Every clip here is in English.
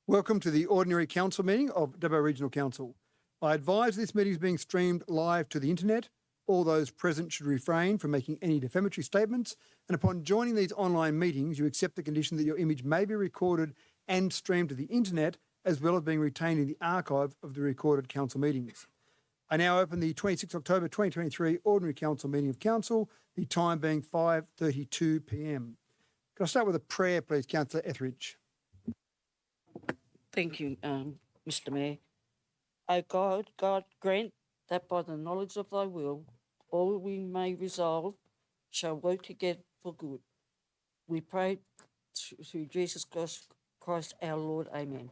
Welcome to the Ordinary Council meeting of Dubbo Regional Council. I advise this meeting is being streamed live to the internet. All those present should refrain from making any defamatory statements, and upon joining these online meetings, you accept the condition that your image may be recorded and streamed to the internet, as well as being retained in the archive of the recorded council meetings. I now open the 26 October 2023 Ordinary Council meeting of Council, the time being 5:32 p.m. Can I start with a prayer, please, Councillor Etheridge? Thank you, Mr. Mayor. O God, grant that by the knowledge of thy will, all we may resolve shall work together for good. We pray through Jesus Christ our Lord. Amen.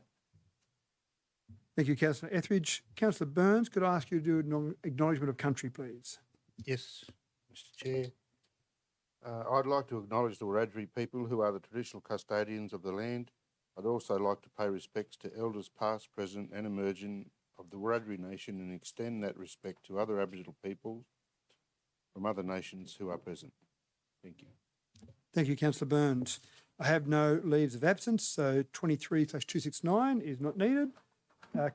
Thank you, Councillor Etheridge. Councillor Burns, could I ask you to do an acknowledgement of country, please? Yes, Mr. Chair. I'd like to acknowledge the Wiradjuri people who are the traditional custodians of the land. I'd also like to pay respects to elders past, present and emerging of the Wiradjuri Nation and extend that respect to other Aboriginal peoples from other nations who are present. Thank you. Thank you, Councillor Burns. I have no leaves of absence, so 23/269 is not needed.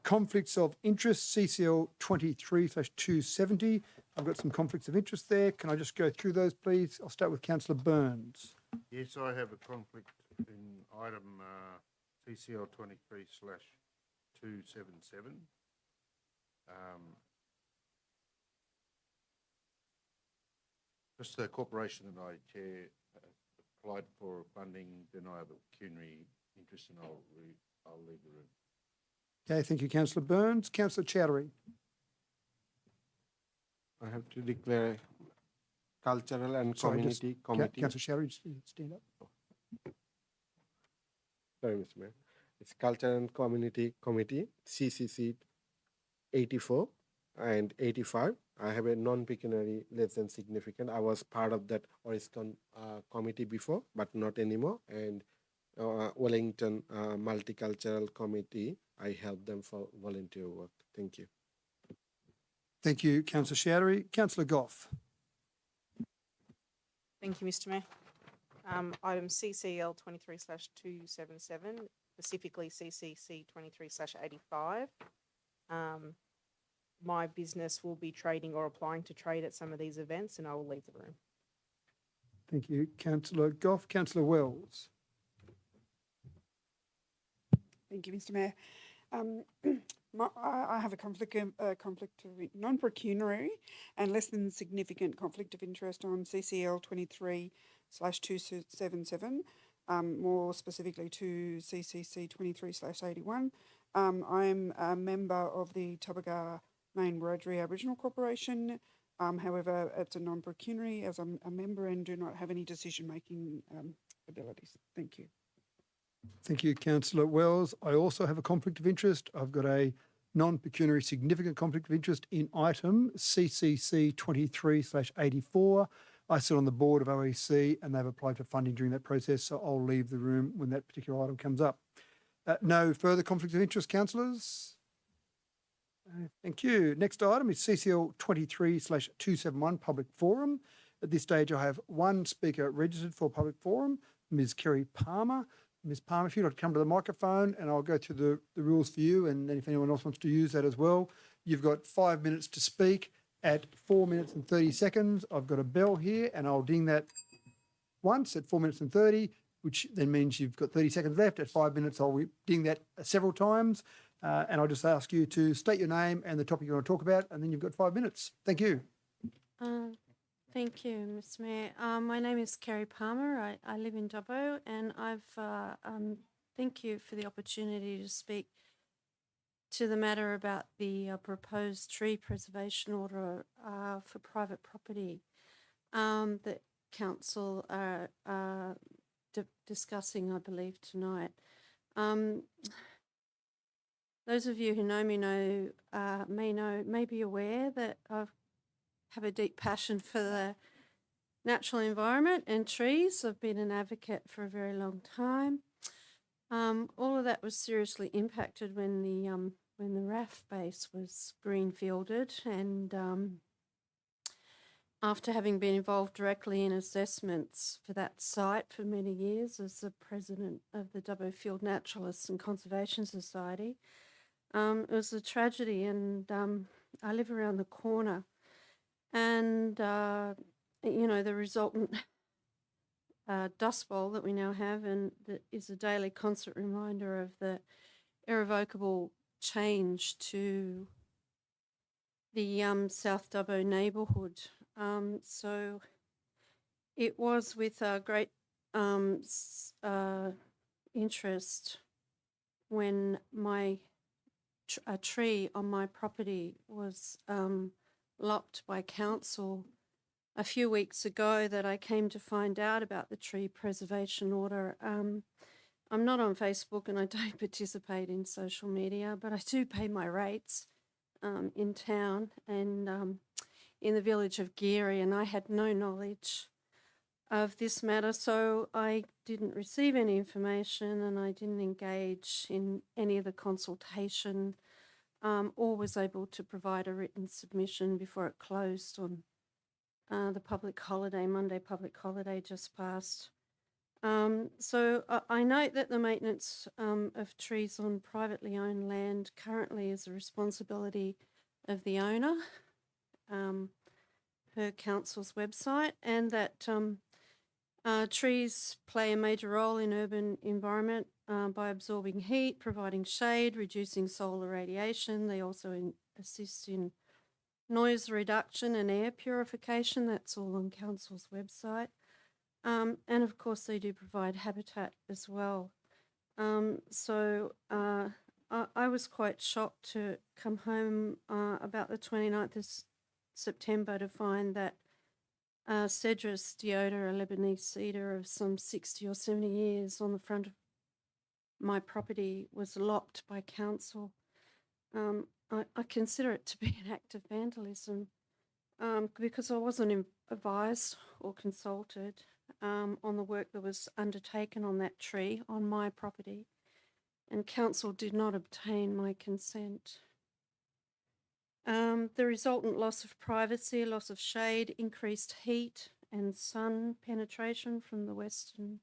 Conflicts of interest, CCL 23/270. I've got some conflicts of interest there. Can I just go through those, please? I'll start with Councillor Burns. Yes, I have a conflict in item CCL 23/277. Just the corporation that I chair applied for funding deniable pecuniary interest, and I'll leave the room. Okay, thank you, Councillor Burns. Councillor Chowdhury. I have to declare cultural and community committee. Councillor Chowdhury, stand up. Sorry, Mr. Mayor. It's Culture and Community Committee, CCC 84 and 85. I have a non-pecuniary less than significant. I was part of that ORISCON committee before, but not anymore. And Wellington Multicultural Committee, I help them for volunteer work. Thank you. Thank you, Councillor Chowdhury. Councillor Goff. Thank you, Mr. Mayor. Item CCL 23/277, specifically CCC 23/85. My business will be trading or applying to trade at some of these events, and I will leave the room. Thank you, Councillor Goff. Councillor Wells. Thank you, Mr. Mayor. I have a conflict of non-pecuniary and less than significant conflict of interest on CCL 23/277, more specifically to CCC 23/81. I'm a member of the Tubbergar Main Wiradjuri Aboriginal Corporation. However, it's a non-pecuniary as I'm a member and do not have any decision-making abilities. Thank you. Thank you, Councillor Wells. I also have a conflict of interest. I've got a non-pecuniary significant conflict of interest in item CCC 23/84. I sit on the board of OEC and they've applied for funding during that process, so I'll leave the room when that particular item comes up. No further conflicts of interest, councillors? Thank you. Next item is CCL 23/271, Public Forum. At this stage, I have one speaker registered for Public Forum, Ms. Kerry Palmer. Ms. Palmer, if you'd like to come to the microphone and I'll go through the rules for you, and then if anyone else wants to use that as well. You've got 5 minutes to speak at 4 minutes and 30 seconds. I've got a bell here and I'll ding that once at 4 minutes and 30, which then means you've got 30 seconds left. At 5 minutes, I'll ding that several times. And I'll just ask you to state your name and the topic you want to talk about, and then you've got 5 minutes. Thank you. Thank you, Mr. Mayor. My name is Kerry Palmer. I live in Dubbo, and thank you for the opportunity to speak to the matter about the proposed tree preservation order for private property that council are discussing, I believe, tonight. Those of you who know me may be aware that I have a deep passion for the natural environment and trees. I've been an advocate for a very long time. All of that was seriously impacted when the RAF base was greenfielded, and after having been involved directly in assessments for that site for many years as the president of the Dubbo Field Naturalists and Conservation Society. It was a tragedy, and I live around the corner, and the resultant dust bowl that we now have, and that is a daily constant reminder of the irrevocable change to the South Dubbo neighbourhood. So it was with great interest when a tree on my property was lopped by council a few weeks ago that I came to find out about the tree preservation order. I'm not on Facebook and I don't participate in social media, but I do pay my rates in town and in the village of Geary, and I had no knowledge of this matter, so I didn't receive any information and I didn't engage in any of the consultation or was able to provide a written submission before it closed on the public holiday, Monday public holiday just passed. So I note that the maintenance of trees on privately owned land currently is the responsibility of the owner per council's website, and that trees play a major role in urban environment by absorbing heat, providing shade, reducing solar radiation. They also assist in noise reduction and air purification. That's all on council's website. And of course they do provide habitat as well. So I was quite shocked to come home about the 29th of September to find that Cedrus deodar, a Lebanese cedar of some 60 or 70 years on the front of my property, was lopped by council. I consider it to be an act of vandalism because I wasn't advised or consulted on the work that was undertaken on that tree on my property, and council did not obtain my consent. The resultant loss of privacy, loss of shade, increased heat and sun penetration from the western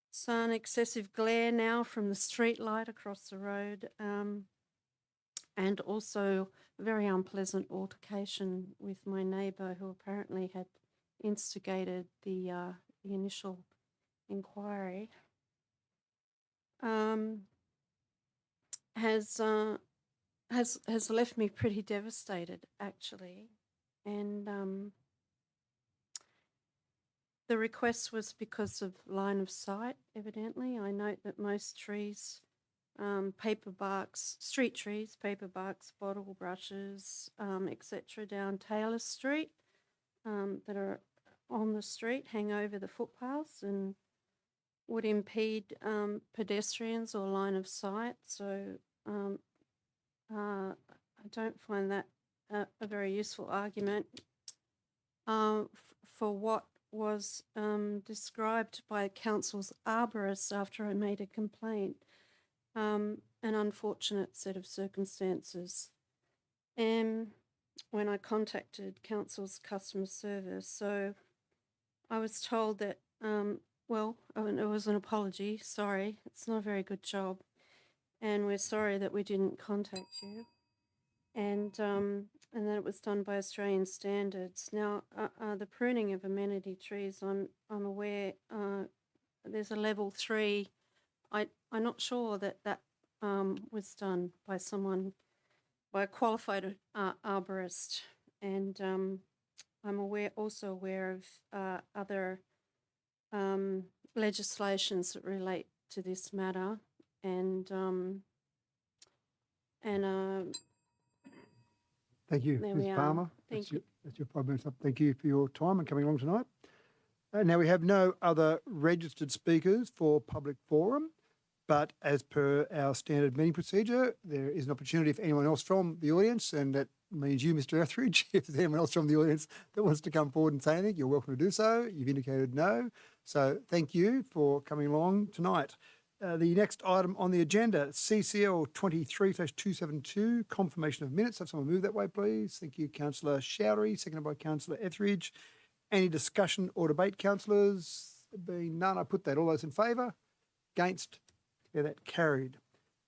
sun, excessive glare now from the street light across the road, and also a very unpleasant altercation with my neighbour, who apparently had instigated the initial inquiry, has left me pretty devastated, actually. And the request was because of line of sight, evidently. I note that most trees, paper barks, street trees, paper barks, bottle brushes, etc., down Taylor Street that are on the street hang over the footpaths and would impede pedestrians or line of sight. So I don't find that a very useful argument for what was described by council's arborists after I made a complaint. An unfortunate set of circumstances. When I contacted council's customer service, so I was told that, well, it was an apology, sorry, it's not a very good job, and we're sorry that we didn't contact you, and that it was done by Australian standards. Now, the pruning of amenity trees, I'm aware there's a level 3. I'm not sure that was done by someone, by a qualified arborist, and I'm also aware of other legislations that relate to this matter, and Thank you, there Ms. we are. Palmer. Thank you. That's your 5 minutes up. Thank you for your time and coming along tonight. Now, we have no other registered speakers for public forum, but as per our standard meeting procedure, there is an opportunity for anyone else from the audience, and that means you, Mr. Etheridge. If there's anyone else from the audience that wants to come forward and say anything, you're welcome to do so. You've indicated no. So thank you for coming along tonight. The next item on the agenda, CCL 23/272, confirmation of minutes. Have someone move that way, please. Thank you, Councillor Showery, seconded by Councillor Etheridge. Any discussion or debate, councillors? Being none, I put that. All those in favour? Against? Declare that carried.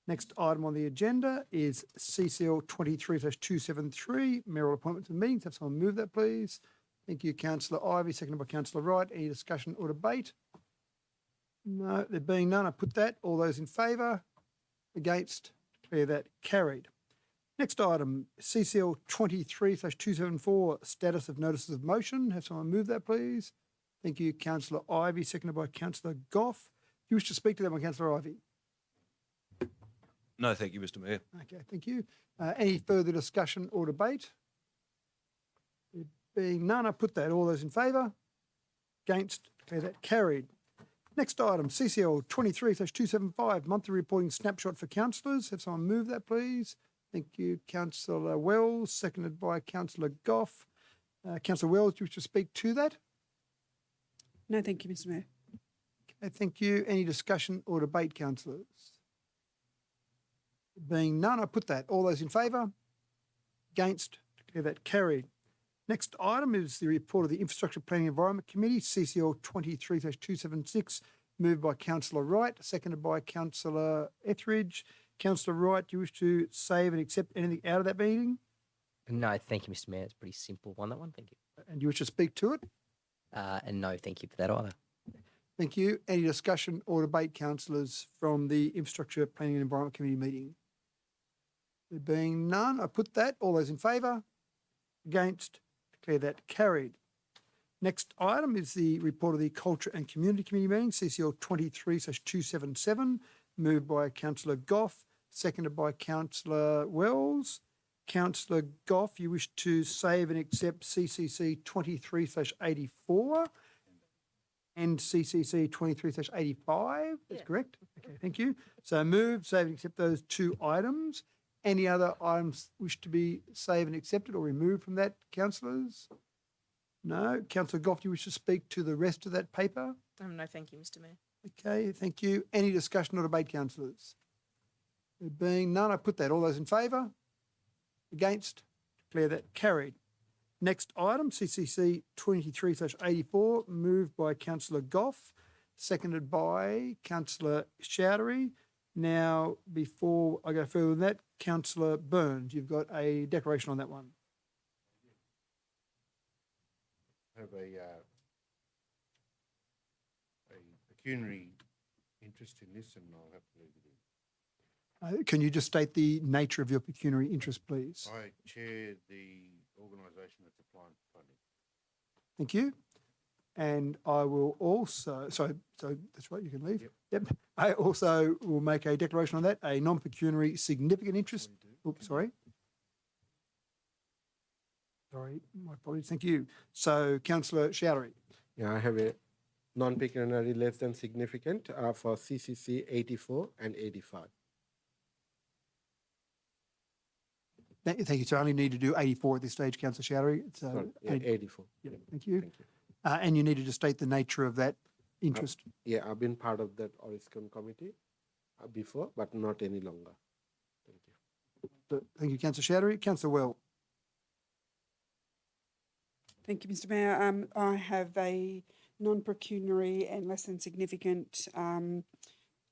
Next item on the agenda is CCL 23/273, mayoral appointments and meetings. Have someone move that, please. Thank you, Councillor Ivey, seconded by Councillor Wright. Any discussion or debate? No, there being none, I put that. All those in favour? Against? Declare that carried. Next item, CCL 23/274, status of notices of motion. Have someone move that, please. Thank you, Councillor Ivey, seconded by Councillor Goff. Do you wish to speak to that one, Councillor Ivey? No, thank you, Mr. Mayor. Okay, thank you. Any further discussion or debate? There being none, I put that. All those in favour? Against? Declare that carried. Next item, CCL 23/275, monthly reporting snapshot for councillors. Have someone move that, please. Thank you, Councillor Wells, seconded by Councillor Goff. Councillor Wells, do you wish to speak to that? No, thank you, Mr. Mayor. Okay, thank you. Any discussion or debate, councillors? Being none, I put that. All those in favour? Against? Declare that carried. Next item is the report of the Infrastructure Planning Environment Committee, CCL 23/276, moved by Councillor Wright, seconded by Councillor Etheridge. Councillor Wright, do you wish to save and accept anything out of that meeting? No, thank you, Mr. Mayor. It's a pretty simple one, that one. Thank you. And do you wish to speak to it? And no, thank you for that either. Thank you. Any discussion or debate, councillors, from the Infrastructure Planning and Environment Committee meeting? There being none, I put that. All those in favour? Against? Declare that carried. Next item is the report of the Culture and Community Committee meeting, CCL 23/277, moved by Councillor Goff, seconded by Councillor Wells. Councillor Goff, you wish to save and accept CCC 23/84 and CCC 23/85. That's correct? Okay, thank you. So move, save and accept those two items. Any other items wish to be saved and accepted or removed from that, councillors? No. Councillor Goff, do you wish to speak to the rest of that paper? No, thank you, Mr. Mayor. Okay, thank you. Any discussion or debate, councillors? There being none, I put that. All those in favour? Against? Declare that carried. Next item, CCC 23/84, moved by Councillor Goff, seconded by Councillor Showery. Now, before I go further than that, Councillor Burns, you've got a declaration on that one. I have a pecuniary interest in this, and I'll have to leave it in. Can you just state the nature of your pecuniary interest, please? I chair the organisation that's applying for funding. Thank you. And I will also, so that's right, you can leave. Yep. I also will make a declaration on that, a non-pecuniary significant interest. Oops, sorry. Sorry, my apologies. Thank you. So, Councillor Showery. Yeah, I have a non-pecuniary less than significant for CCC 84 and 85. Thank you. So I only need to do 84 at this stage, Councillor Showery. So, Sorry, yeah, 84. yeah, thank you. Thank you. And you need to just state the nature of that interest. Yeah, I've been part of that ORISCON committee before, but not any longer. Thank you. Thank you, Councillor Showery. Councillor Well. Thank you, Mr. Mayor. I have a non-pecuniary and less than significant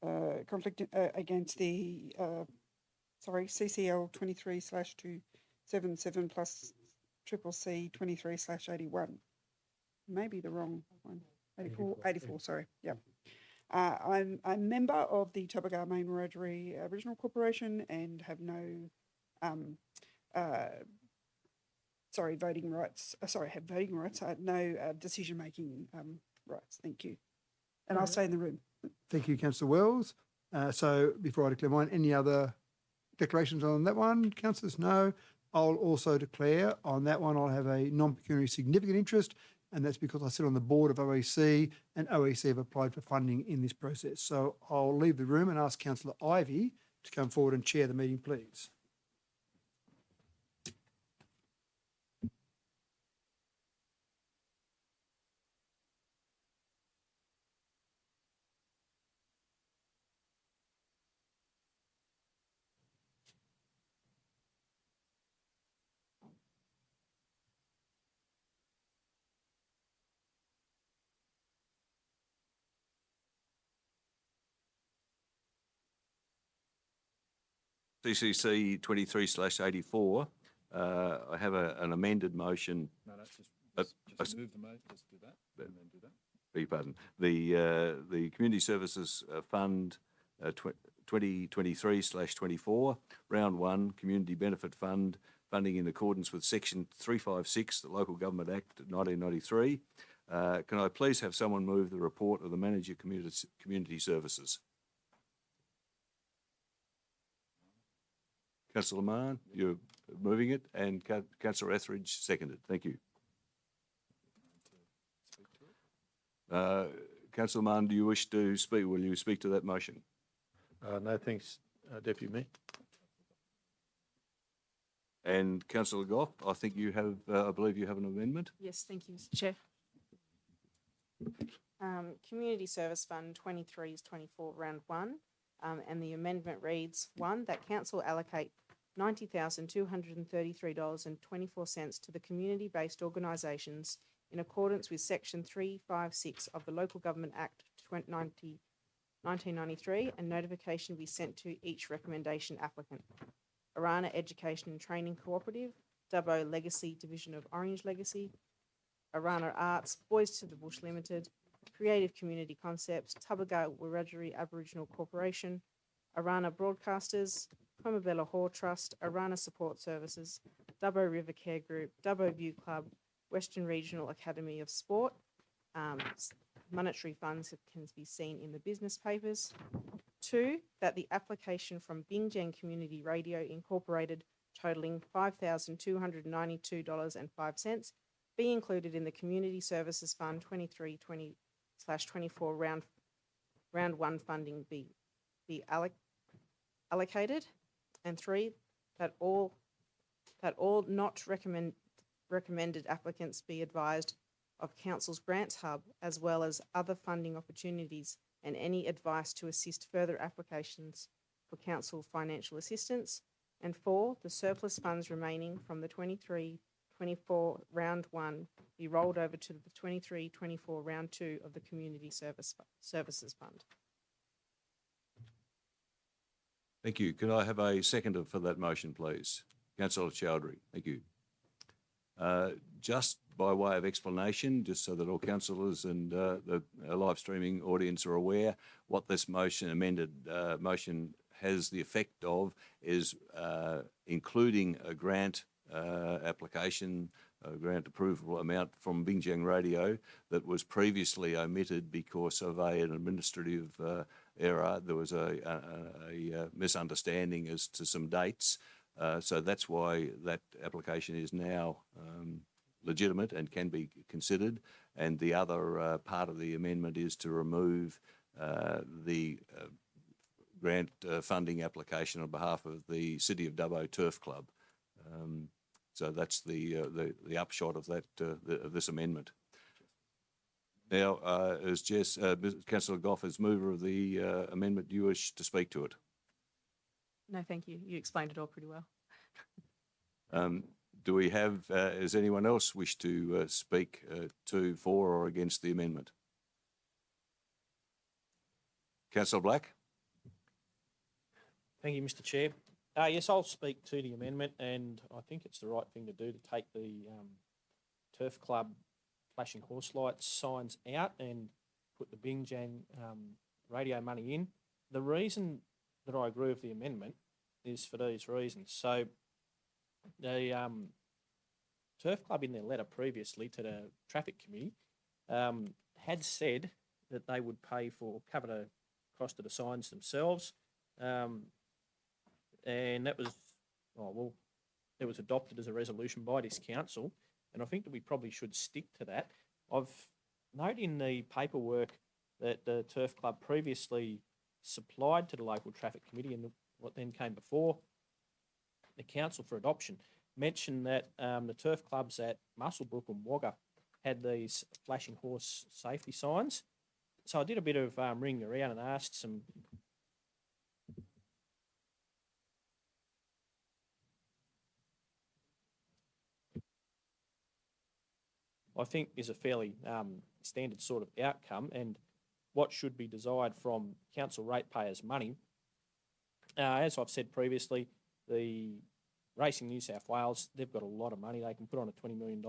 conflict against the CCL 23/277 plus CCC 23/81. Maybe the wrong one. 84, sorry. Yeah. I'm a member of the Tubbergar Main Wiradjuri Aboriginal Corporation and have no voting rights. Have voting rights. No decision-making rights. Thank you. And I'll stay in the room. Thank you, Councillor Wells. So before I declare mine, any other declarations on that one? Councillors, no. I'll also declare on that one I'll have a non-pecuniary significant interest, and that's because I sit on the board of OEC, and OEC have applied for funding in this process. So I'll leave the room and ask Councillor Ivey to come forward and chair the meeting, please. CCC 23/84, I have an amended motion. No, that's Uh, just uh, move the motion, just do that, and then do that. Beg your pardon. The Community Services Fund 2023/24, Round 1, Community Benefit Fund, funding in accordance with Section 356, the Local Government Act 1993. Can I please have someone move the report of the Manager Community Services? Councillor Mann, you're moving it, and Councillor Etheridge seconded. Thank you. Councillor Mann, do you wish to speak? Will you speak to that motion? No, thanks, Deputy Mayor. And Councillor Goff, I think you have, I believe you have an amendment. Yes, thank you, Mr Chair. Community Service Fund 23/24, Round 1, and the amendment reads, 1, that council allocate $90,233.24 to the community-based organisations in accordance with Section 356 of the Local Government Act 1993, and notification be sent to each recommendation applicant. Arana Education and Training Cooperative, Dubbo Legacy Division of Orange Legacy, Arana Arts, Boys to the Bush Limited, Creative Community Concepts, Tubberga Wiradjuri Aboriginal Corporation, Arana Broadcasters, Pomabella Hall Trust, Arana Support Services, Dubbo River Care Group, Dubbo View Club, Western Regional Academy of Sport. Monetary funds can be seen in the business papers. 2, that the application from Bingjang Community Radio Incorporated totaling $5,292.05 be included in the Community Services Fund 23/24 round 1 funding be allocated. And 3, that all not recommended applicants be advised of Council's Grants Hub, as well as other funding opportunities and any advice to assist further applications for Council financial assistance. And 4, the surplus funds remaining from the 23/24 Round 1 be rolled over to the 23/24 Round 2 of the Community Services Fund. Thank you. Can I have a seconder for that motion, please? Councillor Chowdhury, thank you. Just by way of explanation, just so that all councillors and the live streaming audience are aware, what this motion, amended motion, has the effect of is including a grant application, a grant approval amount from Bingjang Radio that was previously omitted because of an administrative error. There was a misunderstanding as to some dates. So that's why that application is now legitimate and can be considered. And the other part of the amendment is to remove the grant funding application on behalf of the City of Dubbo Turf Club. So that's the upshot of that of this amendment. Now, as Councillor Goff, as mover of the amendment, do you wish to speak to it? No, thank you. You explained it all pretty well. Do we have, does anyone else wish to speak to, for or against the amendment? Councillor Black? Thank you, Mr Chair. Yes, I'll speak to the amendment, and I think it's the right thing to do to take the Turf Club flashing horse lights signs out and put the Bingjang radio money in. The reason that I agree with the amendment is for these reasons. So the Turf Club, in their letter previously to the Traffic Committee, had said that they would cover the cost of the signs themselves. And that was, it was adopted as a resolution by this council, and I think that we probably should stick to that. I've noted in the paperwork that the Turf Club previously supplied to the local traffic committee, and what then came before the council for adoption, mentioned that the turf clubs at Muswellbrook and Wagga had these flashing horse safety signs. So I did a bit of ringing around and asked some I think is a fairly standard sort of outcome, and what should be desired from council ratepayers' money As I've said previously, the Racing New South Wales, they've got a lot of money. They can put on a $20 million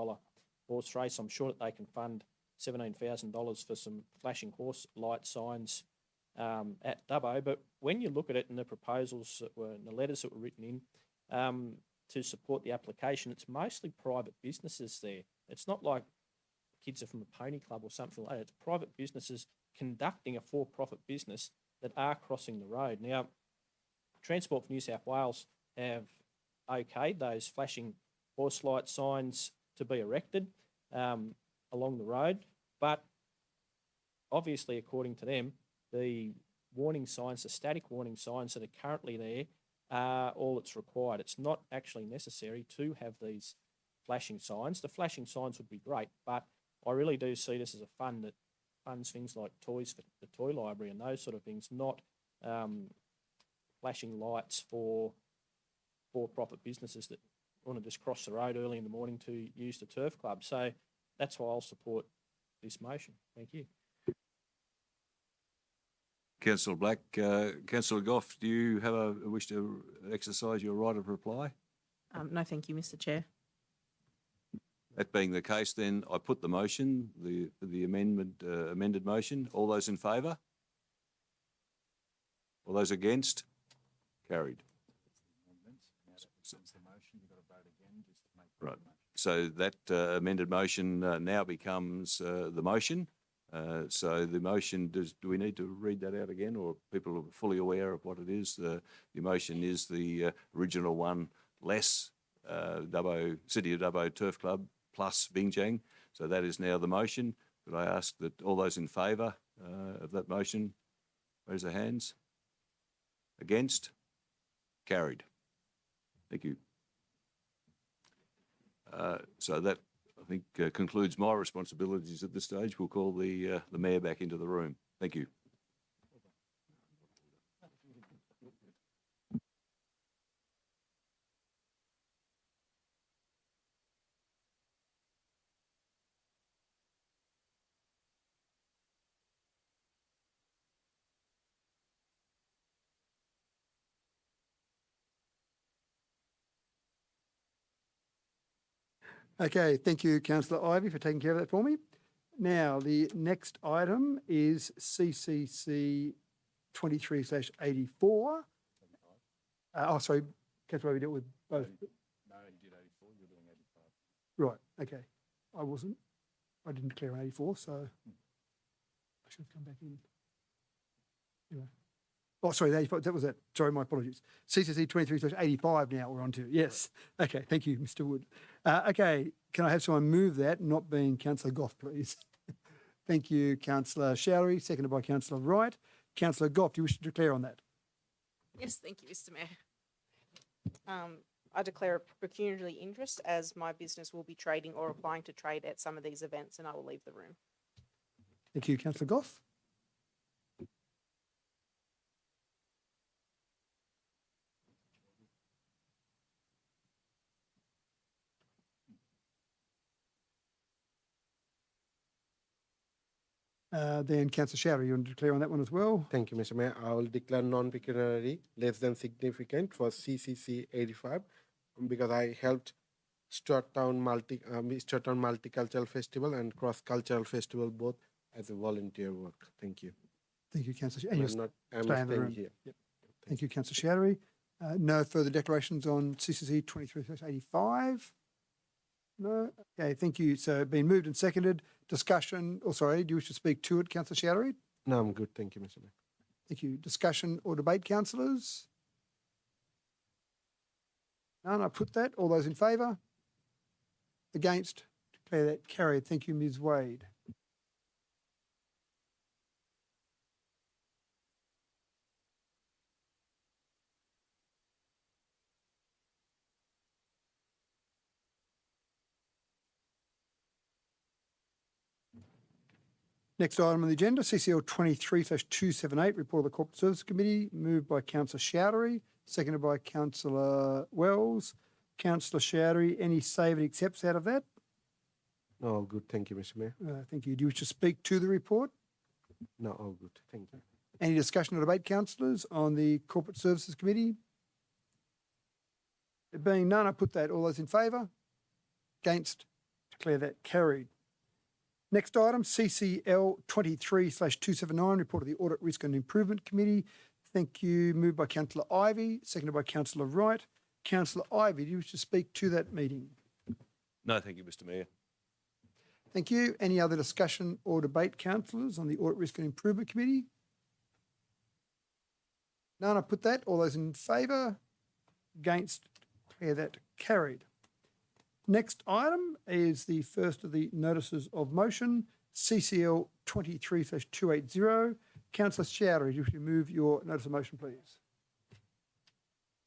horse race. I'm sure that they can fund $17,000 for some flashing horse light signs at Dubbo. But when you look at it in the proposals that were in the letters that were written in to support the application, it's mostly private businesses there. It's not like kids are from a pony club or something like that. It's private businesses conducting a for-profit business that are crossing the road. Now, Transport for New South Wales have okayed those flashing horse light signs to be erected along the road, but obviously, according to them, the warning signs, the static warning signs that are currently there, are all that's required. It's not actually necessary to have these flashing signs. The flashing signs would be great, but I really do see this as a fund that funds things like toys for the toy library and those sort of things, not flashing lights for profit businesses that want to just cross the road early in the morning to use the turf club. So that's why I'll support this motion. Thank you. Councillor Black, Councillor Goff, do you have a wish to exercise your right of reply? No, thank you, Mr. Chair. That being the case, then I put the motion, the amended motion. All those in favour? All those against? Carried. Right. So that amended motion now becomes the motion. So the motion, do we need to read that out again, or people are fully aware of what it is? The motion is the original one less City of Dubbo Turf Club plus Bingjang. So that is now the motion. Could I ask that all those in favour of that motion raise their hands? Against? Carried. Thank you. So that, I think, concludes my responsibilities at this stage. We'll call the Mayor back into the room. Thank you. Okay, thank you, Councillor Ivey, for taking care of that for me. Now, the next item is CCC 23/84. Sorry, Councillor Ivey dealt with both. No, you did 84, you're doing 85. Right, okay. I didn't declare on 84, so I should have come back in. Anyway. Oh, sorry, the 85, that was it. Sorry, my apologies. CCC 23/85 now we're on to. Yes. Okay, thank you, Mr Wood. Okay, can I have someone move that, not being Councillor Goff, please? Thank you, Councillor Showery, seconded by Councillor Wright. Councillor Goff, do you wish to declare on that? Yes, thank you, Mr. Mayor. I declare a pecuniary interest as my business will be trading or applying to trade at some of these events, and I will leave the room. Thank you, Councillor Goff. Then Councillor Showery, you want to declare on that one as well? Thank you, Mr. Mayor. I will declare non-pecuniary less than significant for CCC 85 because I helped Stuartown Multicultural Festival and Cross Cultural Festival both as a volunteer work. Thank you. Thank you, Councillor. And you're I'm staying in the staying room. here. Yep. Thank you, Councillor Showery. No further declarations on CCC 23/85? No? Okay, thank you. So been moved and seconded. Discussion, or sorry, do you wish to speak to it, Councillor Showery? No, I'm good. Thank you, Mr. Mayor. Thank you. Discussion or debate, councillors? None, I put that. All those in favour? Against? Declare that carried. Thank you, Ms Wade. Next item on the agenda, CCL 23/278, report of the Corporate Services Committee, moved by Councillor Showery, seconded by Councillor Wells. Councillor Showery, any save and accepts out of that? No, all good. Thank you, Mr. Mayor. Thank you. Do you wish to speak to the report? No, all good. Thank you. Any discussion or debate, councillors, on the Corporate Services Committee? There being none, I put that. All those in favour? Against? Declare that carried. Next item, CCL 23/279, report of the Audit Risk and Improvement Committee. Thank you. Moved by Councillor Ivey, seconded by Councillor Wright. Councillor Ivey, do you wish to speak to that meeting? No, thank you, Mr Mayor. Thank you. Any other discussion or debate, councillors, on the Audit Risk and Improvement Committee? None, I put that. All those in favour? Against? Declare that carried. Next item is the first of the notices of motion, CCL 23/280. Councillor Chowdhury, do you wish to move your notice of motion, please?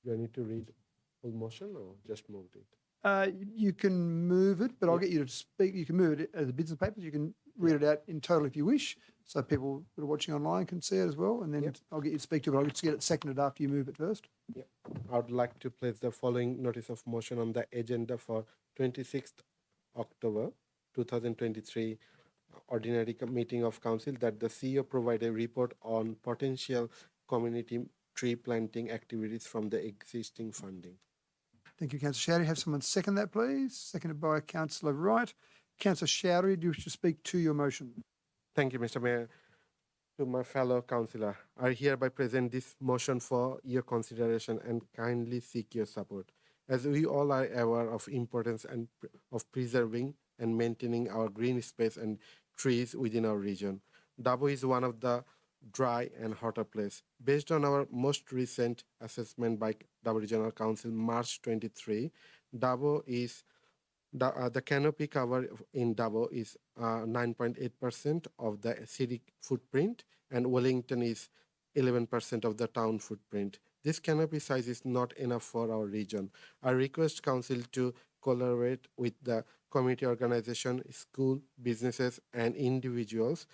Do I need to read full motion or just moved it? You can move it, but I'll get you to speak. You can move it as a business papers. You can read it out in total if you wish, so people that are watching online can see it as well. And then Yep. I'll get you to speak to it, but I'll just get it seconded after you move it first. I would like to place the following notice of motion on the agenda for 26th October 2023 ordinary meeting of council, that the CEO provide a report on potential community tree planting activities from the existing funding. Thank you, Councillor Chowdhury. Have someone second that, please. Seconded by Councillor Wright. Councillor Chowdhury, do you wish to speak to your motion? Thank you, Mr. Mayor. To my fellow councillor, I hereby present this motion for your consideration and kindly seek your support. As we all are aware of importance and of preserving and maintaining our green space and trees within our region, Dabo is one of the dry and hotter place. Based on our most recent assessment by Dabo Regional Council, March 23, Dabo is the canopy cover in Dabo is 9.8% of the city footprint, and Wellington is 11% of the town footprint. This canopy size is not enough for our region. I request council to collaborate with the community organization, school, businesses, and individuals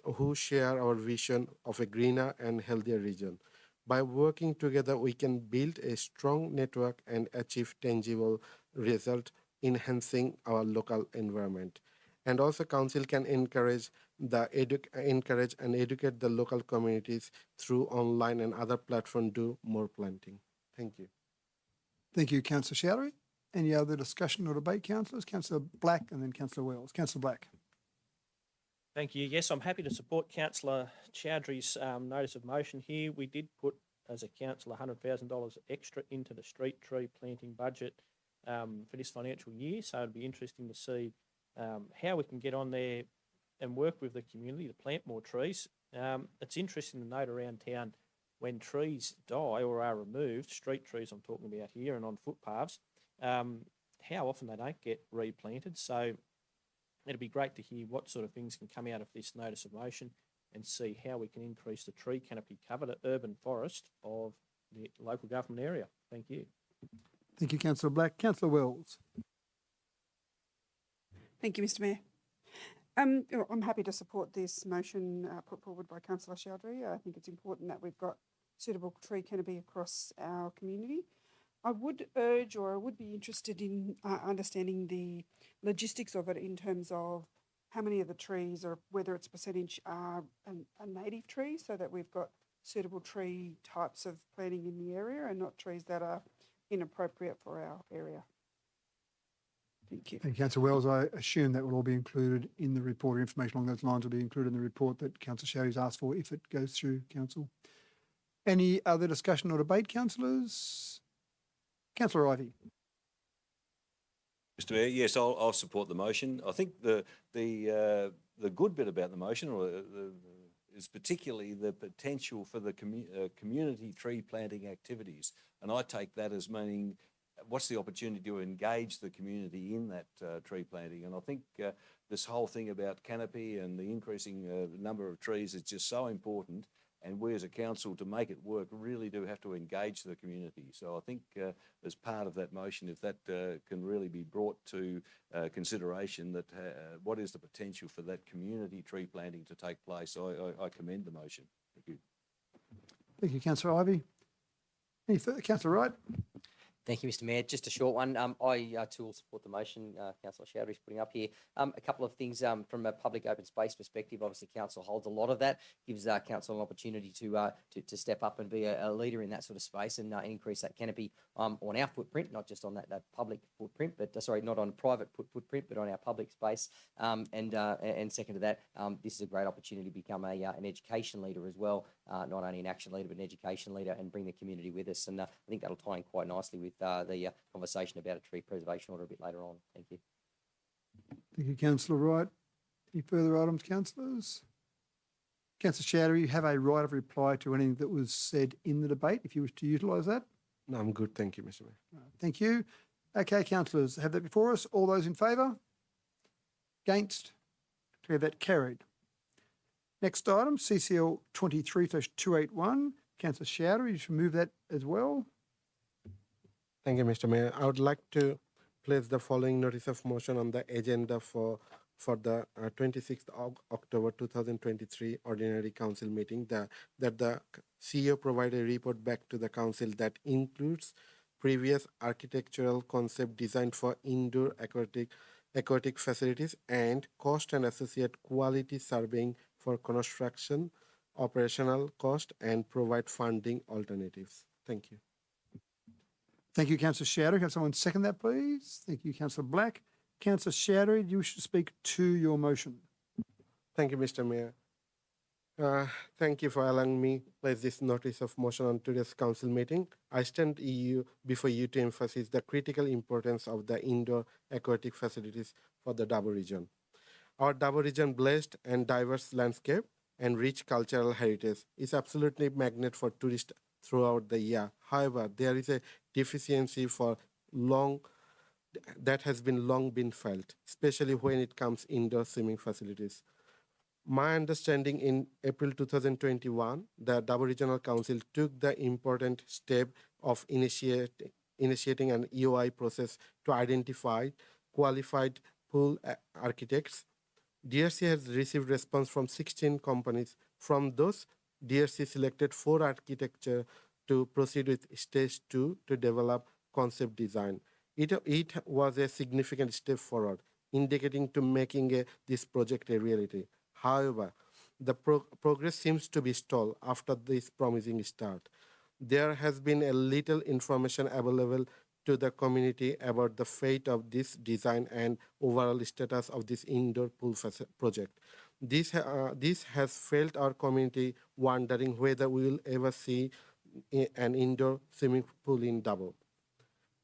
who share our vision of a greener and healthier region. By working together, we can build a strong network and achieve tangible result, enhancing our local environment. And also council can encourage and educate the local communities through online and other platforms do more planting. Thank you. Thank you, Councillor Chowdhury. Any other discussion or debate, councillors? Councillor Black and then Councillor Wells. Councillor Black. Thank you. Yes, I'm happy to support Councillor Chowdhury's notice of motion here. We did put, as a council, $100,000 extra into the street tree planting budget for this financial year. So it'd be interesting to see how we can get on there and work with the community to plant more trees. It's interesting to note around town when trees die or are removed, street trees I'm talking about here and on footpaths, how often they don't get replanted. So it'd be great to hear what sort of things can come out of this notice of motion and see how we can increase the tree canopy cover to urban forest of the local government area. Thank you. Thank you, Councillor Black. Councillor Wells. Thank you, Mr. Mayor. I'm happy to support this motion put forward by Councillor Chowdhury. I think it's important that we've got suitable tree canopy across our community. I would urge, or I would be interested in understanding the logistics of it in terms of how many of the trees or whether it's percentage are a native tree, so that we've got suitable tree types of planting in the area and not trees that are inappropriate for our area. Thank you. Thank you, Councillor Wells. I assume that will all be included in the report. Information along those lines will be included in the report that Councillor Chowdhury's asked for if it goes through council. Any other discussion or debate, councillors? Councillor Ivey. Mr Mayor, yes, I'll support the motion. I think the good bit about the motion is particularly the potential for the community tree planting activities. And I take that as meaning what's the opportunity to engage the community in that tree planting. And I think this whole thing about canopy and the increasing number of trees is just so important. And we as a council, to make it work, really do have to engage the community. So I think as part of that motion, if that can really be brought to consideration, that what is the potential for that community tree planting to take place, I commend the motion. Thank you. Thank you, Councillor Ivey. Any further? Councillor Wright. Thank you, Mr. Mayor. Just a short one. I too will support the motion Councillor Chowdhury is putting up here. A couple of things from a public open space perspective. Obviously, council holds a lot of that. Gives council an opportunity to step up and be a leader in that sort of space and increase that canopy on our footprint, not just on that public footprint, but sorry, not on a private footprint, but on our public space. And second to that, this is a great opportunity to become an education leader as well, not only an action leader but an education leader, and bring the community with us. And I think that'll tie in quite nicely with the conversation about a tree preservation order a bit later on. Thank you. Thank you, Councillor Wright. Any further items, councillors? Councillor Chowdhury, you have a right of reply to anything that was said in the debate if you wish to utilise that. No, I'm good. Thank you, Mr. Mayor. Thank you. Okay, councillors, have that before us. All those in favour? Against? Declare that carried. Next item, CCL 23/281. Councillor Chowdhury, you should move that as well. Thank you, Mr. Mayor. I would like to place the following notice of motion on the agenda for the 26th of October 2023 Ordinary Council meeting, that the CEO provide a report back to the Council that includes previous architectural concept designed for indoor aquatic facilities and cost and associate quality surveying for construction, operational cost, and provide funding alternatives. Thank you. Thank you, Councillor Chowdhury. Have someone second that, please? Thank you, Councillor Black. Councillor Chowdhury, do you wish to speak to your motion? Thank you, Mr. Mayor. Thank you for allowing me to place this notice of motion on today's council meeting. I stand before you to emphasize the critical importance of the indoor aquatic facilities for the Dabo region. Our Dabo region, blessed and diverse landscape and rich cultural heritage, is absolutely magnet for tourists throughout the year. However, there is a deficiency that has been long been felt, especially when it comes indoor swimming facilities. My understanding, in April 2021, the Dabo Regional Council took the important step of initiating an EOI process to identify qualified pool architects. DRC has received response from 16 companies. From those, DRC selected 4 architects to proceed with stage 2 to develop concept design. It was a significant step forward, indicating to making this project a reality. However, the progress seems to be stalled after this promising start. There has been a little information available to the community about the fate of this design and overall status of this indoor pool project. This has felt our community wondering whether we will ever see an indoor swimming pool in Dabo.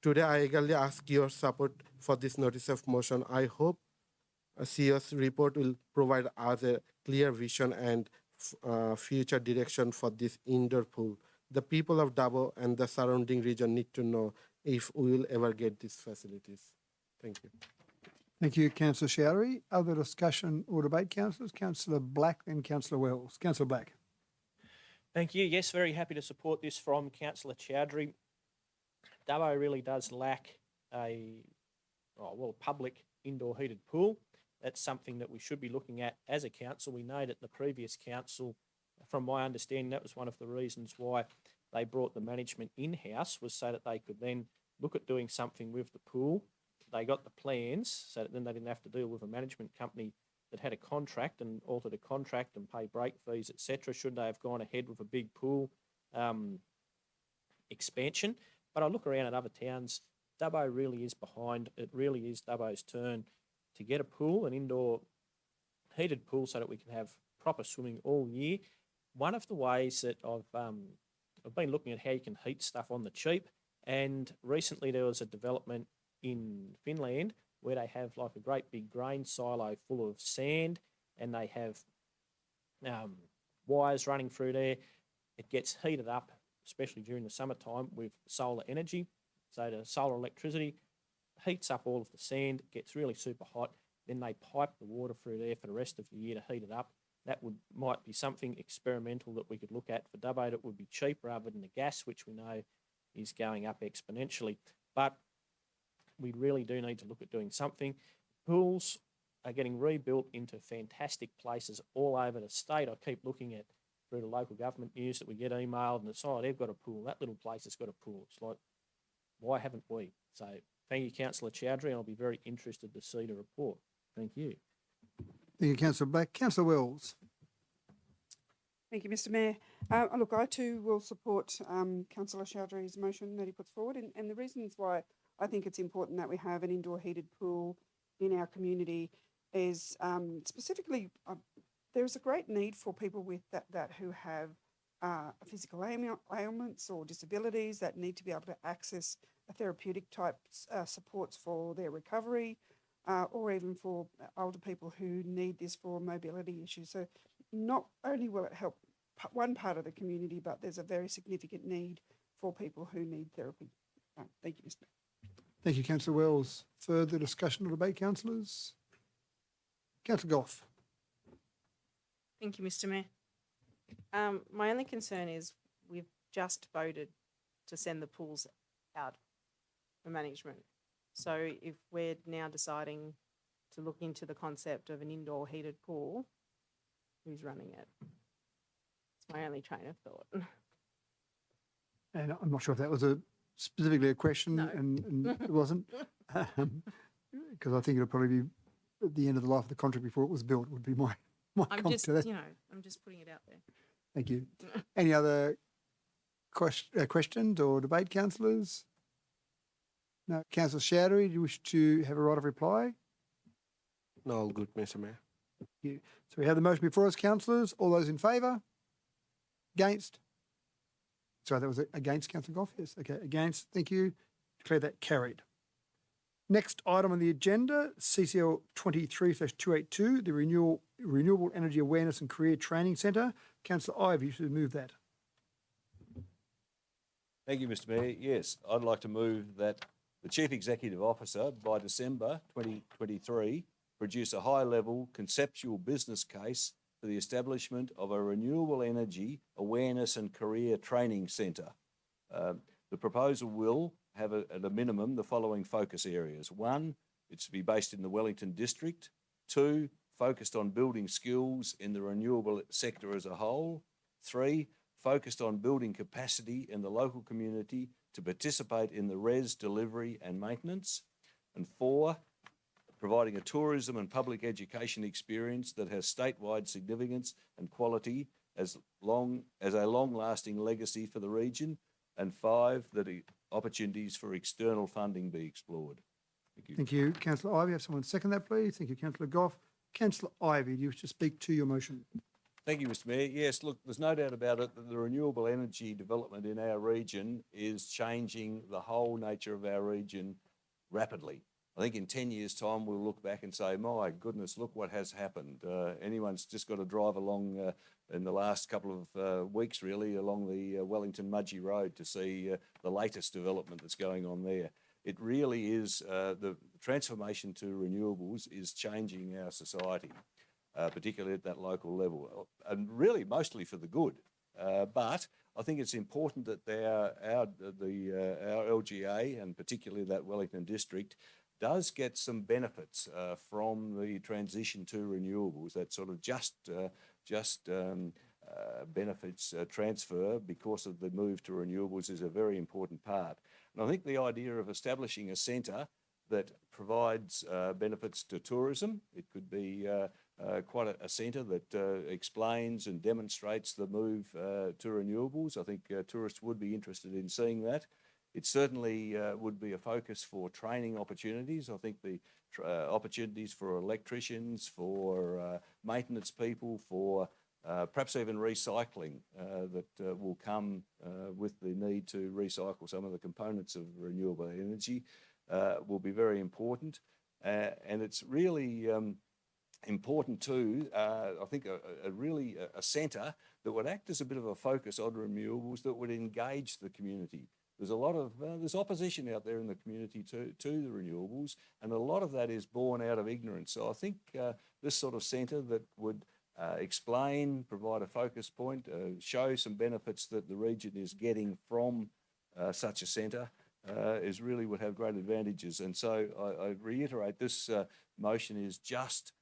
Today, I eagerly ask your support for this notice of motion. I hope a CEO's report will provide us a clear vision and future direction for this indoor pool. The people of Dabo and the surrounding region need to know if we will ever get these facilities. Thank you. Thank you, Councillor Chowdhury. Other discussion or debate, councillors? Councillor Black and Councillor Wells. Councillor Black. Thank you. Yes, very happy to support this from Councillor Chowdhury. Dabo really does lack a public indoor heated pool. That's something that we should be looking at as a council. We know that the previous council, from my understanding, that was one of the reasons why they brought the management in-house, was so that they could then look at doing something with the pool. They got the plans so that then they didn't have to deal with a management company that had a contract and altered a contract and pay break fees, etc. should they have gone ahead with a big pool expansion. But I look around at other towns, Dabo really is behind. It really is Dabo's turn to get a pool, an indoor heated pool, so that we can have proper swimming all year. One of the ways that I've been looking at how you can heat stuff on the cheap, and recently there was a development in Finland where they have like a great big grain silo full of sand, and they have wires running through there. It gets heated up, especially during the summertime, with solar energy. So the solar electricity heats up all of the sand, gets really super hot. Then they pipe the water through there for the rest of the year to heat it up. That might be something experimental that we could look at for Dabo that would be cheap rather than the gas, which we know is going up exponentially. But we really do need to look at doing something. Pools are getting rebuilt into fantastic places all over the state. I keep looking at through the local government news that we get emailed, and it's, oh, they've got a pool. That little place has got a pool. It's like, Why haven't we? So thank you, Councillor Chowdhury, and I'll be very interested to see the report. Thank you. Thank you, Councillor Black. Councillor Wells. Thank you, Mr. Mayor. Look, I too will support Councillor Chowdhury's motion that he puts forward, and the reasons why I think it's important that we have an indoor heated pool in our community is specifically there's a great need for people with that who have physical ailments or disabilities that need to be able to access a therapeutic type supports for their recovery, or even for older people who need this for mobility issues. So not only will it help one part of the community, but there's a very significant need for people who need therapy. Thank you, Mr. Thank you, Councillor Wells. Further discussion or debate, councillors? Councillor Goff. Thank you, Mr. Mayor. My only concern is we've just voted to send the pools out for management. So if we're now deciding to look into the concept of an indoor heated pool, who's running it? It's my only train of thought. And I'm not sure if that was specifically a question, No. and it wasn't, because I think it'll probably be at the end of the life of the contract before it was built, would be my I'm comment just, to that. I'm just putting it out there. Thank you. Any other questions or debate, councillors? No. Councillor Chowdhury, do you wish to have a right of reply? No, all good, Mr. Mayor. So we have the motion before us, councillors. All those in favour? Against? Sorry, that was against, Councillor Goff? Yes, okay, against. Thank you. Declare that carried. Next item on the agenda, CCL 23/282, the Renewable Energy Awareness and Career Training Centre. Councillor Ivey, you should move that. Thank you, Mr. Mayor. Yes, I'd like to move that the Chief Executive Officer, by December 2023, produce a high-level conceptual business case for the establishment of a renewable energy awareness and career training centre. The proposal will have, at a minimum, the following focus areas. 1, it's to be based in the Wellington district. 2, focused on building skills in the renewable sector as a whole. 3, focused on building capacity in the local community to participate in the RES delivery and maintenance. And 4, providing a tourism and public education experience that has statewide significance and quality as a long-lasting legacy for the region. And 5, that opportunities for external funding be explored. Thank you. Thank you, Councillor Ivey. Have someone second that, please. Thank you, Councillor Goff. Councillor Ivey, do you wish to speak to your motion? Thank you, Mr. Mayor. Yes, look, there's no doubt about it that the renewable energy development in our region is changing the whole nature of our region rapidly. I think in 10 years' time, we'll look back and say, my goodness, look what has happened. Anyone's just got to drive along in the last couple of weeks, really, along the Wellington-Mudgee Road to see the latest development that's going on there. It really is, the transformation to renewables is changing our society, particularly at that local level, and really mostly for the good. But I think it's important that our LGA, and particularly that Wellington district, does get some benefits from the transition to renewables. That sort of just benefits transfer because of the move to renewables is a very important part. And I think the idea of establishing a centre that provides benefits to tourism, it could be quite a centre that explains and demonstrates the move to renewables. I think tourists would be interested in seeing that. It certainly would be a focus for training opportunities. I think the opportunities for electricians, for maintenance people, for perhaps even recycling that will come with the need to recycle some of the components of renewable energy will be very important. And it's really important too, I think, a centre that would act as a bit of a focus on renewables that would engage the community. There's a lot of there's opposition out there in the community to the renewables, and a lot of that is born out of ignorance. So I think this sort of centre that would explain, provide a focus point, show some benefits that the region is getting from such a centre is really would have great advantages. And so I reiterate, this motion is just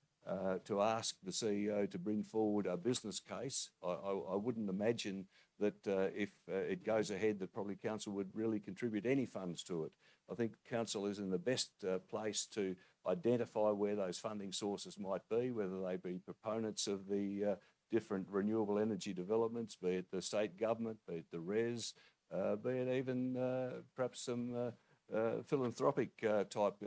to ask the CEO to bring forward a business case. I wouldn't imagine that if it goes ahead, that probably council would really contribute any funds to it. I think council is in the best place to identify where those funding sources might be, whether they be proponents of the different renewable energy developments, be it the state government, be it the RES, be it even perhaps some philanthropic type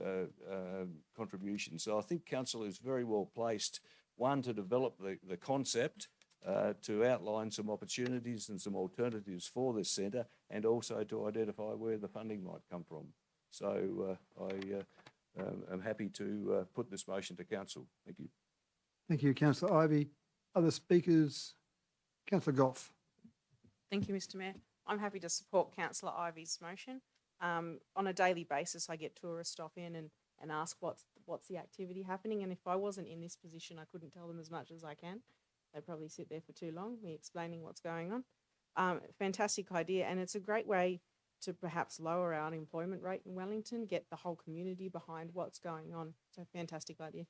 contributions. So I think council is very well placed, one, to develop the concept, to outline some opportunities and some alternatives for this centre, and also to identify where the funding might come from. So I am happy to put this motion to council. Thank you. Thank you, Councillor Ivey. Other speakers? Councillor Goff. Thank you, Mr Mayor. I'm happy to support Councillor Ivey's motion. On a daily basis, I get tourists stop in and ask what's the activity happening. And if I wasn't in this position, I couldn't tell them as much as I can. They'd probably sit there for too long, me explaining what's going on. Fantastic idea, and it's a great way to perhaps lower our unemployment rate in Wellington, get the whole community behind what's going on. So fantastic idea.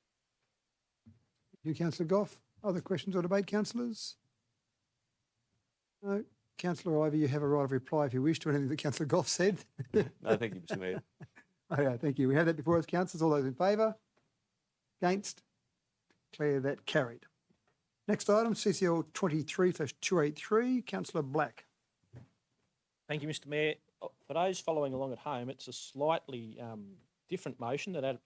Thank you, Councillor Goff. Other questions or debate, councillors? No. Councillor Ivey, you have a right of reply if you wish to anything that Councillor Goff said. No, thank you, Mr Mayor. Okay, thank you. We have that before us, councillors. All those in favour? Against? Declare that carried. Next item, CCL 23/283, Councillor Black. Thank you, Mr Mayor. For those following along at home, it's a slightly different motion that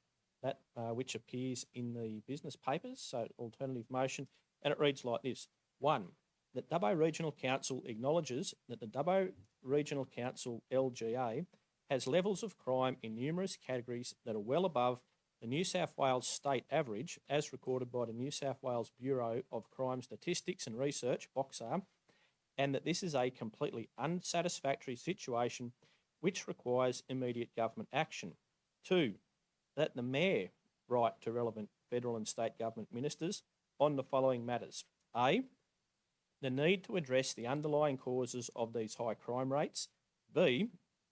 which appears in the business papers, so alternative motion, and it reads like this. 1, that Dubbo Regional Council acknowledges that the Dubbo Regional Council LGA has levels of crime in numerous categories that are well above the New South Wales state average as recorded by the New South Wales Bureau of Crime Statistics and Research, BOXAR, and that this is a completely unsatisfactory situation which requires immediate government action. 2, that the Mayor write to relevant federal and state government ministers on the following matters. A, the need to address the underlying causes of these high crime rates. B,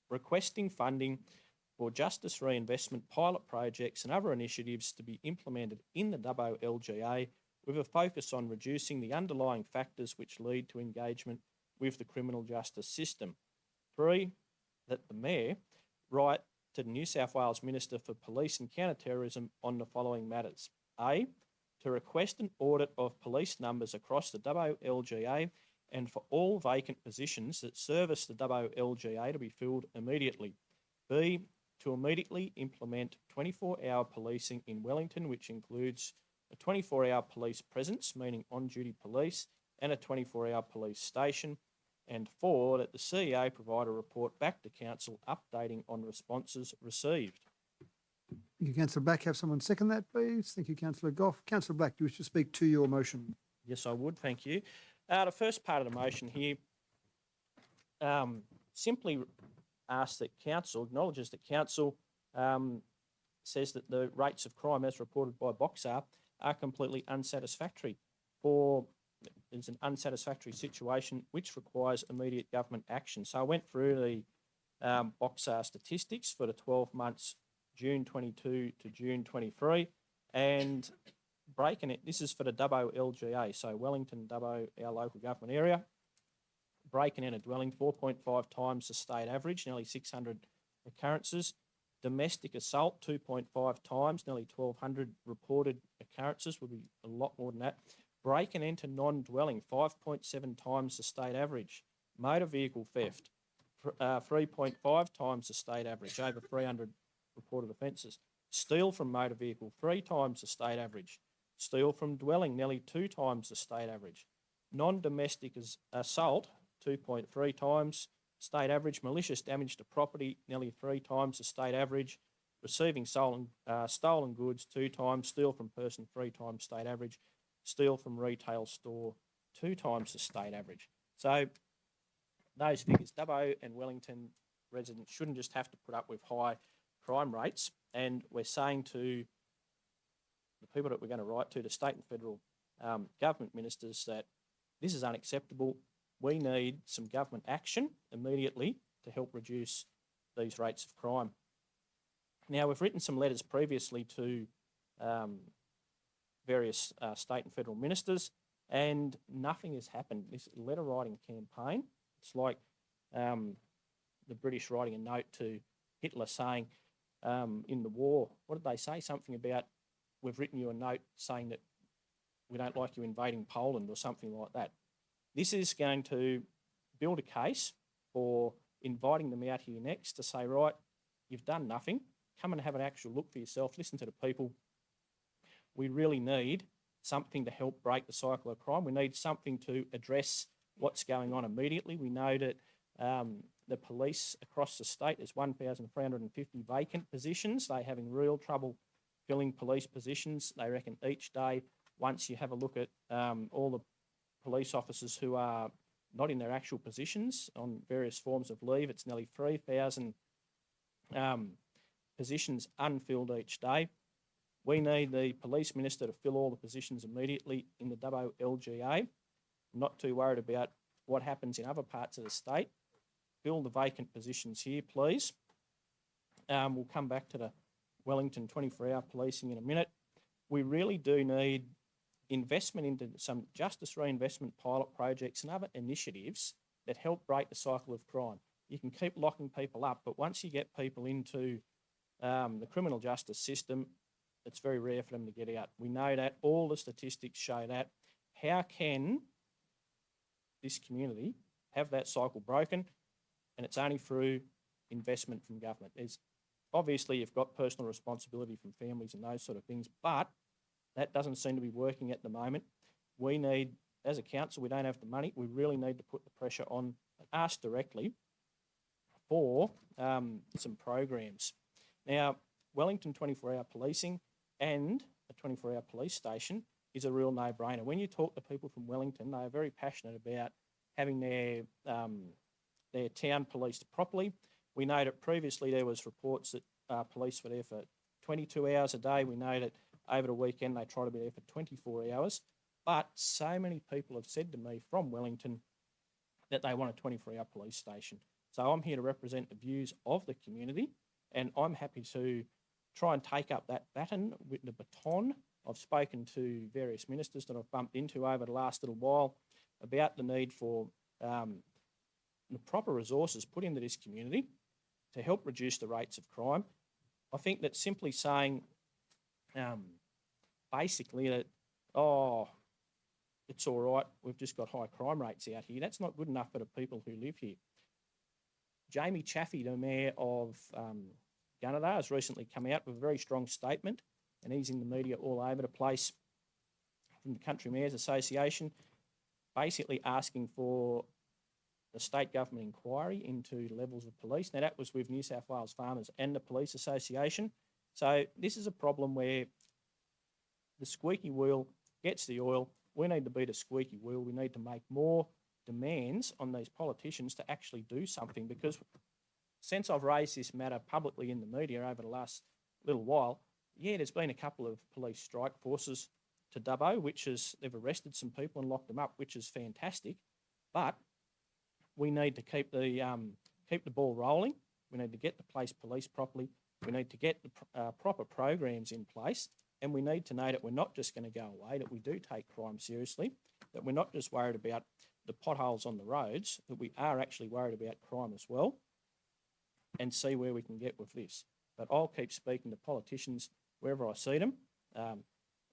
requesting funding for justice reinvestment pilot projects and other initiatives to be implemented in the Dubbo LGA with a focus on reducing the underlying factors which lead to engagement with the criminal justice system. 3, that the Mayor write to the New South Wales Minister for Police and Counter-Terrorism on the following matters. A, to request an audit of police numbers across the Dubbo LGA and for all vacant positions that service the Dubbo LGA to be filled immediately. B, to immediately implement 24-hour policing in Wellington, which includes a 24-hour police presence, meaning on-duty police, and a 24-hour police station. And 4, that the CEO provide a report back to Council updating on responses received. Thank you, Councillor Black. Have someone second that, please. Thank you, Councillor Goff. Councillor Black, do you wish to speak to your motion? Yes, I would, thank you. The first part of the motion here simply asks that Council, acknowledges that Council says that the rates of crime as reported by BOXAR are completely unsatisfactory. It's an unsatisfactory situation which requires immediate government action. So I went through the BOXAR statistics for the 12 months, June 22 to June 23, and breaking it, this is for the Dubbo LGA, so Wellington, Dubbo, our local government area, breaking in a dwelling 4.5 times the state average, nearly 600 occurrences. Domestic assault, 2.5 times, nearly 1,200 reported occurrences, would be a lot more than that. Breaking into non-dwelling, 5.7 times the state average. Motor vehicle theft, 3.5 times the state average, over 300 reported offences. Steal from motor vehicle, 3 times the state average. Steal from dwelling, nearly 2 times the state average. Non-domestic assault, 2.3 times state average. Malicious damage to property, nearly 3 times the state average. Receiving stolen goods, 2 times. Steal from person, 3 times state average. Steal from retail store, 2 times the state average. So those figures, Dubbo and Wellington residents shouldn't just have to put up with high crime rates, and we're saying to the people that we're going to write to, the state and federal government ministers, that this is unacceptable. We need some government action immediately to help reduce these rates of crime. Now, we've written some letters previously to various state and federal ministers, and nothing has happened. This letter writing campaign It's like the British writing a note to Hitler saying in the war, what did they say? Something about, we've written you a note saying that we don't like you invading Poland or something like that. This is going to build a case for inviting them out here next to say, right, you've done nothing. Come and have an actual look for yourself. Listen to the people. We really need something to help break the cycle of crime. We need something to address what's going on immediately. We know that the police across the state, there's 1,350 vacant positions. They're having real trouble filling police positions. They reckon each day, once you have a look at all the police officers who are not in their actual positions on various forms of leave, it's nearly 3,000 positions unfilled each day. We need the police minister to fill all the positions immediately in the Dubbo LGA. I'm not too worried about what happens in other parts of the state. Fill the vacant positions here, please. We'll come back to the Wellington 24-hour policing in a minute. We really do need investment into some justice reinvestment pilot projects and other initiatives that help break the cycle of crime. You can keep locking people up, but once you get people into the criminal justice system, it's very rare for them to get out. We know that. All the statistics show that. How can this community have that cycle broken? And it's only through investment from government. There's obviously, you've got personal responsibility from families and those sort of things, but that doesn't seem to be working at the moment. We need, as a council, we don't have the money. We really need to put the pressure on, ask directly for some programs. Now, Wellington 24-hour policing and a 24-hour police station is a real no-brainer. When you talk to people from Wellington, they are very passionate about having their town policed properly. We know that previously there was reports that police were there for 22 hours a day. We know that over the weekend they try to be there for 24 hours. But so many people have said to me from Wellington that they want a 24-hour police station. So I'm here to represent the views of the community, and I'm happy to try and take up that baton with the baton. I've spoken to various ministers that I've bumped into over the last little while about the need for the proper resources put into this community to help reduce the rates of crime. I think that simply saying basically that, oh, it's all right, we've just got high crime rates out here, that's not good enough for the people who live here. Jamie Chaffey, the Mayor of Gunnedah, has recently come out with a very strong statement, and he's in the media all over the place from the Country Mayors Association, basically asking for the state government inquiry into levels of police. Now, that was with New South Wales Farmers and the Police Association. So this is a problem where the squeaky wheel gets the oil. We need to be the squeaky wheel. We need to make more demands on these politicians to actually do something, because since I've raised this matter publicly in the media over the last little while, yeah, there's been a couple of police strike forces to Dubbo, they've arrested some people and locked them up, which is fantastic. But we need to keep the ball rolling. We need to get the place policed properly. We need to get the proper programs in place, and we need to know that we're not just going to go away, that we do take crime seriously, that we're not just worried about the potholes on the roads, that we are actually worried about crime as well, and see where we can get with this. But I'll keep speaking to politicians wherever I see them.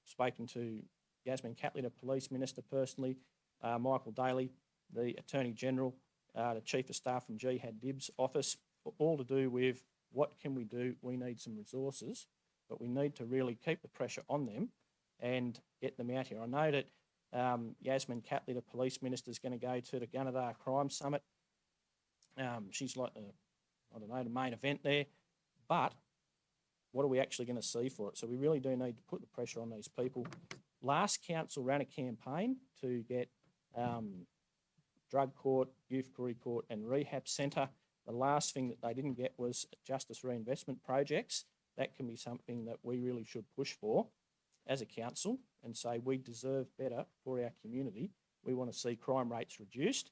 Spoken to Yasmin Catley, the Police Minister, personally, Michael Daly, the Attorney General, the Chief of Staff from Jihad Dib's office, all to do with what can we do. We need some resources, but we need to really keep the pressure on them and get them out here. I know that Yasmin Catley, the Police Minister, is going to go to the Gunnedah Crime Summit. She's like the main event there. But what are we actually going to see for it? So we really do need to put the pressure on these people. Last council ran a campaign to get drug court, youth court and rehab centre. The last thing that they didn't get was justice reinvestment projects. That can be something that we really should push for as a council and say we deserve better for our community. We want to see crime rates reduced.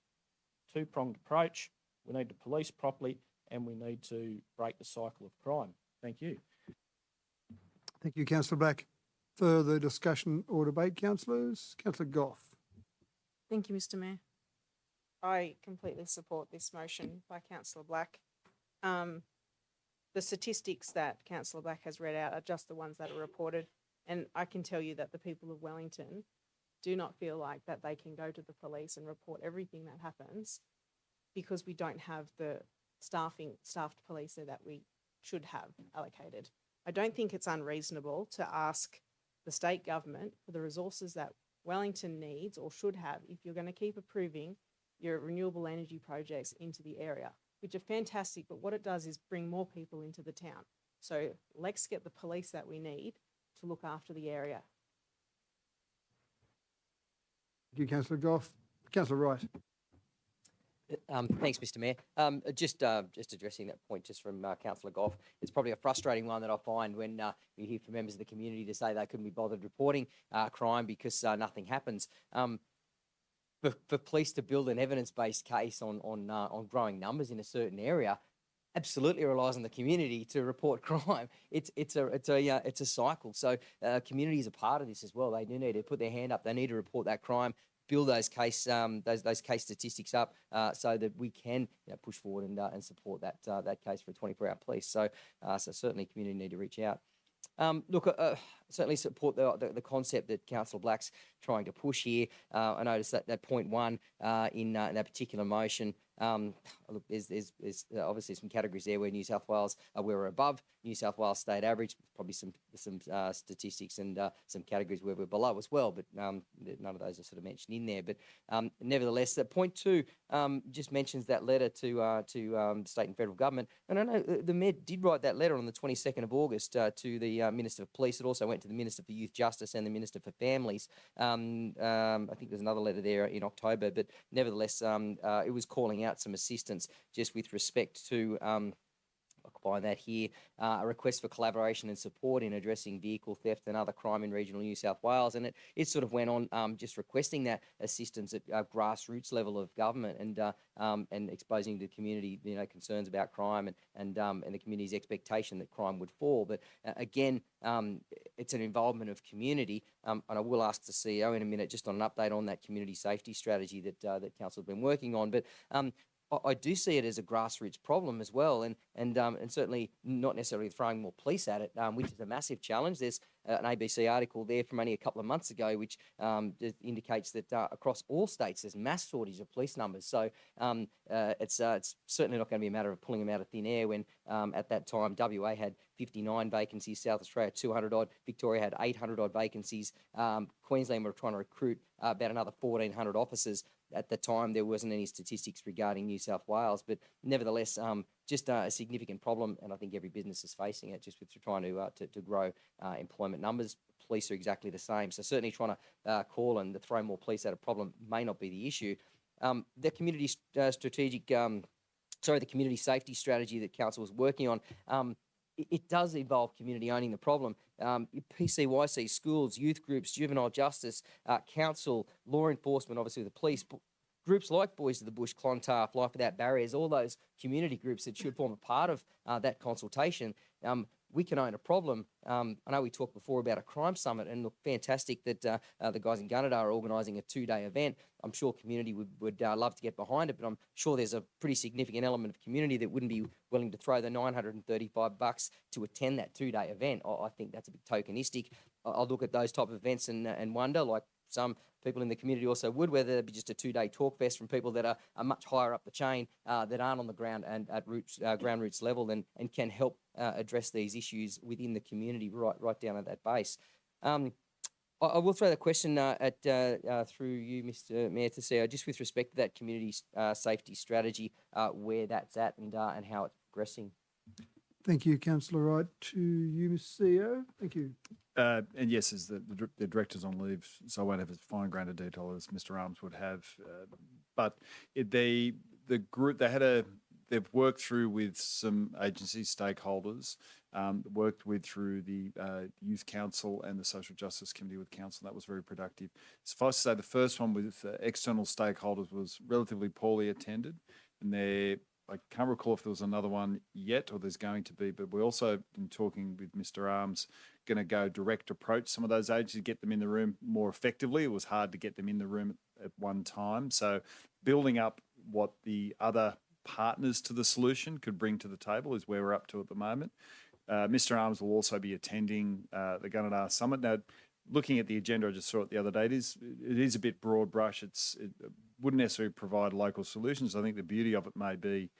Two-pronged approach. We need to police properly and we need to break the cycle of crime. Thank you. Thank you, Councillor Black. Further discussion or debate, councillors? Councillor Goff. Thank you, Mr Mayor. I completely support this motion by Councillor Black. The statistics that Councillor Black has read out are just the ones that are reported. And I can tell you that the people of Wellington do not feel like that they can go to the police and report everything that happens because we don't have the staffed police there that we should have allocated. I don't think it's unreasonable to ask the state government for the resources that Wellington needs or should have if you're going to keep approving your renewable energy projects into the area, which are fantastic, but what it does is bring more people into the town. So let's get the police that we need to look after the area. Thank you, Councillor Goff. Councillor Wright. Thanks, Mr. Mayor. Just addressing that point just from Councillor Goff, it's probably a frustrating one that I find when you hear from members of the community to say they couldn't be bothered reporting crime because nothing happens. For police to build an evidence-based case on growing numbers in a certain area, absolutely relies on the community to report crime. It's a cycle. So communities are part of this as well. They do need to put their hand up. They need to report that crime, build those case statistics up so that we can push forward and support that case for a 24-hour police. So certainly community need to reach out. Certainly support the concept that Councillor Black's trying to push here. I noticed that point 1 in that particular motion. Look, there's obviously some categories there where New South Wales we're above New South Wales state average. Probably some statistics and some categories where we're below as well. But none of those are sort of mentioned in there. But nevertheless, that point 2 just mentions that letter to state and federal government. And I know the Mayor did write that letter on the 22nd of August to the Minister of Police. It also went to the Minister for Youth Justice and the Minister for Families. I think there's another letter there in October, but nevertheless, it was calling out some assistance just with respect to by that here, a request for collaboration and support in addressing vehicle theft and other crime in regional New South Wales. And it sort of went on just requesting that assistance at grassroots level of government and exposing the community, concerns about crime and the community's expectation that crime would fall. But again, it's an involvement of community. And I will ask the CEO in a minute just on an update on that community safety strategy that Council has been working on. But I do see it as a grassroots problem as well, and certainly not necessarily throwing more police at it, which is a massive challenge. There's an ABC article there from only a couple of months ago, which indicates that across all states there's mass shortage of police numbers. So it's certainly not going to be a matter of pulling them out of thin air when at that time WA had 59 vacancies, South Australia 200 odd, Victoria had 800 odd vacancies. Queensland were trying to recruit about another 1,400 officers. At the time, there wasn't any statistics regarding New South Wales, but nevertheless, just a significant problem, and I think every business is facing it, just with trying to grow employment numbers. Police are exactly the same, so certainly trying to call and to throw more police at a problem may not be the issue. The community the community safety strategy that Council was working on. It does involve community owning the problem. PCYC, schools, youth groups, juvenile justice, council, law enforcement, obviously the police, groups like Boys of the Bush, Clontarf, Life Without Barriers, all those community groups that should form a part of that consultation. We can own a problem. I know we talked before about a crime summit, and look, fantastic that the guys in Gunnedah are organising a 2-day event. I'm sure community would love to get behind it, but I'm sure there's a pretty significant element of community that wouldn't be willing to throw the $935 to attend that 2-day event. I think that's a bit tokenistic. I look at those type of events and wonder, like some people in the community also would, whether it be just a 2-day talk fest from people that are much higher up the chain that aren't on the ground and at ground roots level and can help address these issues within the community right down at that base. I will throw that question through you, Mr. Mayor, to see just with respect to that community safety strategy, where that's at and how it's progressing. Thank you, Councillor Wright. To you, Mr. CEO. Thank you. And yes, as the director's on leave, so I won't have as fine grained a detail as Mr. Arms would have. But the group they've worked through with some agency stakeholders, worked with through the Youth Council and the Social Justice Committee with Council. That was very productive. Suffice to say, the first one with external stakeholders was relatively poorly attended, and I can't recall if there was another one yet or there's going to be, but we also been talking with Mr. Arms, going to go direct approach some of those agencies, get them in the room more effectively. It was hard to get them in the room at one time. So building up what the other partners to the solution could bring to the table is where we're up to at the moment. Mr. Arms will also be attending the Gunnedah Summit. Now, looking at the agenda, I just saw it the other day, it is a bit broad brush. It wouldn't necessarily provide local solutions. I think the beauty of it may be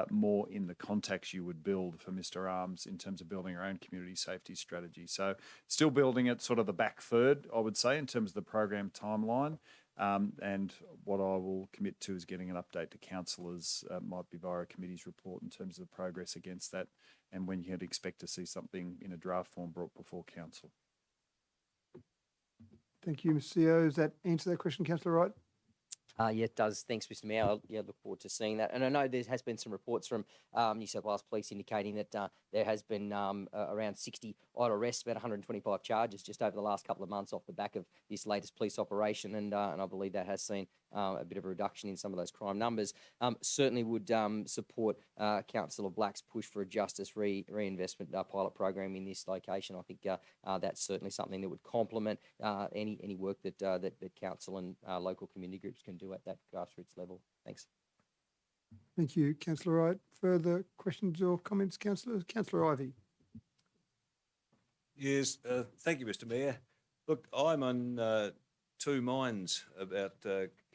more in the contacts you would build for Mr. Arms in terms of building our own community safety strategy. So still building it sort of the back third, I would say, in terms of the program timeline. And what I will commit to is getting an update to councillors, might be via a committee's report in terms of the progress against that and when you can expect to see something in a draft form brought before council. Thank you, Mr. CEO. Does that answer that question, Councillor Wright? Yeah, it does. Thanks, Mr. Mayor. I look forward to seeing that. And I know there has been some reports from New South Wales Police indicating that there has been around 60 odd arrests, about 125 charges just over the last couple of months off the back of this latest police operation. And I believe that has seen a bit of a reduction in some of those crime numbers. Certainly would support Councillor Black's push for a justice reinvestment pilot program in this location. I think that's certainly something that would complement any work that council and local community groups can do at that grassroots level. Thanks. Thank you, Councillor Wright. Further questions or comments, councillors? Councillor Ivey. Yes, thank you, Mr. Mayor. Look, I'm on two minds about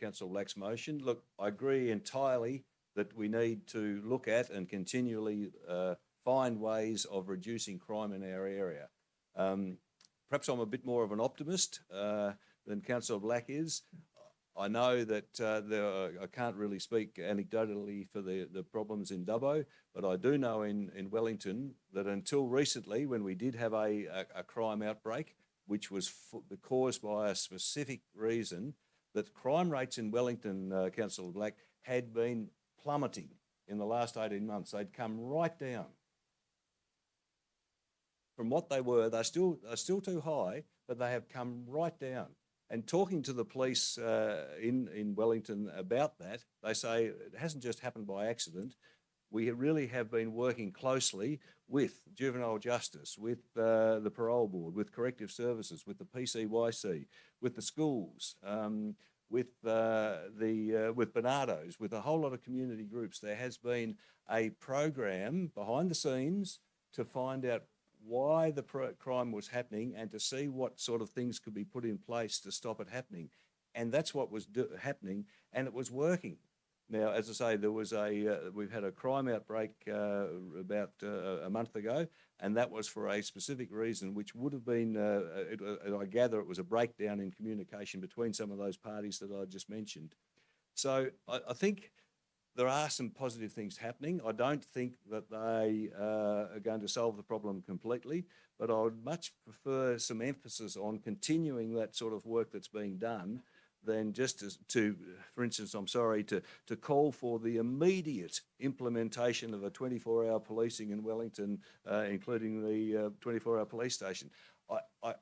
Councillor Black's motion. Look, I agree entirely that we need to look at and continually find ways of reducing crime in our area. Perhaps I'm a bit more of an optimist than Councillor Black is. I know that I can't really speak anecdotally for the problems in Dubbo, but I do know in Wellington that until recently, when we did have a crime outbreak, which was caused by a specific reason, that crime rates in Wellington, Councillor Black, had been plummeting in the last 18 months. They'd come right down from what they were. They're still too high, but they have come right down. And talking to the police in Wellington about that, they say it hasn't just happened by accident. We really have been working closely with juvenile justice, with the parole board, with corrective services, with the PCYC, with the schools, with Bernardo's, with a whole lot of community groups. There has been a program behind the scenes to find out why the crime was happening and to see what sort of things could be put in place to stop it happening. And that's what was happening, and it was working. Now, as I say, there was we've had a crime outbreak about a month ago, and that was for a specific reason, which would have been, I gather it was a breakdown in communication between some of those parties that I just mentioned. So I think there are some positive things happening. I don't think that they are going to solve the problem completely, but I would much prefer some emphasis on continuing that sort of work that's being done than just to for instance, to call for the immediate implementation of a 24-hour policing in Wellington, including the 24-hour police station.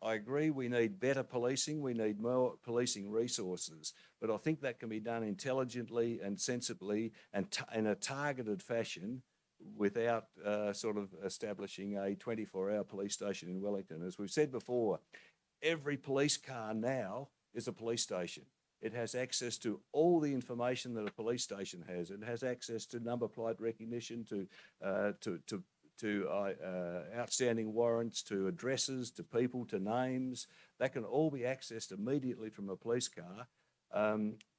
I agree we need better policing, we need more policing resources, but I think that can be done intelligently and sensibly and in a targeted fashion without sort of establishing a 24-hour police station in Wellington. As we've said before, every police car now is a police station. It has access to all the information that a police station has. It has access to number plate recognition, to outstanding warrants, to addresses, to people, to names. That can all be accessed immediately from a police car.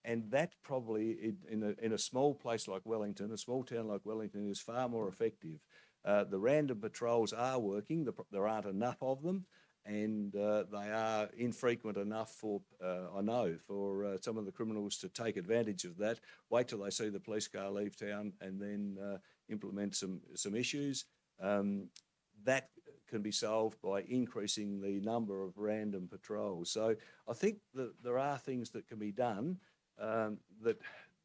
And that probably, in a small place like Wellington, a small town like Wellington, is far more effective. The random patrols are working. There aren't enough of them, and they are infrequent enough for, I know, for some of the criminals to take advantage of that, wait till they see the police car leave town and then implement some issues. That can be solved by increasing the number of random patrols. So I think that there are things that can be done that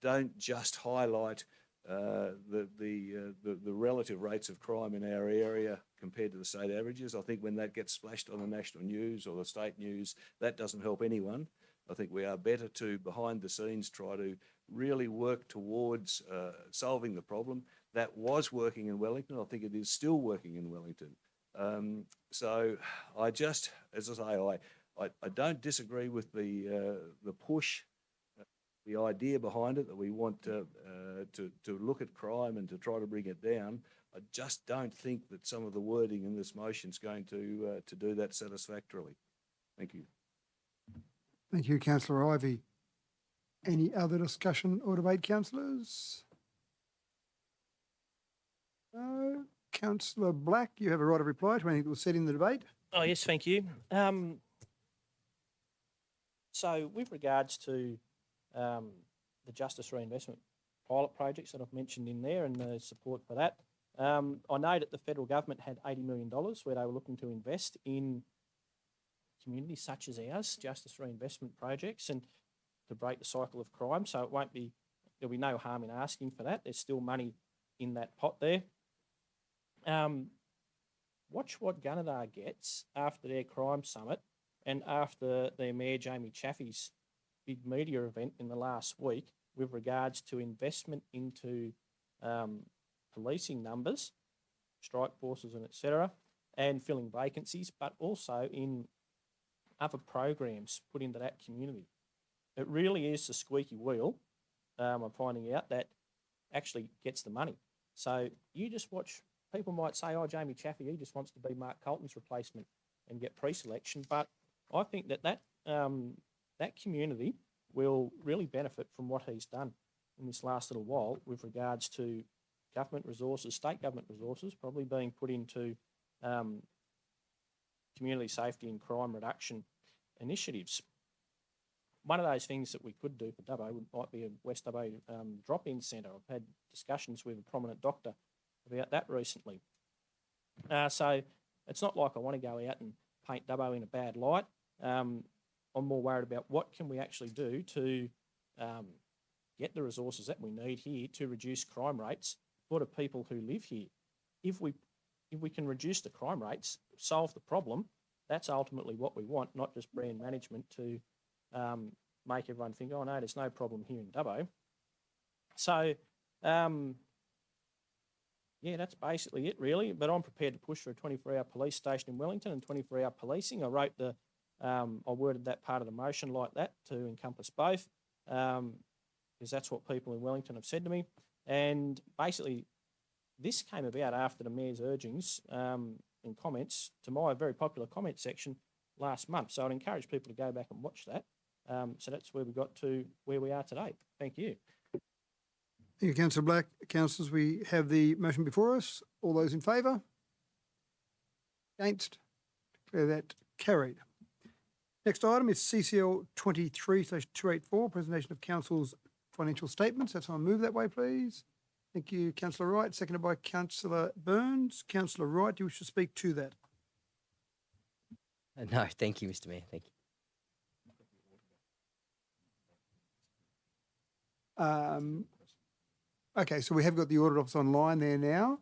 don't just highlight the relative rates of crime in our area compared to the state averages. I think when that gets splashed on the national news or the state news, that doesn't help anyone. I think we are better to, behind the scenes, try to really work towards solving the problem. That was working in Wellington. I think it is still working in Wellington. So I just, as I say, I don't disagree with the push the idea behind it, that we want to look at crime and to try to bring it down. I just don't think that some of the wording in this motion is going to do that satisfactorily. Thank you. Thank you, Councillor Ivey. Any other discussion or debate, councillors? No. Councillor Black, you have a right of reply to anything that was said in the debate. Oh, yes, thank you. So with regards to the Justice Reinvestment pilot projects that I've mentioned in there and the support for that, I know that the federal government had $80 million where they were looking to invest in communities such as ours, justice reinvestment projects, and to break the cycle of crime. So there'll be no harm in asking for that. There's still money in that pot there. Watch what Gunnedah gets after their crime summit and after their Mayor Jamie Chaffey's big media event in the last week with regards to investment into policing numbers, strike forces and etc., and filling vacancies, but also in other programs put into that community. It really is the squeaky wheel, I'm finding out, that actually gets the money. So you just watch, people might say, oh, Jamie Chaffey, he just wants to be Mark Colton's replacement and get pre-selection, but I think that community will really benefit from what he's done in this last little while with regards to government resources, state government resources, probably being put into community safety and crime reduction initiatives. One of those things that we could do for Dubbo might be a West Dubbo drop-in centre. I've had discussions with a prominent doctor about that recently. So it's not like I want to go out and paint Dubbo in a bad light. I'm more worried about what can we actually do to get the resources that we need here to reduce crime rates for the people who live here. If we can reduce the crime rates, solve the problem, that's ultimately what we want, not just brand management to make everyone think, oh no, there's no problem here in Dubbo. So, yeah, that's basically it really, but I'm prepared to push for a 24-hour police station in Wellington and 24-hour policing. I worded that part of the motion like that to encompass both, because that's what people in Wellington have said to me. And basically, this came about after the Mayor's urgings and comments to my very popular comment section last month. So I'd encourage people to go back and watch that. So that's where we got to where we are today. Thank you. Thank you, Councillor Black. Councillors, we have the motion before us. All those in favour? Against? Declare that carried. Next item is CCL 23/284, presentation of Council's financial statements. That's on move that way, please. Thank you, Councillor Wright. Seconded by Councillor Burns. Councillor Wright, do you wish to speak to that? No, thank you, Mr. Mayor. Thank you. Okay, so we have got the Audit Office online there now.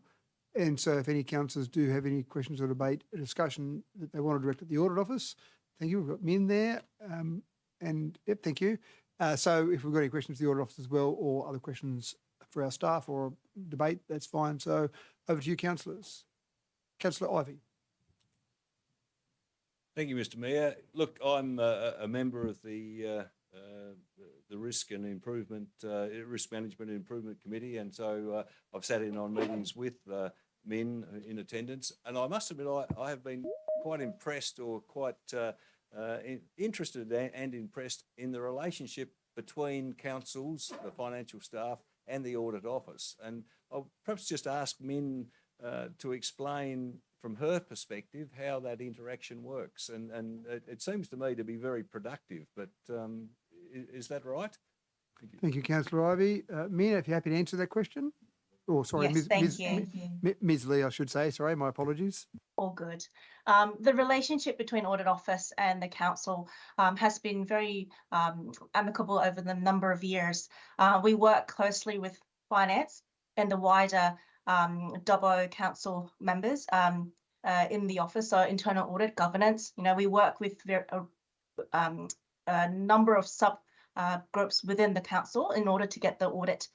And so if any councillors do have any questions or debate, a discussion that they want to direct at the Audit Office, thank you. We've got Min there. Yep, thank you. So if we've got any questions to the Audit Office as well, or other questions for our staff or debate, that's fine. So over to you, councillors. Councillor Ivey. Thank you, Mr. Mayor. Look, I'm a member of the Risk and Improvement, Risk Management and Improvement Committee, and so I've sat in on meetings with Min in attendance, and I must admit I have been quite impressed or quite interested and impressed in the relationship between councils, the financial staff, and the Audit Office. And I'll perhaps just ask Min to explain from her perspective how that interaction works. And it seems to me to be very productive, but is that right? Thank you, Councillor Ivey. Min, if you're happy to answer that question. Oh, sorry, Yes, thank you. Ms. Lee, I should say. Sorry, my apologies. All good. The relationship between Audit Office and the Council has been very amicable over the number of years. We work closely with Finance and the wider Dubbo Council members in the office, so internal audit, governance. You know, we work with a number of sub groups within the Council in order to get the audit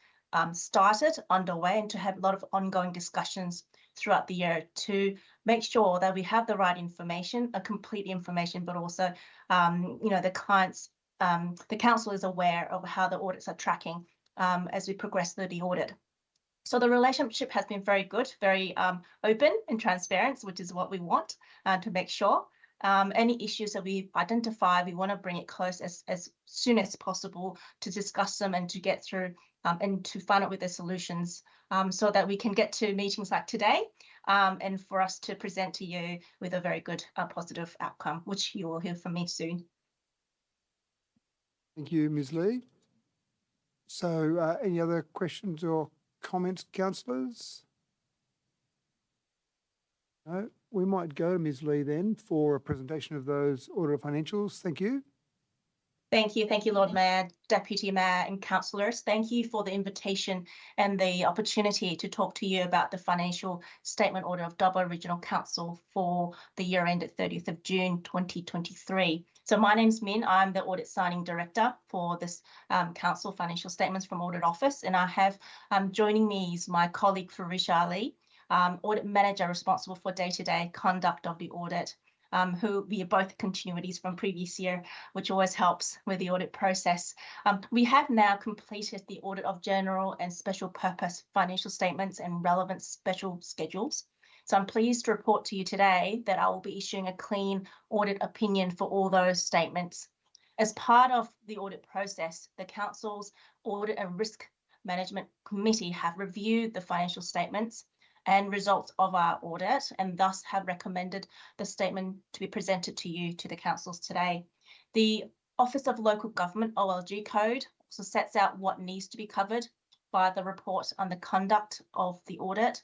started, underway, and to have a lot of ongoing discussions throughout the year to make sure that we have the right information, a complete information, but also, you know, the client's the council is aware of how the audits are tracking as we progress through the audit. So the relationship has been very good, very open and transparent, which is what we want to make sure. Any issues that we identify, we want to bring it close as soon as possible to discuss them and to get through and to find out with the solutions so that we can get to meetings like today and for us to present to you with a very good positive outcome, which you will hear from me soon. Thank you, Ms Lee. So any other questions or comments, councillors? No, we might go to Ms Lee then for a presentation of those audited financials. Thank you. Thank you, Lord Mayor, Deputy Mayor and councillors. Thank you for the invitation and the opportunity to talk to you about the financial statement audit of Dubbo Regional Council for the year ended 30th of June 2023. So my name's Min. I'm the Audit Signing Director for this Council Financial Statements from Audit Office, and I have joining me is my colleague Farisha Ali, Audit Manager responsible for day-to-day conduct of the audit. Who we are both continuities from previous year, which always helps with the audit process. We have now completed the audit of general and special purpose financial statements and relevant special schedules. So I'm pleased to report to you today that I will be issuing a clean audit opinion for all those statements. As part of the audit process, the Council's Audit and Risk Management Committee have reviewed the financial statements and results of our audit, and thus have recommended the statement to be presented to you, to the councils today. The Office of Local Government OLG Code also sets out what needs to be covered by the report on the conduct of the audit.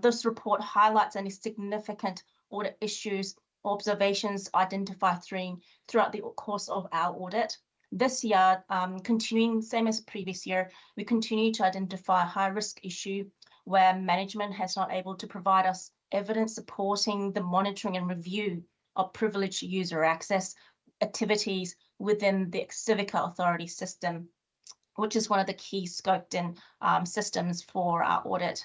This report highlights any significant audit issues or observations identified throughout the course of our audit. This year, continuing same as previous year, we continue to identify a high risk issue where management has not able to provide us evidence supporting the monitoring and review of privileged user access activities within the Civica Authority system, which is one of the key scoped in systems for our audit.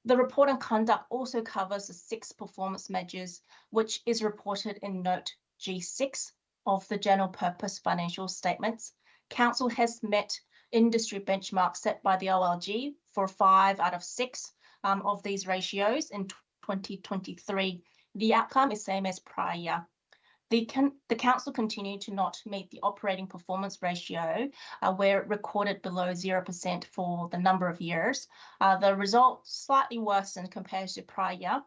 The report on conduct also covers the 6 performance measures, which is reported in note G6 of the general purpose financial statements. Council has met industry benchmarks set by the OLG for 5 out of 6 of these ratios in 2023. The outcome is same as prior year. The council continued to not meet the operating performance ratio where it recorded below 0% for the number of years. The result slightly worsened compared to prior year.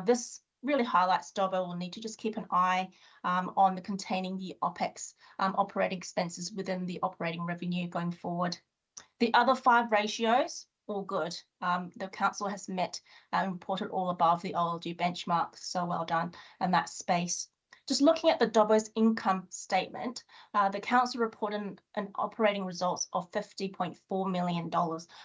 This really highlights Dubbo will need to just keep an eye on the containing the OPEX operating expenses within the operating revenue going forward. The other 5 ratios, all good. The council has met and reported all above the OLG benchmark, so well done in that space. Just looking at the Dubbo's income statement, the council reported an operating results of $50.4 million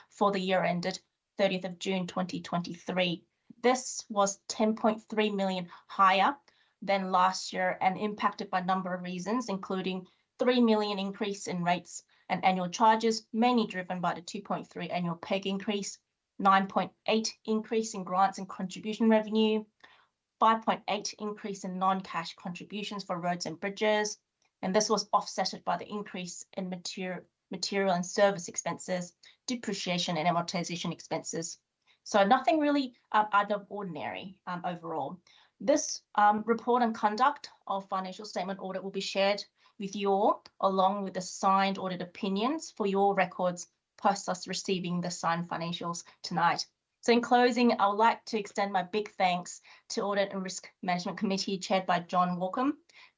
for the year ended 30th of June 2023. This was 10.3 million higher than last year and impacted by a number of reasons, including 3 million increase in rates and annual charges, mainly driven by the 2.3 annual PEG increase, 9.8 increase in grants and contribution revenue, 5.8 increase in non-cash contributions for roads and bridges, and this was offset by the increase in material and service expenses, depreciation and amortization expenses. So nothing really out of ordinary overall. This report on conduct of financial statement audit will be shared with you all, along with the signed audit opinions for your records post us receiving the signed financials tonight. So in closing, I would like to extend my big thanks to Audit and Risk Management Committee chaired by John Walcombe,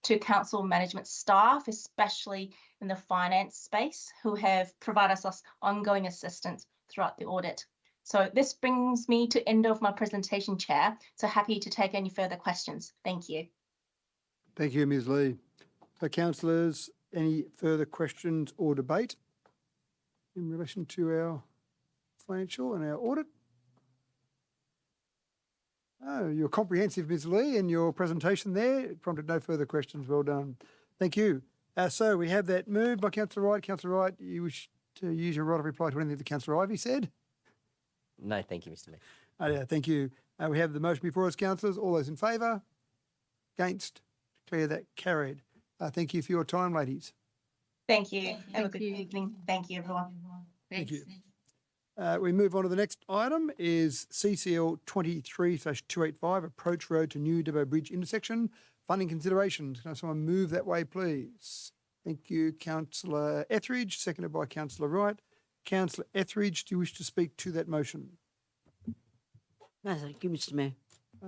to council management staff, especially in the finance space, who have provided us ongoing assistance throughout the audit. So this brings me to end of my presentation, Chair. So happy to take any further questions. Thank you. Thank you, Ms Lee. So councillors, any further questions or debate in relation to our financial and our audit? Oh, you're comprehensive, Ms Lee, in your presentation there. It prompted no further questions. Well done. Thank you. So we have that moved by Councillor Wright. Councillor Wright, you wish to use your right of reply to anything that Councillor Ivey said? No, thank you, Mr. Mayor. Yeah, thank you. We have the motion before us, councillors. All those in favour? Against? Declare that carried. Thank you for your time, ladies. Thank you. Have a good evening. Thank you, everyone. Thank you. We move on to the next item is CCL 23/285, Approach Road to New Dubbo Bridge intersection. Funding considerations. Can someone move that way, please? Thank you, Councillor Etheridge, seconded by Councillor Wright. Councillor Etheridge, do you wish to speak to that motion? No, thank you, Mr Mayor.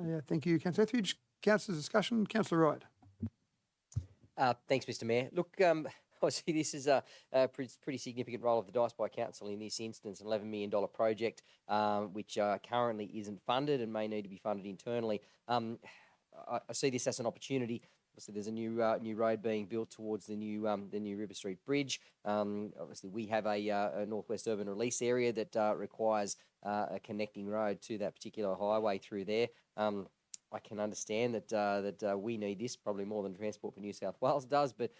Yeah, thank you, Councillor Etheridge. Councillor discussion, Councillor Wright. Thanks, Mr Mayor. Look, obviously this is a pretty significant roll of the dice by council in this instance, an $11 million project, which currently isn't funded and may need to be funded internally. I see this as an opportunity. Obviously, there's a new road being built towards the new River Street Bridge. Obviously, we have a Northwest Urban Release area that requires a connecting road to that particular highway through there. I can understand that we need this probably more than Transport for New South Wales does, but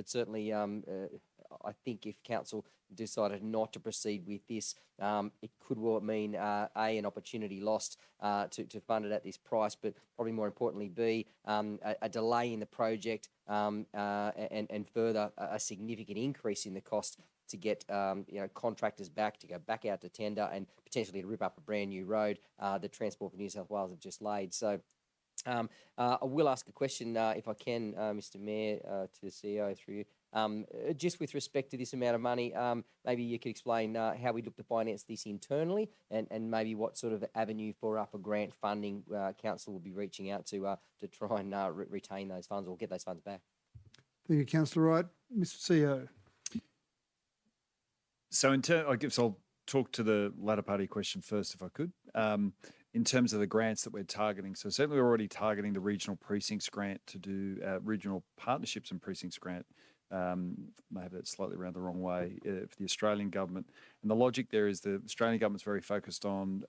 certainly I think if council decided not to proceed with this, it could well mean an opportunity lost to fund it at this price, but probably more importantly a delay in the project and further a significant increase in the cost to get contractors back to go back out to tender and potentially to rip up a brand new road that Transport for New South Wales have just laid. So I will ask a question if I can, Mr Mayor, to the CEO through you. Just with respect to this amount of money, maybe you could explain how we look to finance this internally and maybe what sort of avenue for upper grant funding council will be reaching out to try and retain those funds or get those funds back. Thank you, Councillor Wright. Mr CEO. So I guess I'll talk to the latter part of your question first, if I could. In terms of the grants that we're targeting, so certainly we're already targeting the regional precincts grant to do regional partnerships and precincts grant. May have that slightly around the wrong way for the Australian government. And the logic there is the Australian government's very focused on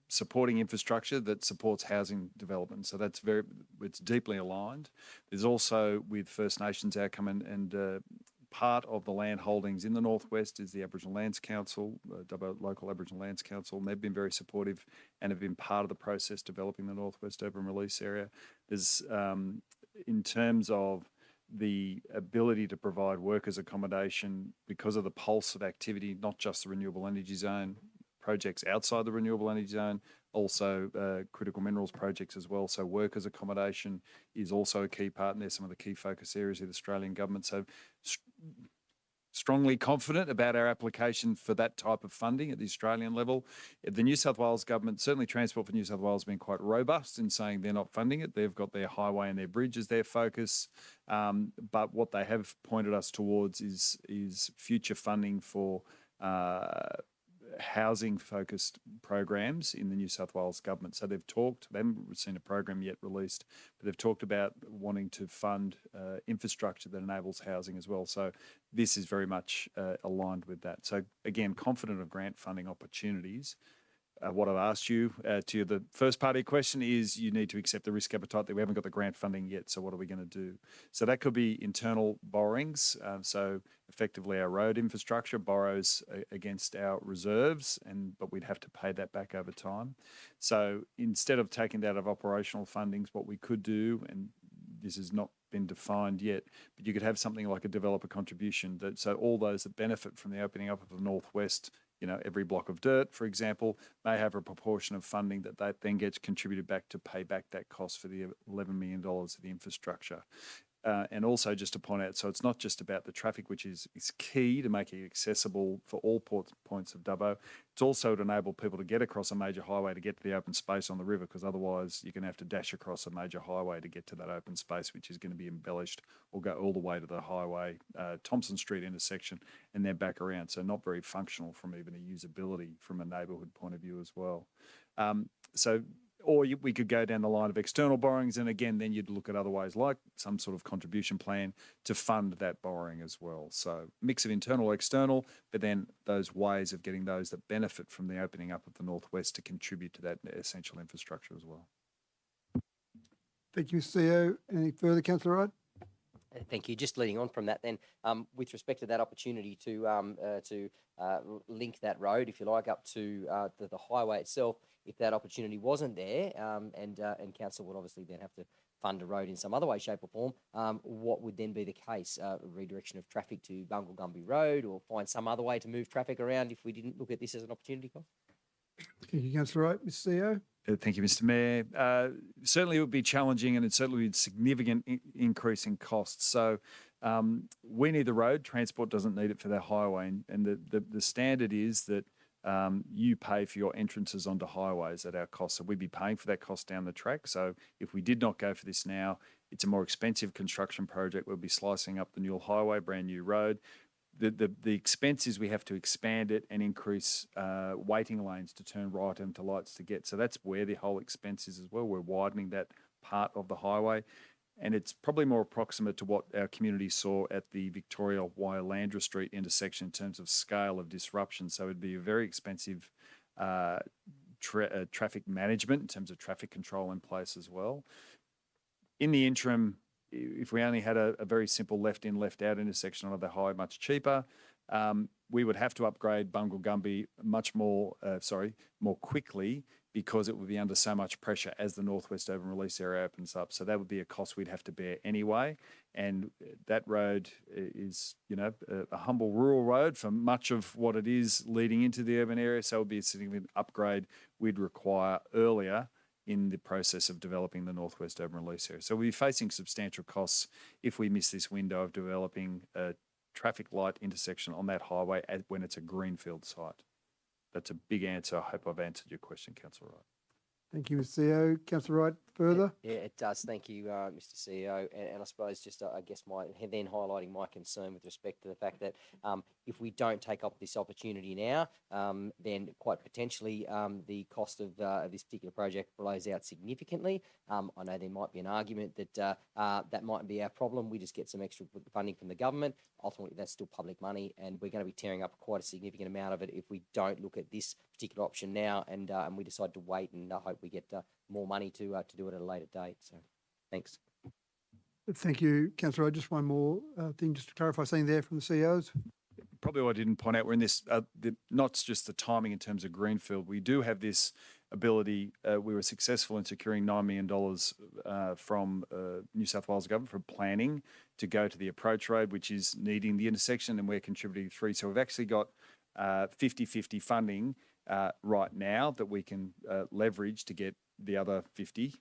supporting infrastructure that supports housing development. So it's deeply aligned. There's also with First Nations outcome and part of the land holdings in the Northwest is the Aboriginal Lands Council, Dubbo Local Aboriginal Lands Council, and they've been very supportive and have been part of the process developing the Northwest Urban Release Area. There's, in terms of the ability to provide workers' accommodation because of the pulse of activity, not just the renewable energy zone, projects outside the renewable energy zone, also critical minerals projects as well. So workers' accommodation is also a key part, and there's some of the key focus areas of the Australian government. So strongly confident about our application for that type of funding at the Australian level. The New South Wales government, certainly Transport for New South Wales, has been quite robust in saying they're not funding it. They've got their highway and their bridge as their focus. But what they have pointed us towards is future funding for housing-focused programs in the New South Wales government. So they've talked, they haven't seen a program yet released, but they've talked about wanting to fund infrastructure that enables housing as well. So this is very much aligned with that. So again, confident of grant funding opportunities. What I've asked you to the first part of your question is you need to accept the risk appetite that we haven't got the grant funding yet. So what are we going to do? So that could be internal borrowings. So effectively our road infrastructure borrows against our reserves, but we'd have to pay that back over time. So instead of taking that out of operational fundings, what we could do, and this has not been defined yet, but you could have something like a developer contribution so all those that benefit from the opening up of the Northwest, every block of dirt, for example, may have a proportion of funding that then gets contributed back to pay back that cost for the $11 million of the infrastructure. And also just to point out, so it's not just about the traffic, which is key to make it accessible for all points of Dubbo. It's also to enable people to get across a major highway to get to the open space on the river, because otherwise you're going to have to dash across a major highway to get to that open space, which is going to be embellished or go all the way to the highway, Thompson Street intersection, and then back around. So not very functional from even a usability from a neighbourhood point of view as well. Or we could go down the line of external borrowings, and again, then you'd look at other ways like some sort of contribution plan to fund that borrowing as well. So mix of internal or external, but then those ways of getting those that benefit from the opening up of the Northwest to contribute to that essential infrastructure as well. Thank you, CEO. Any further, Councillor Wright? Thank you. Just leading on from that then, with respect to that opportunity to link that road, if you like, up to the highway itself, if that opportunity wasn't there, and council would obviously then have to fund a road in some other way, shape, or form, what would then be the case? Redirection of traffic to Bungle Gumby Road, or find some other way to move traffic around if we didn't look at this as an opportunity cost? Thank you, Councillor Wright. Mr. CEO? Thank you, Mr. Mayor. Certainly, it would be challenging, and it certainly would significant increase in costs. So, we need the road. Transport doesn't need it for their highway, and the standard is that you pay for your entrances onto highways at our cost. So we'd be paying for that cost down the track. So if we did not go for this now, it's a more expensive construction project. We'll be slicing up the Newell Highway, brand new road. The expense is we have to expand it and increase waiting lanes to turn right into lights to get. So that's where the whole expense is as well. We're widening that part of the highway. And it's probably more approximate to what our community saw at the Victoria Wyolandra Street intersection in terms of scale of disruption. So it'd be a very expensive traffic management in terms of traffic control in place as well. In the interim, if we only had a very simple left in, left out intersection on the highway, much cheaper, we would have to upgrade Bungle Gumby more quickly, because it would be under so much pressure as the Northwest Urban Release Area opens up. So that would be a cost we'd have to bear anyway. And that road is, a humble rural road for much of what it is leading into the urban area. So it would be a significant upgrade we'd require earlier in the process of developing the Northwest Urban Release Area. So we'll be facing substantial costs if we miss this window of developing a traffic light intersection on that highway when it's a greenfield site. That's a big answer. I hope I've answered your question, Councillor Wright. Thank you, Mr. CEO. Councillor Wright, further? Yeah, it does. Thank you, Mr. CEO. And I suppose just, I guess, then highlighting my concern with respect to the fact that if we don't take up this opportunity now, then quite potentially the cost of this particular project blows out significantly. I know there might be an argument that that might be our problem. We just get some extra funding from the government. Ultimately, that's still public money, and we're going to be tearing up quite a significant amount of it if we don't look at this particular option now, and we decide to wait and hope we get more money to do it at a later date. So, thanks. Thank you, Councillor Wright. Just one more thing, just to clarify something there from the CEOs. Probably what I didn't point out, we're in this, not just the timing in terms of greenfield. We do have this ability. We were successful in securing $9 million from New South Wales government for planning to go to the approach road, which is needing the intersection, and we're contributing 3. So we've actually got 50-50 funding right now that we can leverage to get the other 50%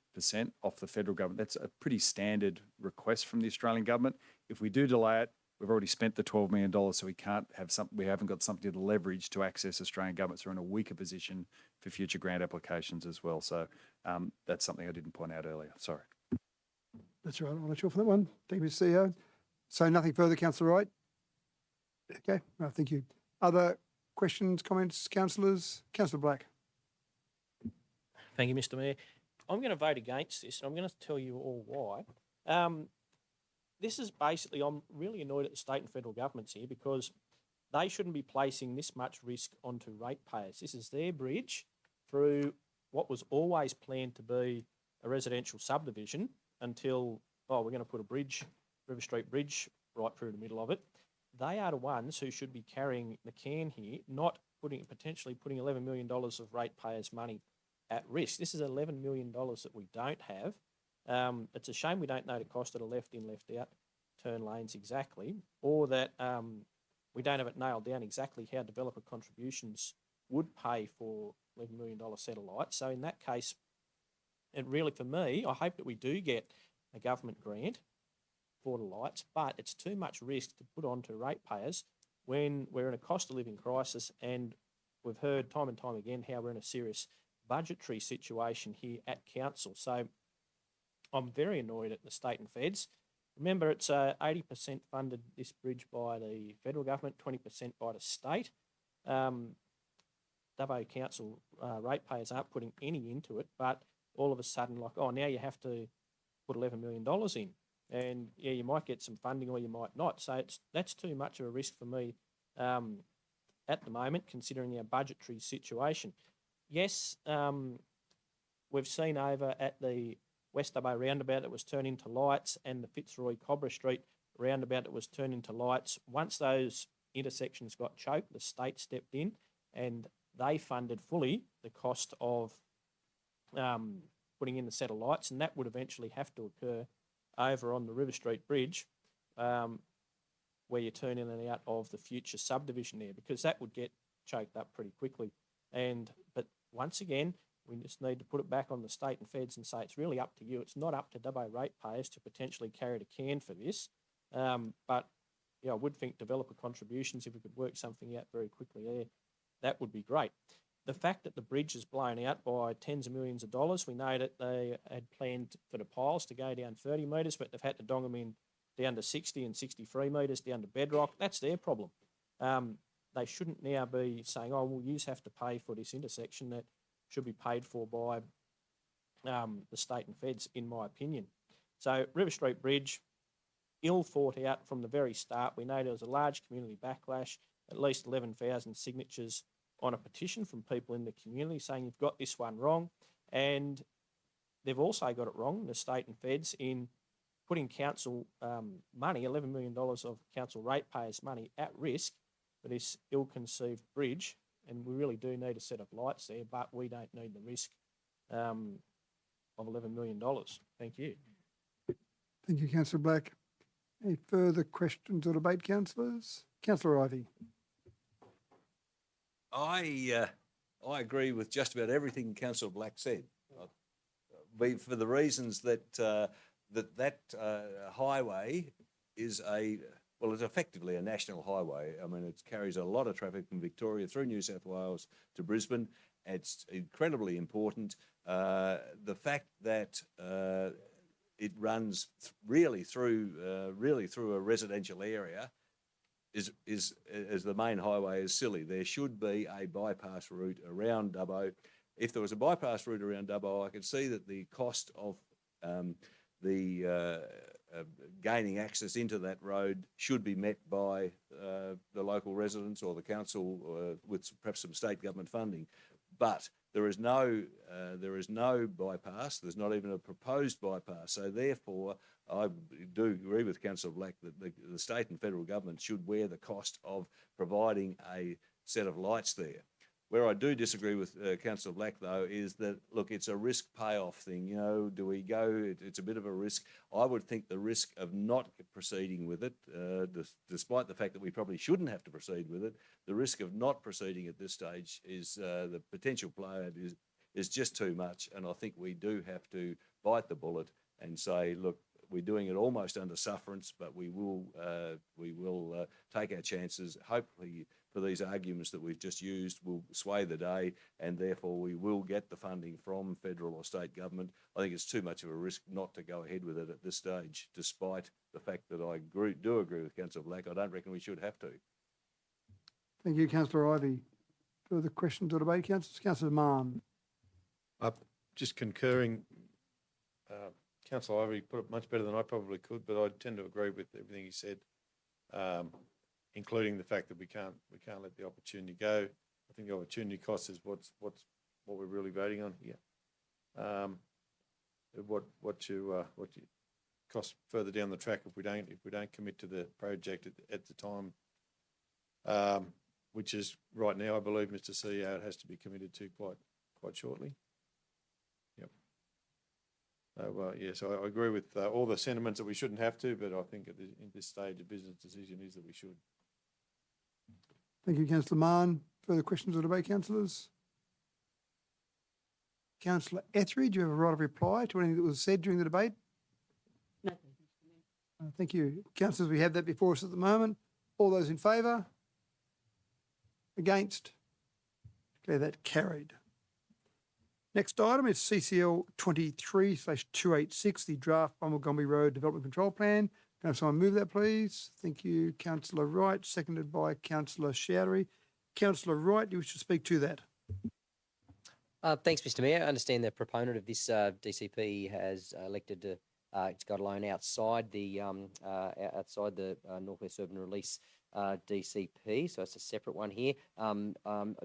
off the federal government. That's a pretty standard request from the Australian government. If we do delay it, we've already spent the $12 million, so we haven't got something to leverage to access Australian government. So we're in a weaker position for future grant applications as well. So that's something I didn't point out earlier. Sorry. That's right. I'm not sure for that one. Thank you, Mr. CEO. So nothing further, Councillor Wright? Okay. No, thank you. Other questions, comments, councillors? Councillor Black. Thank you, Mr. Mayor. I'm going to vote against this, and I'm going to tell you all why. This is basically, I'm really annoyed at the state and federal governments here, because they shouldn't be placing this much risk onto ratepayers. This is their bridge through what was always planned to be a residential subdivision until, we're going to put a bridge, River Street Bridge, right through the middle of it. They are the ones who should be carrying the can here, not potentially putting $11 million of ratepayers' money at risk. This is $11 million that we don't have. It's a shame we don't know the cost of the left in, left out turn lanes exactly, or that we don't have it nailed down exactly how developer contributions would pay for $11 million set of lights. So in that case, and really for me, I hope that we do get a government grant for the lights, but it's too much risk to put onto ratepayers when we're in a cost of living crisis, and we've heard time and time again how we're in a serious budgetary situation here at council. So I'm very annoyed at the state and feds. Remember, it's 80% funded, this bridge, by the federal government, 20% by the state. Dubbo Council ratepayers aren't putting any into it, but all of a sudden, now you have to put $11 million in. And yeah, you might get some funding or you might not. So that's too much of a risk for me at the moment, considering our budgetary situation. Yes, we've seen over at the West Dubbo roundabout that was turned into lights, and the Fitzroy Cobra Street roundabout that was turned into lights. Once those intersections got choked, the state stepped in and they funded fully the cost of putting in the set of lights, and that would eventually have to occur over on the River Street Bridge, where you turn in and out of the future subdivision there, because that would get choked up pretty quickly. But once again, we just need to put it back on the state and feds and say it's really up to you. It's not up to Dubbo ratepayers to potentially carry the can for this. But I would think developer contributions, if we could work something out very quickly there, that would be great. The fact that the bridge is blown out by tens of millions of dollars, we know that they had planned for the piles to go down 30 metres, but they've had to dong them in down to 60 and 63 metres down to bedrock. That's their problem. They shouldn't now be saying, oh, well, you have to pay for this intersection. That should be paid for by the state and feds, in my opinion. So River Street Bridge, ill thought out from the very start. We know there was a large community backlash, at least 11,000 signatures on a petition from people in the community saying you've got this one wrong. And they've also got it wrong, the state and feds, in putting council money, $11 million of council ratepayers' money, at risk for this ill-conceived bridge. And we really do need a set of lights there, but we don't need the risk of $11 million. Thank you. Thank you, Councillor Black. Any further questions or debate, councillors? Councillor Ivey. I agree with just about everything Councillor Black said. For the reasons that that highway is it's effectively a national highway. I mean, it carries a lot of traffic from Victoria through New South Wales to Brisbane. It's incredibly important. The fact that it runs really through a residential area is as the main highway is silly. There should be a bypass route around Dubbo. If there was a bypass route around Dubbo, I could see that the cost of gaining access into that road should be met by the local residents or the council with perhaps some state government funding. But there is no bypass. There's not even a proposed bypass. So therefore, I do agree with Councillor Black that the state and federal government should bear the cost of providing a set of lights there. Where I do disagree with Councillor Black, though, is that, look, it's a risk payoff thing. Do we go? It's a bit of a risk. I would think the risk of not proceeding with it, despite the fact that we probably shouldn't have to proceed with it, the risk of not proceeding at this stage is the potential play is just too much. And I think we do have to bite the bullet and say, look, we're doing it almost under sufferance, but we will take our chances. Hopefully, for these arguments that we've just used, will sway the day, and therefore we will get the funding from federal or state government. I think it's too much of a risk not to go ahead with it at this stage, despite the fact that I do agree with Councillor Black. I don't reckon we should have to. Thank you, Councillor Ivey. Further questions or debate, councillors? Councillor Mann. Just concurring, Councillor Ivey put it much better than I probably could, but I tend to agree with everything he said, including the fact that we can't let the opportunity go. I think the opportunity cost is what we're really voting on here. What you cost further down the track if we don't commit to the project at the time, which is right now, I believe, Mr. CEO, it has to be committed to quite shortly. Yep. So I agree with all the sentiments that we shouldn't have to, but I think in this stage, a business decision is that we should. Thank you, Councillor Mann. Further questions or debate, councillors? Councillor Etheridge, you have a right of reply to anything that was said during the debate. No. Thank you. Councillors, we have that before us at the moment. All those in favour? Against? Declare that carried. Next item is CCL 23/286, the draft Bumblegumby Road Development Control Plan. Can I have someone move that, please? Thank you, Councillor Wright, seconded by Councillor Chowdhury. Councillor Wright, do you wish to speak to that? Thanks, Mr. Mayor. I understand the proponent of this DCP has elected to it's got a loan outside the Northwest Urban Release DCP, so it's a separate one here.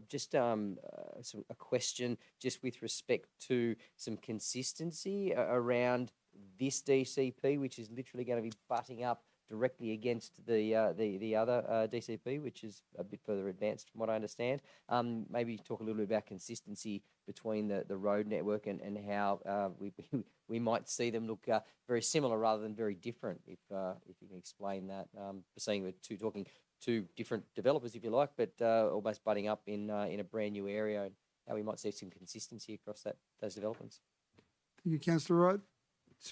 Just a question just with respect to some consistency around this DCP, which is literally going to be butting up directly against the other DCP, which is a bit further advanced from what I understand. Maybe talk a little bit about consistency between the road network and how we might see them look very similar rather than very different. If you can explain that, seeing we're talking two different developers, if you like, but almost butting up in a brand new area, and how we might see some consistency across those developments. Thank you, Councillor Wright.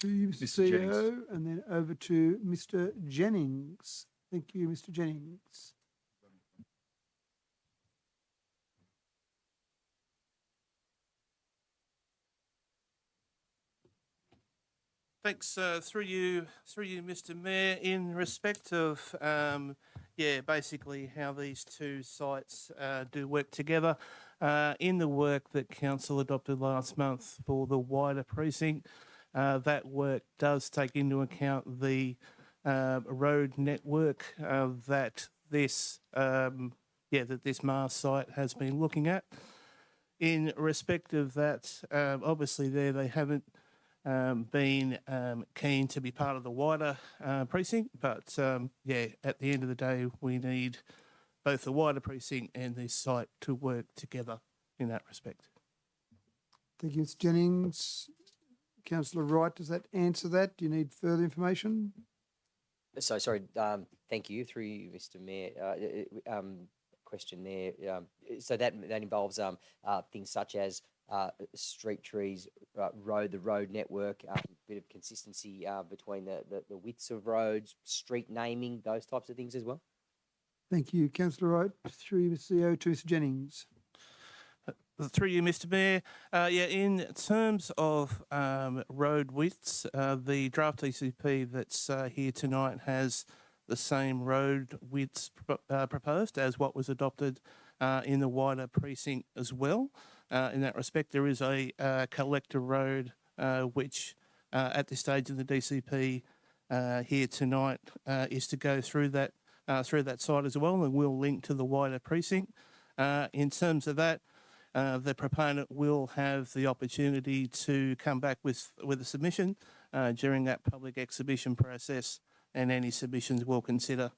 To you, Mr. Mr. Jennings. CEO, and then over to Mr. Jennings. Thank you, Mr. Jennings. Thanks, through you, Mr. Mayor. In respect of, basically how these two sites do work together, in the work that council adopted last month for the wider precinct, that work does take into account the road network that this Mars site has been looking at. In respect of that, obviously they haven't been keen to be part of the wider precinct, but at the end of the day, we need both the wider precinct and this site to work together in that respect. Thank you, Mr. Jennings. Councillor Wright, does that answer that? Do you need further information? So sorry. Thank you. Through you, Mr. Mayor. Question there. So that involves things such as street trees, the road network, bit of consistency between the widths of roads, street naming, those types of things as well. Thank you, Councillor Wright. Through you, Mr. CEO, to Mr. Jennings. Through you, Mr. Mayor. In terms of road widths, the draft DCP that's here tonight has the same road widths proposed as what was adopted in the wider precinct as well. In that respect, there is a collector road which, at this stage of the DCP here tonight, is to go through that site as well, and will link to the wider precinct. In terms of that, the proponent will have the opportunity to come back with a submission during that public exhibition process, and any submissions we'll consider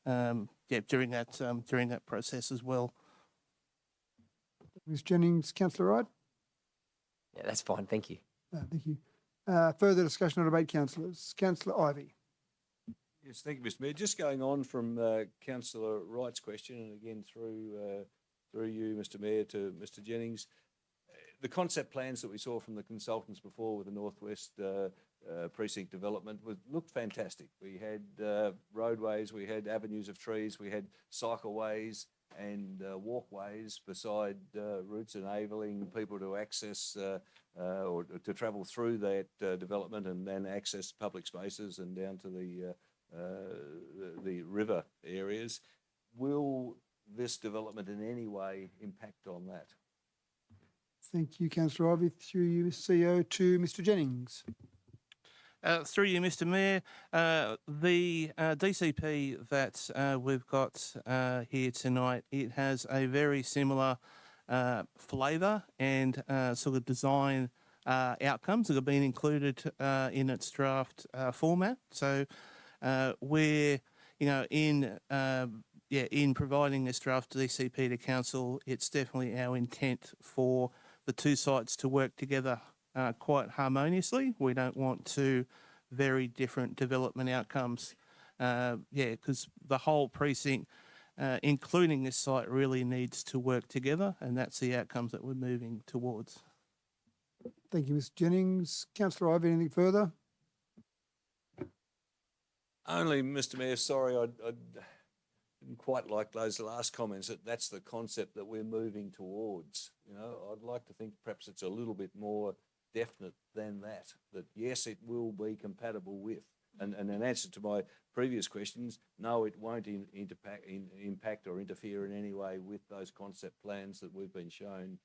during that process as well. Ms. Jennings, Councillor Wright. Yeah, that's fine. Thank you. Thank you. Further discussion or debate, councillors? Councillor Ivey. Yes, thank you, Mr. Mayor. Just going on from Councillor Wright's question, and again through you, Mr. Mayor, to Mr. Jennings, the concept plans that we saw from the consultants before with the Northwest precinct development looked fantastic. We had roadways, we had avenues of trees, we had cycleways and walkways beside routes, enabling people to access or to travel through that development and then access public spaces and down to the river areas. Will this development in any way impact on that? Thank you, Councillor Ivey. Through you, CEO, to Mr. Jennings. Through you, Mr. Mayor, the DCP that we've got here tonight, it has a very similar flavour and sort of design outcomes that have been included in its draft format. So we're, in providing this draft DCP to council, it's definitely our intent for the two sites to work together quite harmoniously. We don't want two very different development outcomes. Because the whole precinct, including this site, really needs to work together, and that's the outcomes that we're moving towards. Thank you, Mr. Jennings. Councillor Ivey, anything further? Only, Mr. Mayor, sorry, I didn't quite like those last comments. That's the concept that we're moving towards. I'd like to think perhaps it's a little bit more definite than that. That yes, it will be compatible with. And in answer to my previous questions, no, it won't impact or interfere in any way with those concept plans that we've been shown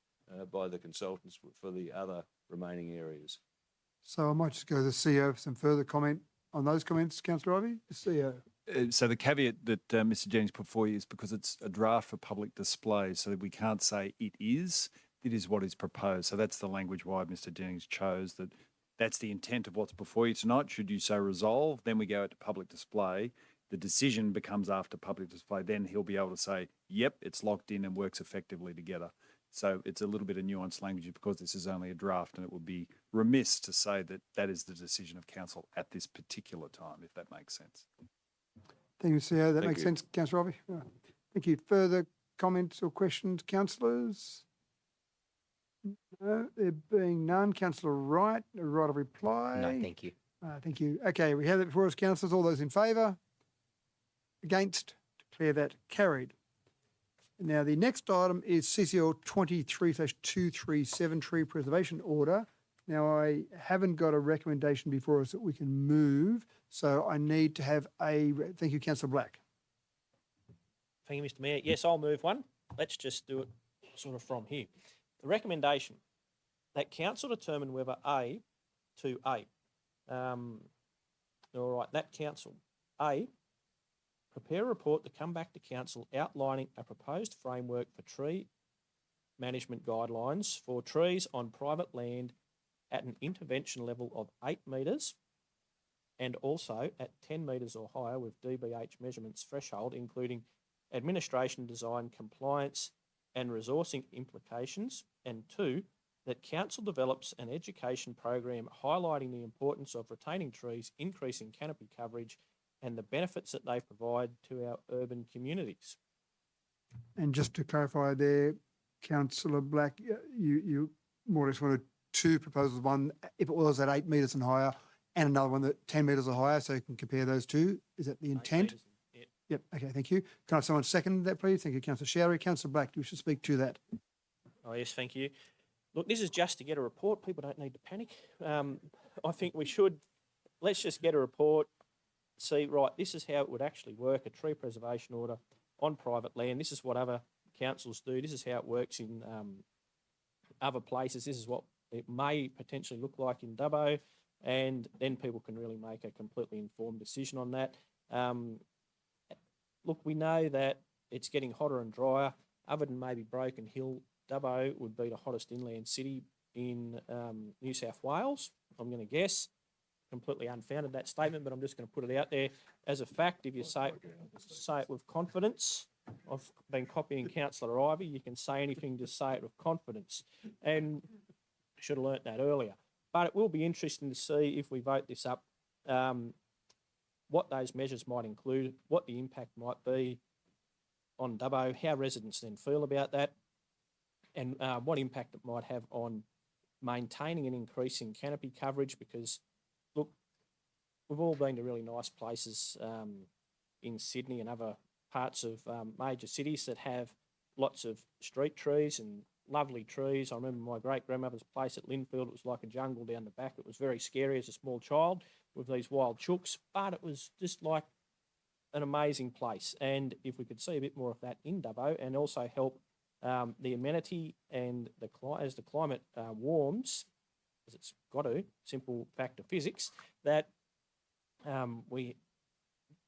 by the consultants for the other remaining areas. So I might just go to the CEO for some further comment on those comments, Councillor Ivey. The CEO. So the caveat that Mr. Jennings put forward is because it's a draft for public display, so that we can't say it is what is proposed. So that's the language why Mr. Jennings chose that That's the intent of what's before you tonight. Should you so resolve, then we go out to public display. The decision becomes after public display. Then he'll be able to say, yep, it's locked in and works effectively together. So it's a little bit of nuanced language because this is only a draft, and it would be remiss to say that that is the decision of council at this particular time, if that makes sense. Thank you, CEO. That Thank makes you. sense, Councillor Robbie. Thank you. Further comments or questions, councillors? No, there being none. Councillor Wright, a right of reply. No, thank you. Thank you. Okay, we have that before us, councillors. All those in favour? Against? Declare that carried. Now, the next item is CCL 23/237 Tree Preservation Order. Now, I haven't got a recommendation before us that we can move, so I need to have thank you, Councillor Black. Thank you, Mr. Mayor. Yes, I'll move one. Let's just do it sort of from here. The recommendation that council determine whether all right, that council, prepare a report to come back to council outlining a proposed framework for tree management guidelines for trees on private land at an intervention level of 8 metres and also at 10 metres or higher with DBH measurements threshold, including administration, design, compliance and resourcing implications. And 2, that council develops an education program highlighting the importance of retaining trees, increasing canopy coverage and the benefits that they provide to our urban communities. And just to clarify there, Councillor Black, you more or less wanted 2 proposals, one if it was at 8 metres and higher, and another one at 10 metres or higher, so you can compare those two. Is that the intent? Yep. Yep, okay, thank you. Can I have someone second that, please? Thank you, Councillor Showery. Councillor Black, do you wish to speak to that? Oh, yes, thank you. Look, this is just to get a report. People don't need to panic. I think let's just get a report, see, right, this is how it would actually work, a tree preservation order on private land. This is what other councils do. This is how it works in other places. This is what it may potentially look like in Dubbo, and then people can really make a completely informed decision on that. Look, we know that it's getting hotter and drier. Other than maybe Broken Hill, Dubbo would be the hottest inland city in New South Wales, I'm going to guess. Completely unfounded, that statement, but I'm just going to put it out there as a fact. If you say it with confidence, I've been copying Councillor Ivey, you can say anything, just say it with confidence. And I should have learnt that earlier. But it will be interesting to see if we vote this up, what those measures might include, what the impact might be on Dubbo, how residents then feel about that, and what impact it might have on maintaining and increasing canopy coverage, because look, we've all been to really nice places in Sydney and other parts of major cities that have lots of street trees and lovely trees. I remember my great-grandmother's place at Linfield. It was like a jungle down the back. It was very scary as a small child with these wild chooks, but it was just like an amazing place. And if we could see a bit more of that in Dubbo and also help the amenity and as the climate warms, as it's got to, simple fact of physics, that we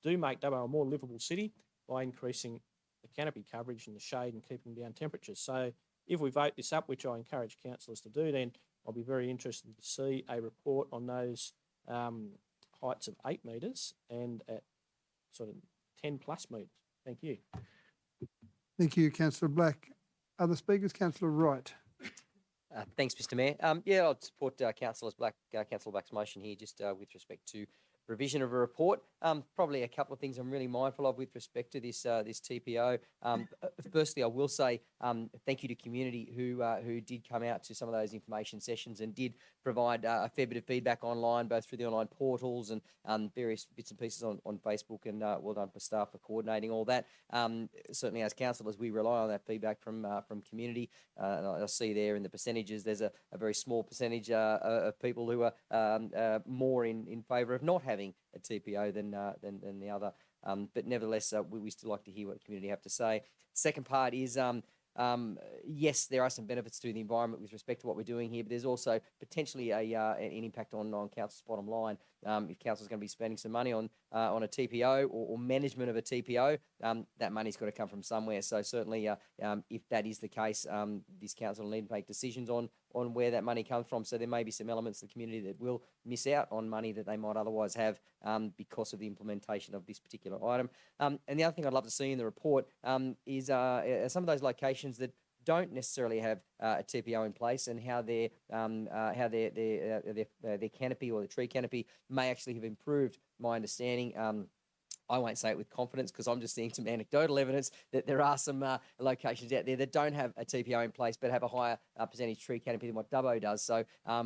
do make Dubbo a more livable city by increasing the canopy coverage and the shade and keeping down temperatures. So if we vote this up, which I encourage councillors to do, then I'll be very interested to see a report on those heights of 8 metres and at sort of 10 plus metres. Thank you. Thank you, Councillor Black. Other speakers? Councillor Wright. Thanks, Mr. Mayor. Yeah, I'll support Councillor Black's motion here, just with respect to provision of a report. Probably a couple of things I'm really mindful of with respect to this TPO. Firstly, I will say thank you to community who did come out to some of those information sessions and did provide a fair bit of feedback online, both through the online portals and various bits and pieces on Facebook. And well done for staff for coordinating all that. Certainly, as councillors, we rely on that feedback from community. And I see there in the percentages, there's a very small percentage of people who are more in favour of not having a TPO than the other. But nevertheless, we still like to hear what the community have to say. Second part is, yes, there are some benefits to the environment with respect to what we're doing here, but there's also potentially an impact on council's bottom line. If council's going to be spending some money on a TPO or management of a TPO, that money's got to come from somewhere. So certainly, if that is the case, this council will need to make decisions on on where that money comes from. So there may be some elements of the community that will miss out on money that they might otherwise have because of the implementation of this particular item. And the other thing I'd love to see in the report is some of those locations that don't necessarily have a TPO in place, and how their canopy or the tree canopy may actually have improved. My understanding, I won't say it with confidence because I'm just seeing some anecdotal evidence that there are some locations out there that don't have a TPO in place but have a higher percentage tree canopy than what Dubbo does. So,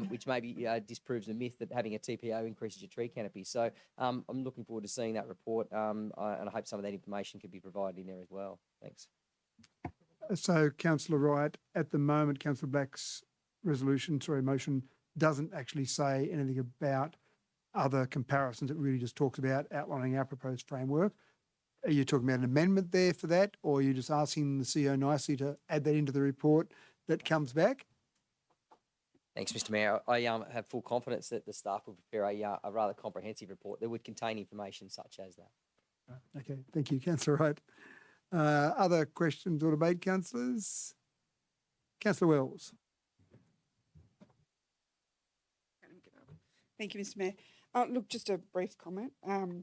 which maybe disproves the myth that having a TPO increases your tree canopy. So, I'm looking forward to seeing that report, and I hope some of that information could be provided in there as well. Thanks. So, Councillor Wright, at the moment, Councillor Black's motion doesn't actually say anything about other comparisons. It really just talks about outlining our proposed framework. Are you talking about an amendment there for that, or are you just asking the CEO nicely to add that into the report that comes back? Thanks, Mr. Mayor. I have full confidence that the staff will prepare a rather comprehensive report that would contain information such as that. Okay, thank you, Councillor Wright. Other questions or debate, councillors? Councillor Wells. Thank you, Mr. Mayor. Look, just a brief comment. Unlike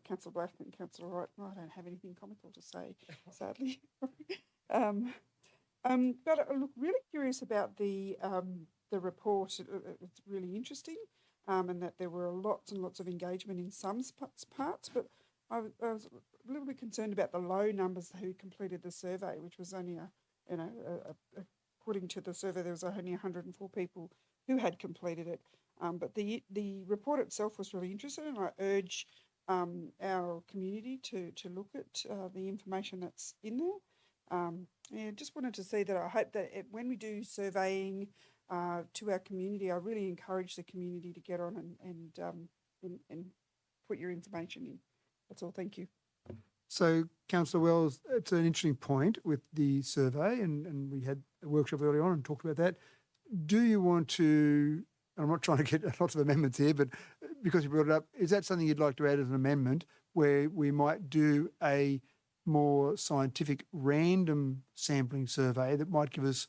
Councillor Black and Councillor Wright, I don't have anything comical to say, sadly. But look, really curious about the report. It's really interesting, and that there were lots and lots of engagement in some parts. But I was a little bit concerned about the low numbers who completed the survey, which was only according to the survey, there was only 104 people who had completed it. But the report itself was really interesting, and I urge our community to look at the information that's in there. Just wanted to say that I hope that when we do surveying to our community, I really encourage the community to get on and put your information in. That's all. Thank you. So, Councillor Wells, it's an interesting point with the survey, and we had a workshop early on and talked about that. Do you want to, I'm not trying to get lots of amendments here, but because you brought it up, is that something you'd like to add as an amendment where we might do a more scientific random sampling survey that might give us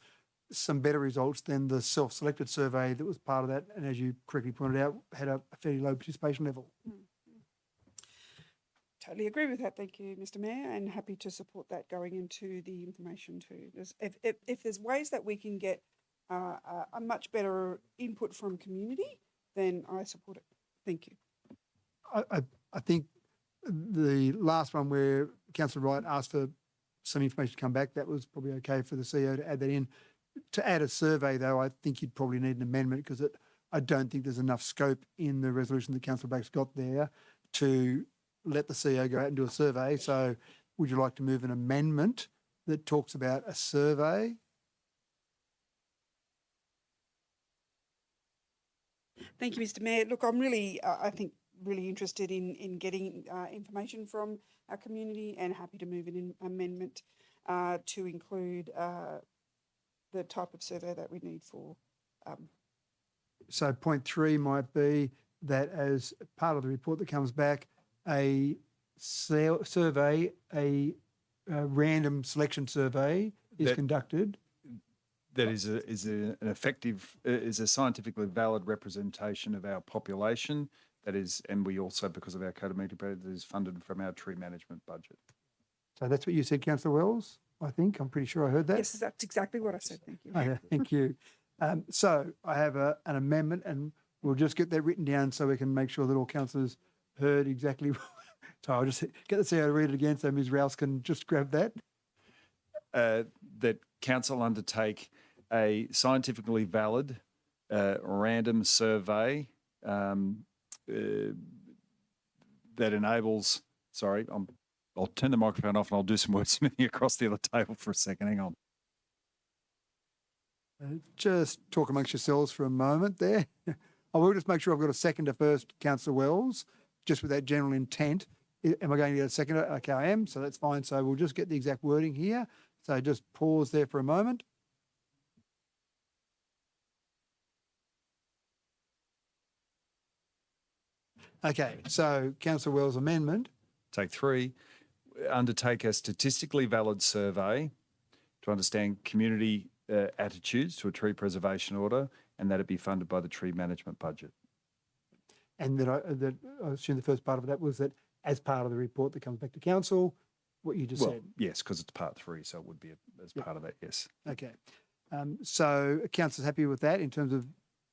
some better results than the self-selected survey that was part of that, and as you correctly pointed out, had a fairly low participation level? Totally agree with that. Thank you, Mr. Mayor, and happy to support that going into the information too. If there's ways that we can get a much better input from community, then I support it. Thank you. I think the last one where Councillor Wright asked for some information to come back, that was probably okay for the CEO to add that in. To add a survey, though, I think you'd probably need an amendment because I don't think there's enough scope in the resolution that Councillor Black's got there to let the CEO go out and do a survey. So would you like to move an amendment that talks about a survey? Thank you, Mr. Mayor. Look, I'm really, I think, really interested in getting information from our community, and happy to move an amendment to include the type of survey that we need for. So point 3 might be that as part of the report that comes back, a survey, a random selection survey is conducted. That is an effective, is a scientifically valid representation of our population. That is, and we also, because of our code of meeting, that is funded from our tree management budget. So that's what you said, Councillor Wells, I think. I'm pretty sure I heard that. Yes, that's exactly what I said. Thank you. Okay, thank you. So I have an amendment, and we'll just get that written down so we can make sure that all councillors heard exactly. So I'll just get the CEO to read it again so Ms. Rouse can just grab that. That council undertake a scientifically valid random survey that enables, sorry, I'll turn the microphone off and I'll do some wordsmithing across the other table for a second. Hang on. Just talk amongst yourselves for a moment there. I will just make sure I've got a seconder first, Councillor Wells, just with that general intent. Am I going to get a seconder? Okay, I am, so that's fine. So we'll just get the exact wording here. So just pause there for a moment. Okay, so Councillor Wells' amendment. Take 3, undertake a statistically valid survey to understand community attitudes to a tree preservation order, and that it be funded by the tree management budget. And that I assume the first part of that was that as part of the report that comes back to council, what you just Well, said. yes, because it's part 3, so it would be as Yep. part of that, yes. Okay. So council's happy with that in terms of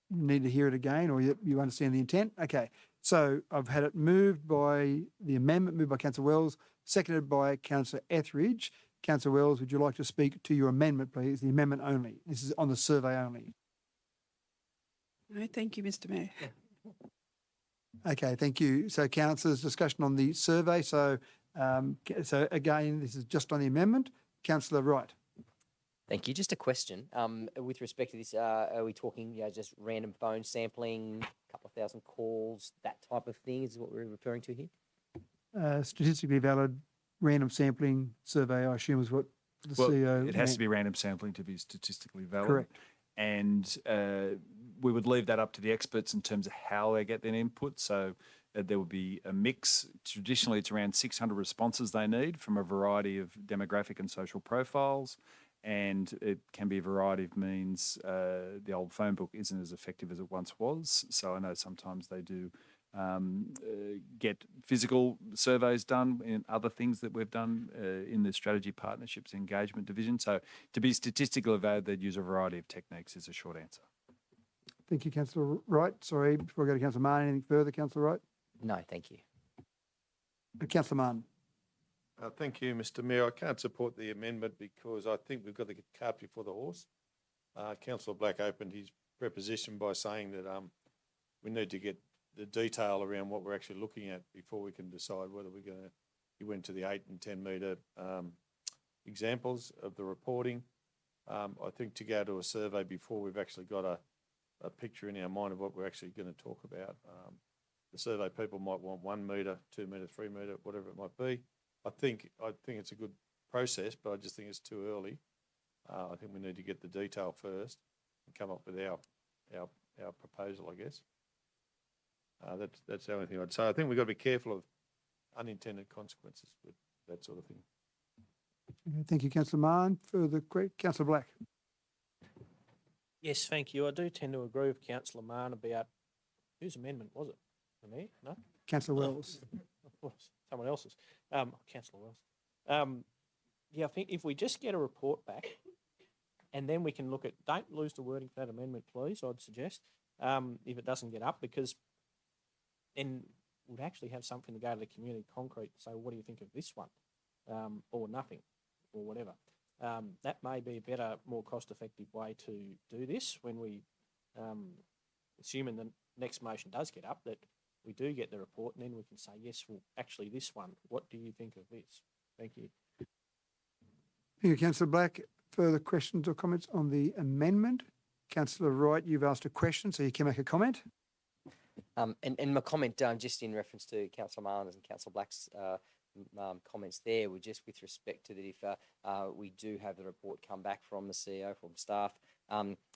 need to hear it again, or you understand the intent? Okay. So I've had it moved by the amendment, moved by councillor Wells, seconded by councillor Etheridge. Councillor Wells, would you like to speak to your amendment, please? The amendment only. This is on the survey only. No, thank you, Mr Mayor. Okay, thank you. So councillors, discussion on the survey. So again, this is just on the amendment. Councillor Wright. Thank you. Just a question. With respect to this, are we talking just random phone sampling, a couple of thousand calls, that type of thing is what we're referring to here? Statistically valid random sampling survey, I assume is what the CEO it has meant. to be random sampling to be statistically valid. Correct. And we would leave that up to the experts in terms of how they get their input. So there would be a mix. Traditionally, it's around 600 responses they need from a variety of demographic and social profiles. And it can be a variety of means. The old phone book isn't as effective as it once was. So I know sometimes they do get physical surveys done in other things that we've done in the strategy partnerships engagement division. So to be statistically valid, they'd use a variety of techniques is a short answer. Thank you, Councillor Wright. Sorry, before I go to Councillor Martin, anything further, Councillor Wright? No, thank you. Councillor Martin. Thank you, Mr Mayor. I can't support the amendment because I think we've got the cart before the horse. Councillor Black opened his preposition by saying that we need to get the detail around what we're actually looking at before we can decide whether we're going to. He went to the 8 and 10 metre examples of the reporting. I think to go to a survey before we've actually got a picture in our mind of what we're actually going to talk about. The survey people might want 1 metre, 2 metre, 3 metre, whatever it might be. I think it's a good process, but I just think it's too early. I think we need to get the detail first and come up with our proposal, I guess. That's the only thing I'd say. I think we've got to be careful of unintended consequences with that sort of thing. Okay, thank you, Councillor Martin. Further, Councillor Black. Yes, thank you. I do tend to agree with Councillor Mann about whose amendment was it? The Mayor? No? Councillor Wells. Of course, someone else's. Councillor Wells. Yeah, I think if we just get a report back and then we can look at, don't lose the wording for that amendment, please, I'd suggest, if it doesn't get up, because then we'd actually have something to go to the community concrete and say, well, what do you think of this one? Or nothing, or whatever. That may be a better, more cost-effective way to do this when we, assuming the next motion does get up, that we do get the report and then we can say, yes, well, actually this one, what do you think of this? Thank you. Thank you, Councillor Black. Further questions or comments on the amendment? Councillor Wright, you've asked a question, so you can make a comment. And my comment, just in reference to Councillor Marlin's and Councillor Black's comments there, were just with respect to that if we do have the report come back from the CEO, from staff,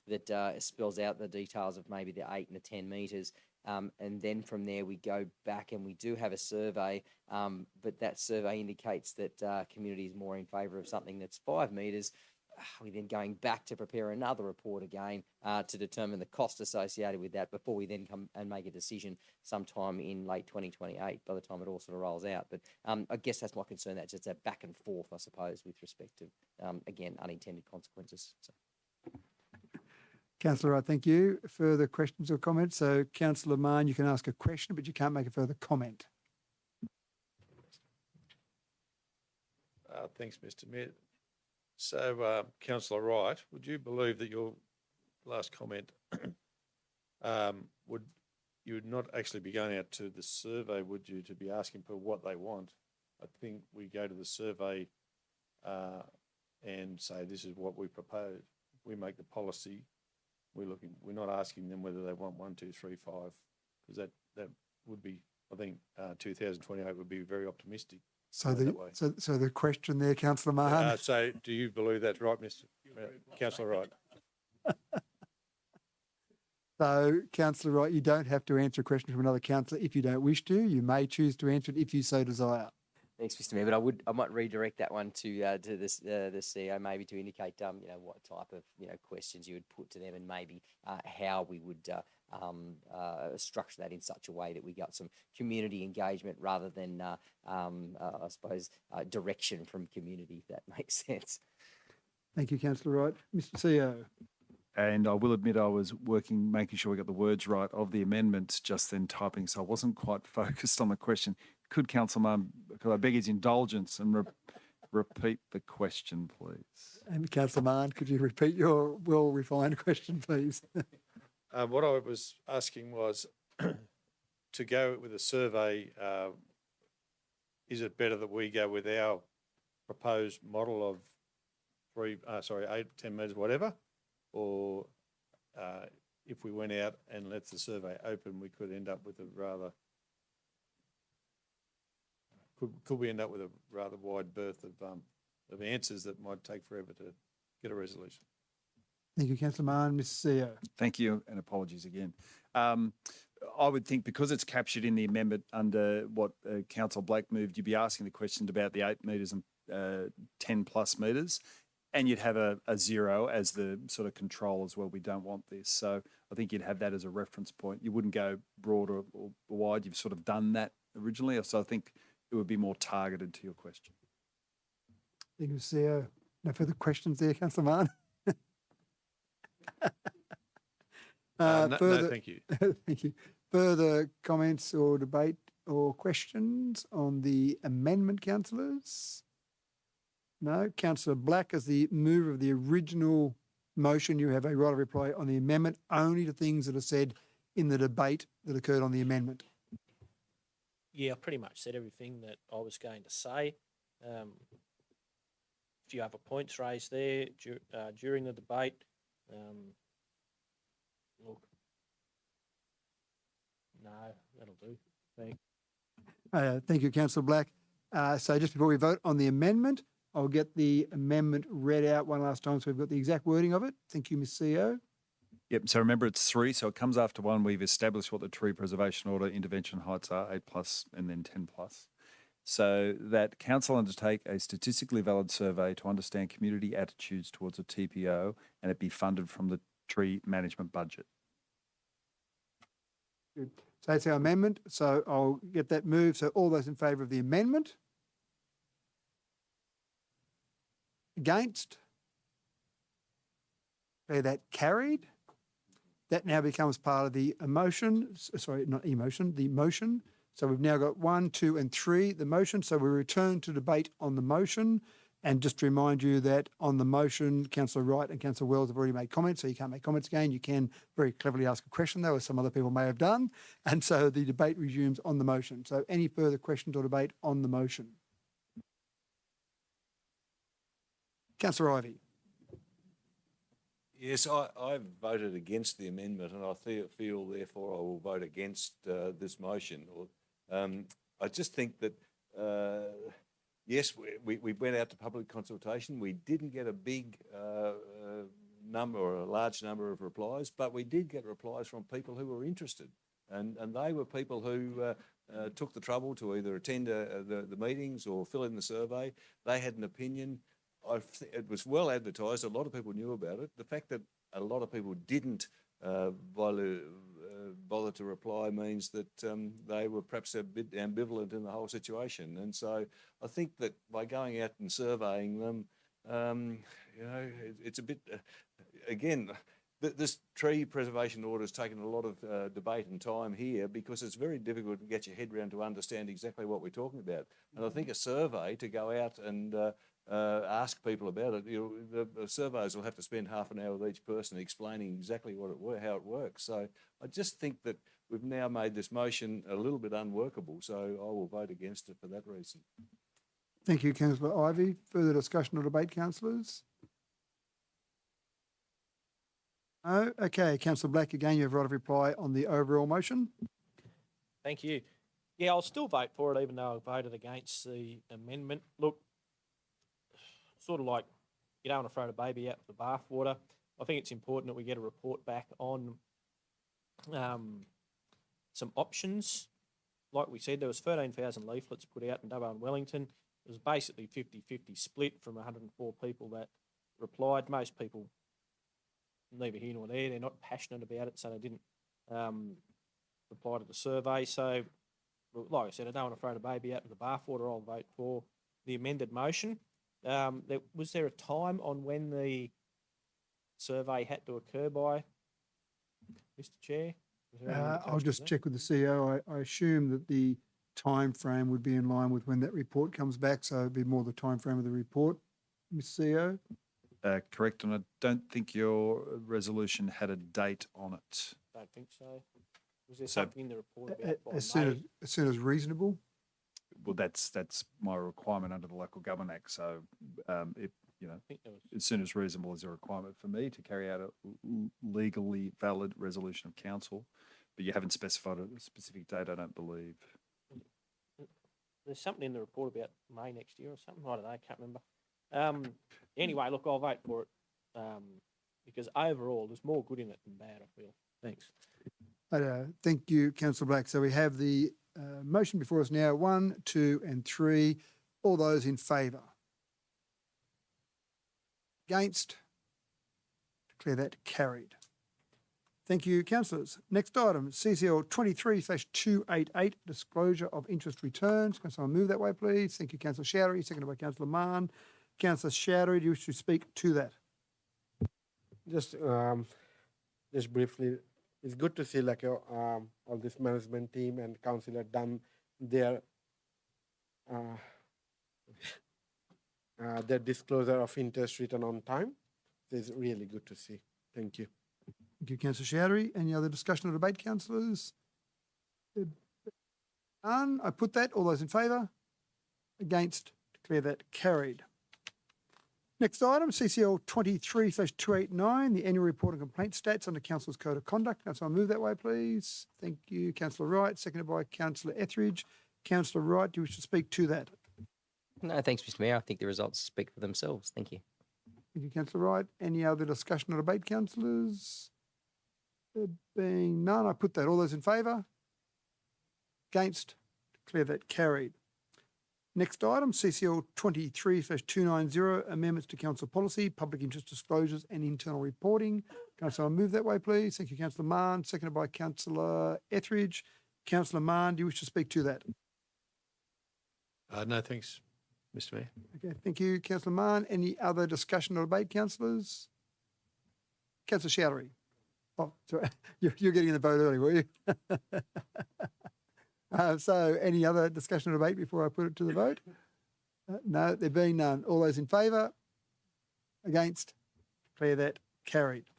that spells out the details of maybe the 8 and the 10 metres, and then from there we go back and we do have a survey, but that survey indicates that community is more in favour of something that's 5 metres. We're then going back to prepare another report again to determine the cost associated with that before we then come and make a decision sometime in late 2028 by the time it all sort of rolls out. But I guess that's my concern, that's just a back and forth, I suppose, with respect to, again, unintended consequences. So. Councillor Wright, thank you. Further questions or comments? So, Councillor Mann, you can ask a question, but you can't make a further comment. Thanks, Mr Mayor. So, Councillor Wright, would you believe that your last comment you would not actually be going out to the survey, would you, to be asking people what they want? I think we go to the survey and say this is what we propose. We make the policy. We're not asking them whether they want 1, 2, 3, 5, because that would be, I think, 2028 would be very optimistic. So the question there, Councillor Mahan. So do you believe that's right, Mr. Councillor Wright? So, Councillor Wright, you don't have to answer a question from another councillor if you don't wish to. You may choose to answer it if you so desire. Thanks, Mr. Mayor. But I might redirect that one to this the CEO maybe to indicate what type of questions you would put to them and maybe how we would structure that in such a way that we got some community engagement rather than I suppose direction from community, if that makes sense. Thank you, Councillor Wright. Mr. CEO. And I will admit I was working, making sure we got the words right of the amendments, just then typing, so I wasn't quite focused on the question. Could Councilman, could I beg his indulgence and repeat the question, please? And Councillor Mann, could you repeat your well-refined question, please? What I was asking was to go with a survey, is it better that we go with our proposed model of 8, 10 metres, whatever, or if we went out and let the survey open, we could end up with a rather, could we end up with a rather wide berth of answers that might take forever to get a resolution? Thank you, Councillor Mann. Mr. CEO. Thank you, and apologies again. I would think because it's captured in the amendment under what Councillor Black moved, you'd be asking the question about the 8 metres and 10 plus metres, and you'd have a 0 as the sort of control as well. We don't want this. So I think you'd have that as a reference point. You wouldn't go broad or wide. You've sort of done that originally. So I think it would be more targeted to your question. Thank you, CEO. No further questions there, Councillor Mann? No, thank you. Thank you. Further comments or debate or questions on the amendment, councillors? No. Councillor Black, as the mover of the original motion, you have a right of reply on the amendment only to things that are said in the debate that occurred on the amendment. Yeah, I pretty much said everything that I was going to say. A few other points raised there during the debate. Look, no, that'll do. Thanks. Thank you, Councillor Black. So just before we vote on the amendment, I'll get the amendment read out one last time so we've got the exact wording of it. Thank you, Ms. CEO. Yep, so remember it's 3, so it comes after 1. We've established what the tree preservation order intervention heights are, 8 plus and then 10 plus. So that council undertake a statistically valid survey to understand community attitudes towards a TPO and it be funded from the tree management budget. Good. So that's our amendment. So I'll get that moved. So all those in favour of the amendment? Against? Okay, that carried. That now becomes part of the emotion, sorry, not emotion, the motion. So we've now got 1, 2 and 3, the motion. So we return to debate on the motion. And just to remind you that on the motion, Councillor Wright and Councillor Wells have already made comments, so you can't make comments again. You can very cleverly ask a question, though, as some other people may have done. And so the debate resumes on the motion. So any further questions or debate on the motion? Councillor Ivey. Yes, I voted against the amendment and I feel therefore I will vote against this motion. I just think that, yes, we went out to public consultation. We didn't get a big number or a large number of replies, but we did get replies from people who were interested. And they were people who took the trouble to either attend the meetings or fill in the survey. They had an opinion. It was well advertised. A lot of people knew about it. The fact that a lot of people didn't bother to reply means that they were perhaps a bit ambivalent in the whole situation. And so I think that by going out and surveying them, it's a bit, again, this tree preservation order has taken a lot of debate and time here because it's very difficult to get your head around to understand exactly what we're talking about. And I think a survey to go out and ask people about it, the surveyors will have to spend half an hour with each person explaining exactly how it works. So I just think that we've now made this motion a little bit unworkable. So I will vote against it for that reason. Thank you, Councillor Ivey. Further discussion or debate, councillors? No? Okay, Councillor Black, again, you have right of reply on the overall motion. Thank you. Yeah, I'll still vote for it even though I voted against the amendment. Look, sort of like you don't want to throw the baby out with the bathwater. I think it's important that we get a report back on some options like we said, there was 13,000 leaflets put out in Dubbo and Wellington. It was basically 50-50 split from 104 people that replied. Most people, neither here nor there, they're not passionate about it, so they didn't reply to the survey. So, like I said, I don't want to throw the baby out with the bathwater. I'll vote for the amended motion. Was there a time on when the survey had to occur by, Mr. Chair? Was there any I'll indication of just that? check with the CEO. I assume that the time frame would be in line with when that report comes back, so it'd be more the time frame of the report, Ms. CEO. Correct, and I don't think your resolution had a date on it. Don't think so. Was there So- something in the report about by As May? soon as reasonable. Well, that's my requirement under the Local Government Act. So, if you know, I think there was. as soon as reasonable is a requirement for me to carry out a legally valid resolution of council, but you haven't specified a specific date, I don't believe. There's something in the report about May next year or something. I don't know. I can't remember. Anyway, look, I'll vote for it because overall there's more good in it than bad, I feel. Thanks. Thank you, Councillor Black. So we have the motion before us now, 1, 2 and 3. All those in favour? Against? Declare that carried. Thank you, councillors. Next item, CCL 23/288, disclosure of interest returns. Can someone move that way, please? Thank you, Councillor Shoutery, seconded by Councillor Mann. Councillor Shoutery, do you wish to speak to that? Just briefly, it's good to see like all this management team and council have done their disclosure of interest return on time. It's really good to see. Thank you. Thank you, Councillor Shoutery. Any other discussion or debate, councillors? None. I put that. All those in favour? Against? Declare that carried. Next item, CCL 23/289, the annual report and complaint stats under Council's Code of Conduct. Can someone move that way, please? Thank you, Councillor Wright, seconded by Councillor Etheridge. Councillor Wright, do you wish to speak to that? No, thanks, Mr. Mayor. I think the results speak for themselves. Thank you. Thank you, Councillor Wright. Any other discussion or debate, councillors? There being none, I put that. All those in favour? Against? Declare that carried. Next item, CCL 23/290, amendments to council policy, public interest disclosures and internal reporting. Can someone move that way, please? Thank you, Councillor Mann, seconded by Councillor Etheridge. Councillor Mann, do you wish to speak to that? No, thanks, Mr. Mayor. Okay, thank you, Councillor Mann. Any other discussion or debate, councillors? Councillor Shoutery. Oh, sorry, you're getting the vote early, were you? So any other discussion or debate before I put it to the vote? No, there being none. All those in favour? Against? Declare that carried.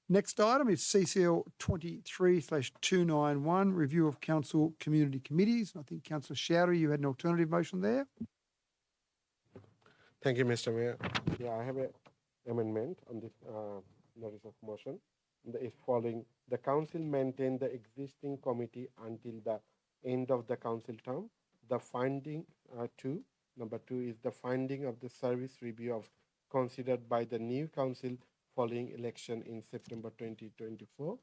Next item is CCL 23/291, review of council community committees. I think Councillor Shoutery, you had an alternative motion there. Thank you, Mr. Mayor. Yeah, I have an amendment on this notice of motion. Is following: the council maintain the existing committee until the end of the council term. The finding number two is the finding of the service review of considered by the new council following election in September 2024.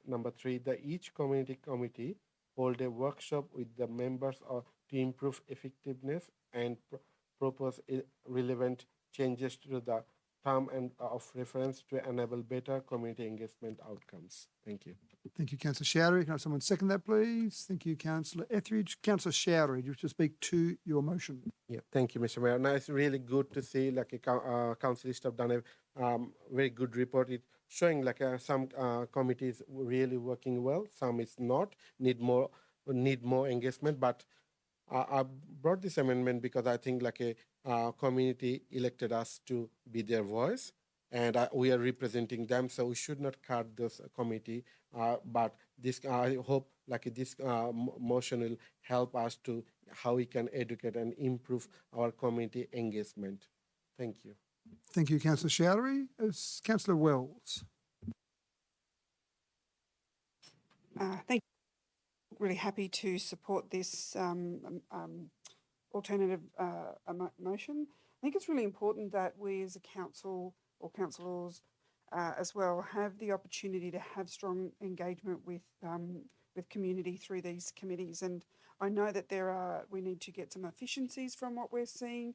Number 3, each committee hold a workshop with the members to improve effectiveness and propose relevant changes to the term and of reference to enable better community engagement outcomes. Thank you. Thank you, Councillor Shoutery. Can I have someone second that, please? Thank you, Councillor Etheridge. Councillor Shoutery, do you wish to speak to your motion? Yeah, thank you, Mr. Mayor. Now it's really good to see like a councilist have done a very good report. It showing like some committees really working well, some is not, need more engagement. But I brought this amendment because I think like a community elected us to be their voice, and we are representing them, so we should not cut this committee. But this, I hope like this motion will help us to how we can educate and improve our community engagement. Thank you. Thank you, Councillor Shoutery. Councillor Wells. Thank you. Really happy to support this alternative motion. I think it's really important that we as a council or councillors as well have the opportunity to have strong engagement with with community through these committees. And I know that we need to get some efficiencies from what we're seeing,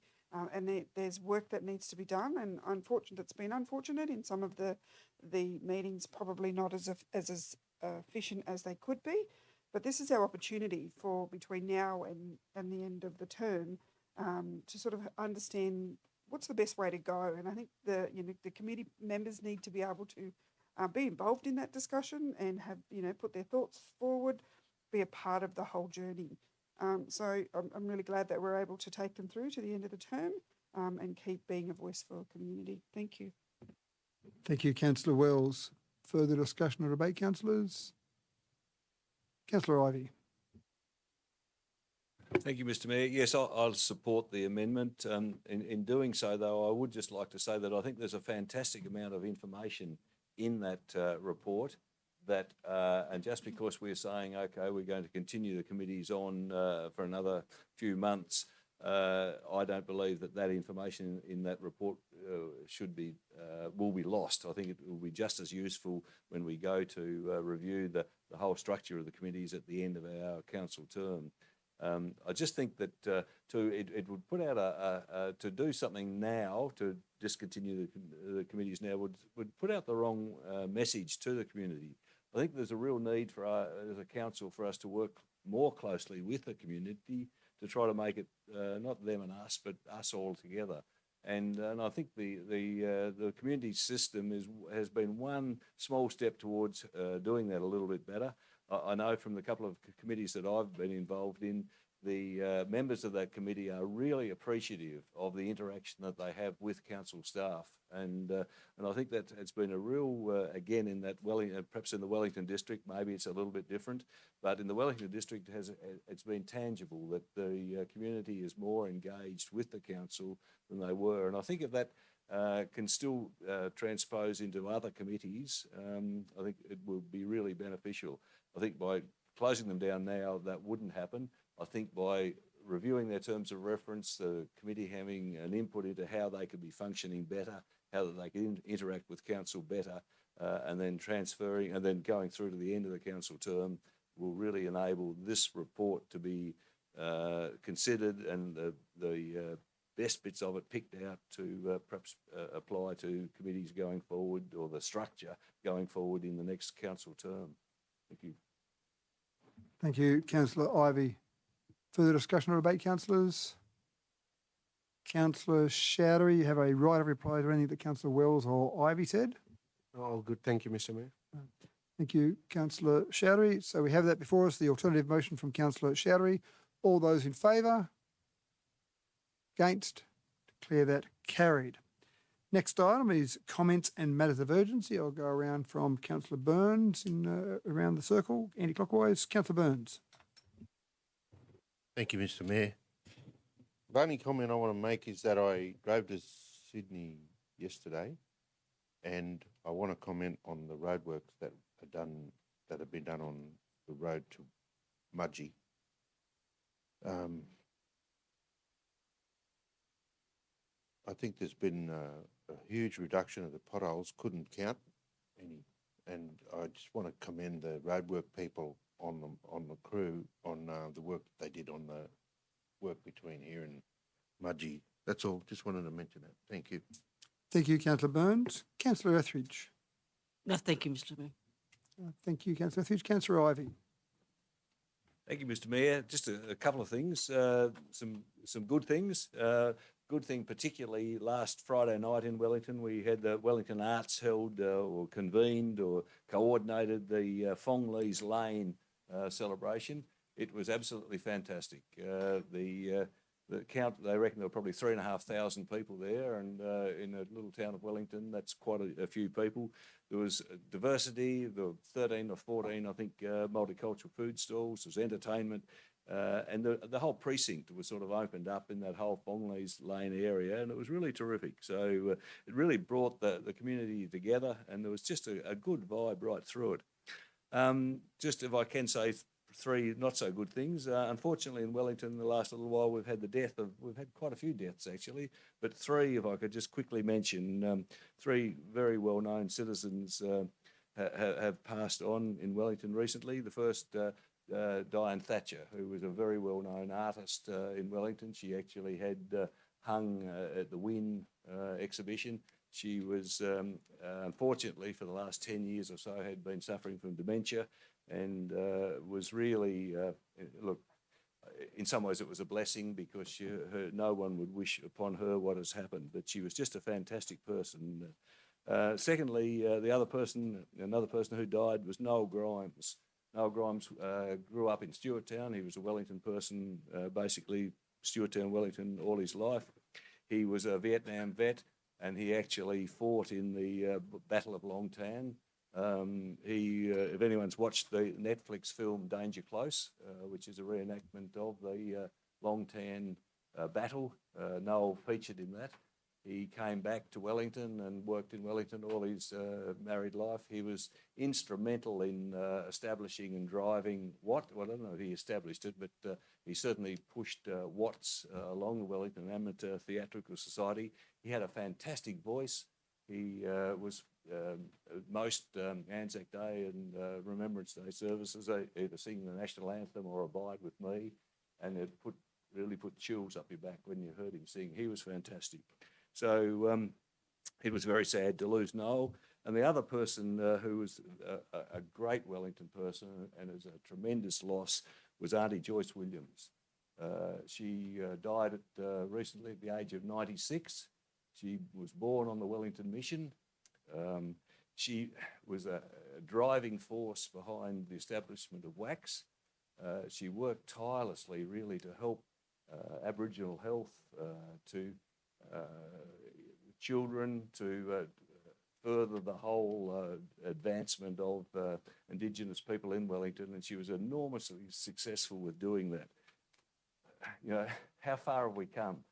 and there's work that needs to be done. And it's been unfortunate in some of the meetings, probably not as efficient as they could be. But this is our opportunity for between now and the end of the term to sort of understand what's the best way to go. And I think the committee members need to be able to be involved in that discussion and have put their thoughts forward, be a part of the whole journey. So I'm really glad that we're able to take them through to the end of the term and keep being a voice for community. Thank you. Thank you, Councillor Wells. Further discussion or debate, councillors? Councillor Ivey. Thank you, Mr. Mayor. Yes, I'll support the amendment. In doing so, though, I would just like to say that I think there's a fantastic amount of information in that report that, and just because we're saying, okay, we're going to continue the committees on for another few months, I don't believe that information in that report will be lost. I think it will be just as useful when we go to review the whole structure of the committees at the end of our council term. I just think that it would put out to do something now to discontinue the committees now would put out the wrong message to the community. I think there's a real need for as a council for us to work more closely with the community to try to make it not them and us, but us all together. And I think the community system has been one small step towards doing that a little bit better. I know from the couple of committees that I've been involved in, the members of that committee are really appreciative of the interaction that they have with council staff, and I think that it's been a real again in that perhaps in the Wellington district maybe it's a little bit different, but in the Wellington district it's been tangible that the community is more engaged with the council than they were, and I think if that can still transpose into other committees, I think it will be really beneficial. I think by closing them down now, that wouldn't happen. I think by reviewing their terms of reference, the committee having an input into how they could be functioning better, how they can interact with council better, and then transferring and then going through to the end of the council term will really enable this report to be considered and the best bits of it picked out to perhaps apply to committees going forward or the structure going forward in the next council term. Thank you. Thank you, Councillor Ivey. Further discussion or debate, councillors? Councillor Chowdhury, you have a right of reply to anything that Councillor Wells or Ivey said. All good. Thank you, Mr. Mayor. Thank you, Councillor Chowdhury. So we have that before us, the alternative motion from Councillor Chowdhury. All those in favour? Against? Declare that carried. Next item is comments and matters of urgency. I'll go around from Councillor Burns around the circle, anti-clockwise. Councillor Burns. Thank you, Mr. Mayor. The only comment I want to make is that I drove to Sydney yesterday, and I want to comment on the roadworks that have been done on the road to Mudgee. I think there's been a huge reduction of the potholes, couldn't count any, and I just want to commend the roadwork people on the crew on the work that they did on the work between here and Mudgee. That's all. Just wanted to mention that. Thank you. Thank you, Councillor Burns. Councillor Etheridge. No, thank you, Mr. Mayor. Thank you, Councillor Etheridge. Councillor Ivey. Thank you, Mr. Mayor. Just a couple of things, some good things. Good thing, particularly last Friday night in Wellington, we had the Wellington Arts held or convened or coordinated the Fong Lees Lane celebration. It was absolutely fantastic. The count, they reckon there were probably 3,500 people there, and in a little town of Wellington, that's quite a few people. There was diversity, there were 13 or 14, I think, multicultural food stalls, there was entertainment, and the whole precinct was sort of opened up in that whole Fong Lees Lane area, and it was really terrific. So it really brought the community together, and there was just a good vibe right through it. Just if I can say three not so good things. Unfortunately, in Wellington, in the last little while, we've had quite a few deaths actually, but three, if I could just quickly mention, three very well-known citizens have passed on in Wellington recently. The first, Diane Thatcher, who was a very well-known artist in Wellington. She actually had hung at the Wynn exhibition. She was, unfortunately, for the last 10 years or so, had been suffering from dementia and was really, look, in some ways it was a blessing because no one would wish upon her what has happened, but she was just a fantastic person. Secondly, another person who died was Noel Grimes. Noel Grimes grew up in Stewarttown. He was a Wellington person, basically Stewarttown, Wellington all his life. He was a Vietnam vet and he actually fought in the Battle of Long Tan. If anyone's watched the Netflix film Danger Close, which is a reenactment of the Long Tan battle, Noel featured in that. He came back to Wellington and worked in Wellington all his married life. He was instrumental in establishing and driving I don't know if he established it, but he certainly pushed Watts along the Wellington Amateur Theatrical Society. He had a fantastic voice. He was most Anzac Day and Remembrance Day services, they either sing the national anthem or Abide With Me, and it really put chills up your back when you heard him sing. He was fantastic. So it was very sad to lose Noel. And the other person who was a great Wellington person and is a tremendous loss was Auntie Joyce Williams. She died recently at the age of 96. She was born on the Wellington Mission. She was a driving force behind the establishment of WACS. She worked tirelessly really to help Aboriginal health, to children, to further the whole advancement of Indigenous people in Wellington, and she was enormously successful with doing that. You know, how far have we come?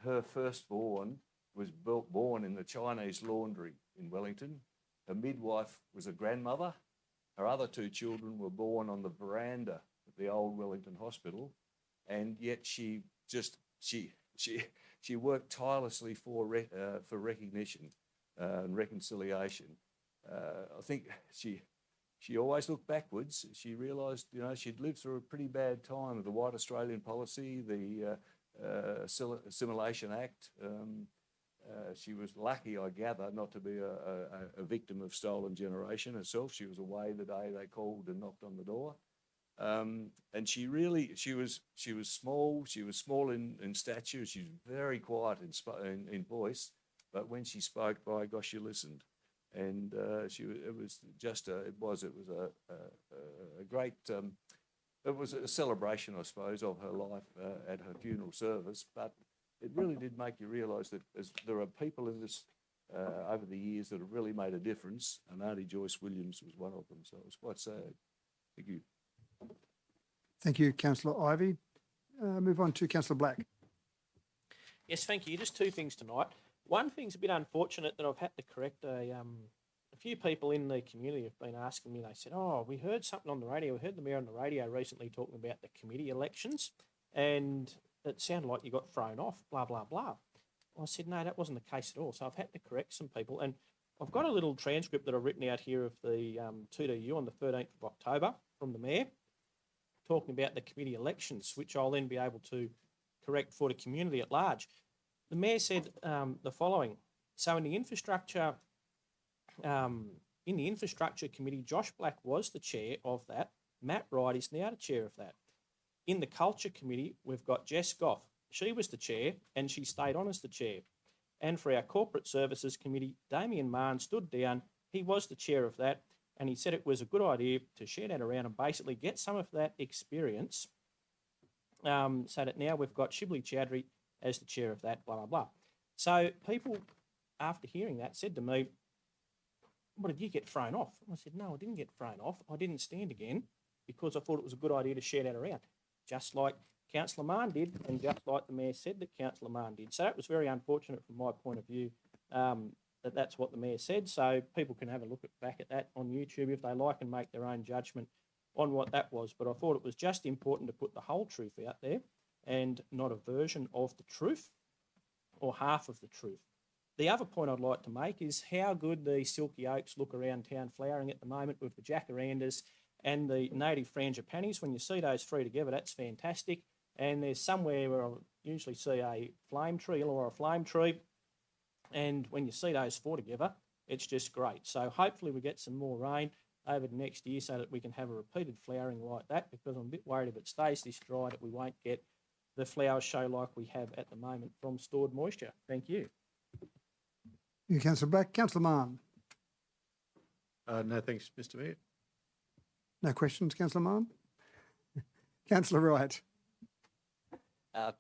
Her firstborn was born in the Chinese laundry in Wellington. Her midwife was a grandmother. Her other two children were born on the veranda at the old Wellington Hospital, and yet she worked tirelessly for recognition and reconciliation. I think she always looked backwards. She realised, you know, she'd lived through a pretty bad time of the White Australian Policy, the Assimilation Act. She was lucky, I gather, not to be a victim of stolen generation herself. She was away the day they called and knocked on the door. And she was small. She was small in stature. She was very quiet in voice, but when she spoke, by gosh, you listened. And it was a great. It was a celebration, I suppose, of her life at her funeral service. But it really did make you realise that there are people in this over the years that have really made a difference, and Auntie Joyce Williams was one of them. So it was quite sad. Thank you. Thank you, Councillor Ivey. Move on to Councillor Black. Yes, thank you. Just two things tonight. One thing's a bit unfortunate that I've had to correct. A few people in the community have been asking me, they said, oh, we heard something on the radio. We heard the Mayor on the radio recently talking about the committee elections, and it sounded like you got thrown off, blah, blah, blah. I said, no, that wasn't the case at all. So I've had to correct some people. And I've got a little transcript that I've written out here of the 2DU on the 13th of October from the Mayor, talking about the committee elections, which I'll then be able to correct for the community at large. The Mayor said the following. So in the infrastructure committee, Josh Black was the chair of that. Matt Wright is now the chair of that. In the culture committee, we've got Jess Goff. She was the chair and she stayed on as the chair. And for our corporate services committee, Damien Marn stood down. He was the chair of that. And he said it was a good idea to share that around and basically get some of that experience so that now we've got Shibli Chowdhury as the chair of that, blah, blah, blah. So people, after hearing that, said to me, well, did you get thrown off? I said, no, I didn't get thrown off. I didn't stand again because I thought it was a good idea to share that around, just like Councillor Marn did and just like the Mayor said that Councillor Marn did. So that was very unfortunate from my point of view. That's what the Mayor said, so people can have a look back at that on YouTube if they like and make their own judgment on what that was. But I thought it was just important to put the whole truth out there and not a version of the truth or half of the truth. The other point I'd like to make is how good the silky oaks look around town flowering at the moment with the jacarandas and the native frangipanis. When you see those three together, that's fantastic. And there's somewhere where I usually see a flame tree, Illawarra flame tree, and when you see those four together, it's just great. So hopefully we get some more rain over the next year so that we can have a repeated flowering like that, because I'm a bit worried if it stays this dry that we won't get the flower show like we have at the moment from stored moisture. Thank you. You, Councillor Black. Councillor Mann. No, thanks, Mr Mayor. No questions, Councillor Mann? Councillor Wright.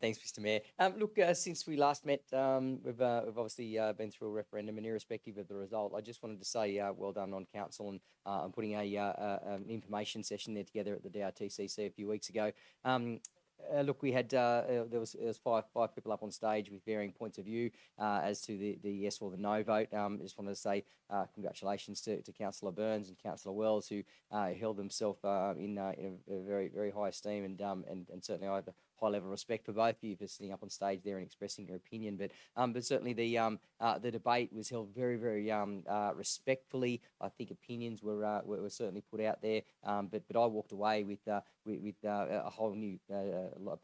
Thanks, Mr. Mayor. Look, since we last met, we've obviously been through a referendum, and irrespective of the result, I just wanted to say well done on council and putting an information session there together at the DRTCC a few weeks ago. Look, we had there was five people up on stage with varying points of view as to the yes or the no vote. Just wanted to say congratulations to Councillor Burns and Councillor Wells, who held themselves in a very, very high esteem, and certainly I have a high level of respect for both of you for sitting up on stage there and expressing your opinion. But certainly the debate was held very, very respectfully. I think opinions were certainly put out there, but I walked away with a whole new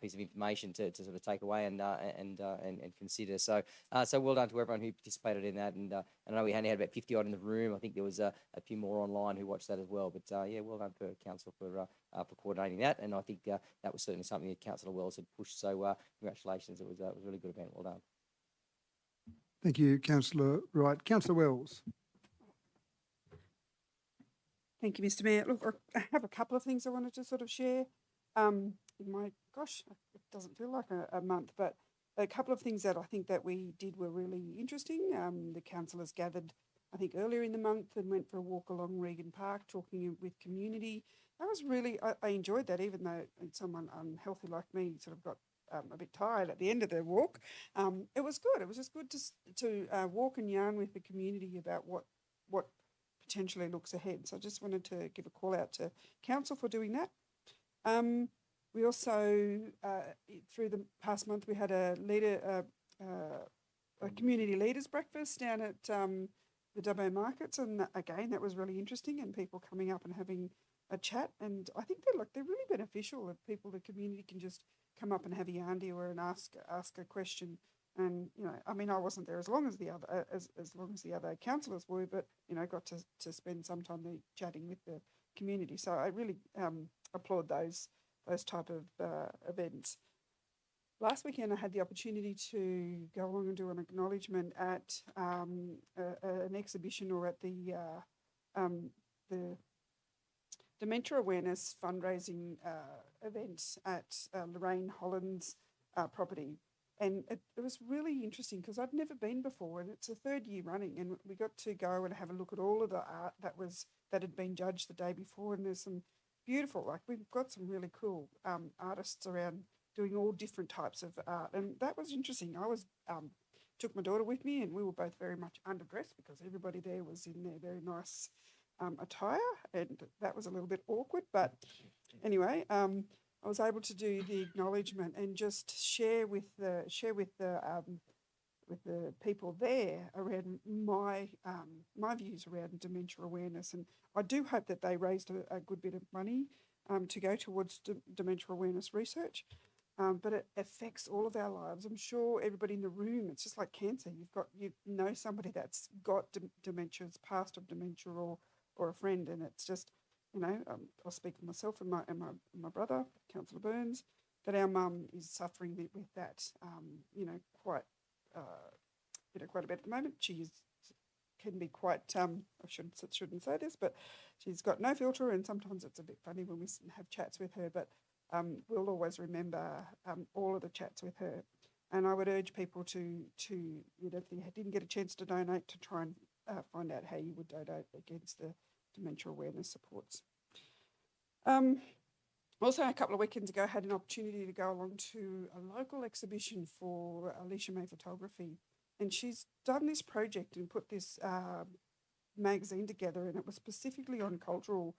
piece of information to sort of take away and consider. So well done to everyone who participated in that. And I know we only had about 50 odd in the room. I think there was a few more online who watched that as well. But yeah, well done for council for coordinating that. And I think that was certainly something that Councillor Wells had pushed. So congratulations. It was a really good event. Well done. Thank you, Councillor Wright. Councillor Wells. Thank you, Mr. Mayor. Look, I have a couple of things I wanted to sort of share. It doesn't feel like a month, but a couple of things that I think that we did were really interesting. The councillors gathered, I think, earlier in the month and went for a walk along Regan Park, talking with community. That was really, I enjoyed that, even though someone unhealthy like me sort of got a bit tired at the end of the walk. It was good. It was just good to walk and yarn with the community about what potentially looks ahead. So I just wanted to give a call out to council for doing that. We also, through the past month, we had a community leaders breakfast down at the Dubbo markets, and again, that was really interesting, and people coming up and having a chat. And I think they're really beneficial. If the community can just come up and have a yarn or and ask a question. And I mean, I wasn't there as long as the other councillors were, but got to spend some time there chatting with the community. So I really applaud those type of events. Last weekend, I had the opportunity to go along and do an acknowledgement at an exhibition or at the Dementia Awareness fundraising event at Lorraine Holland's property. And it was really interesting because I'd never been before, and it's the third year running, and we got to go and have a look at all of the art that had been judged the day before, and there's some beautiful, we've got some really cool artists around doing all different types of art, and that was interesting. I was took my daughter with me, and we were both very much underdressed because everybody there was in their very nice attire, and that was a little bit awkward, but anyway, I was able to do the acknowledgement and just share with the people there around my views around dementia awareness, and I do hope that they raised a good bit of money to go towards dementia awareness research, but it affects all of our lives. I'm sure everybody in the room, it's just like cancer. You know somebody that's got dementia, it's passed of dementia, or a friend, and it's just. I'll speak for myself and my brother, Councillor Burns, that our mum is suffering with that, quite a bit at the moment. She can be quite, I shouldn't say this, but she's got no filter, and sometimes it's a bit funny when we have chats with her, but we'll always remember all of the chats with her. And I would urge people to if you didn't get a chance to donate, to try and find out how you would donate against the dementia awareness supports. Also, a couple of weekends ago, I had an opportunity to go along to a local exhibition for Alicia May Photography, and she's done this project and put this magazine together, and it was specifically on cultural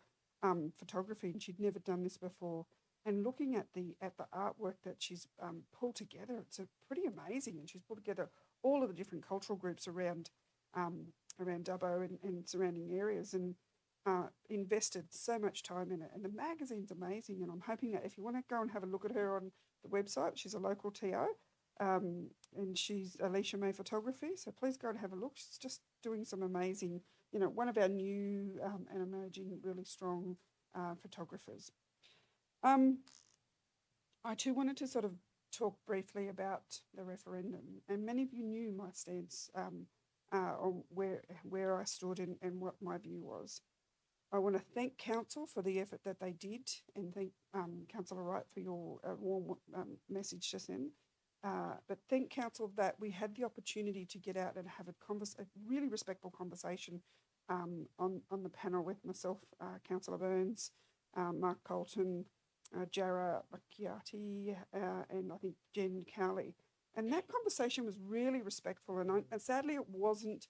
photography, and she'd never done this before. And looking at the artwork that she's pulled together, it's pretty amazing, and she's pulled together all of the different cultural groups around Dubbo and surrounding areas, and invested so much time in it. And the magazine's amazing, and I'm hoping that if you want to go and have a look at her on the website, she's a local TO, and she's Alicia May Photography, so please go and have a look. She's just doing some amazing, one of our new and emerging really strong photographers. I too wanted to sort of talk briefly about the referendum, and many of you knew my stance on where I stood and what my view was. I want to thank Council for the effort that they did, and thank Councillor Wright for your warm message just then. But thank Council that we had the opportunity to get out and have a really respectful conversation on the panel with myself, Councillor Burns, Mark Colton, Jara Bakiati, and I think Jen Cowley. And that conversation was really respectful, and sadly it wasn't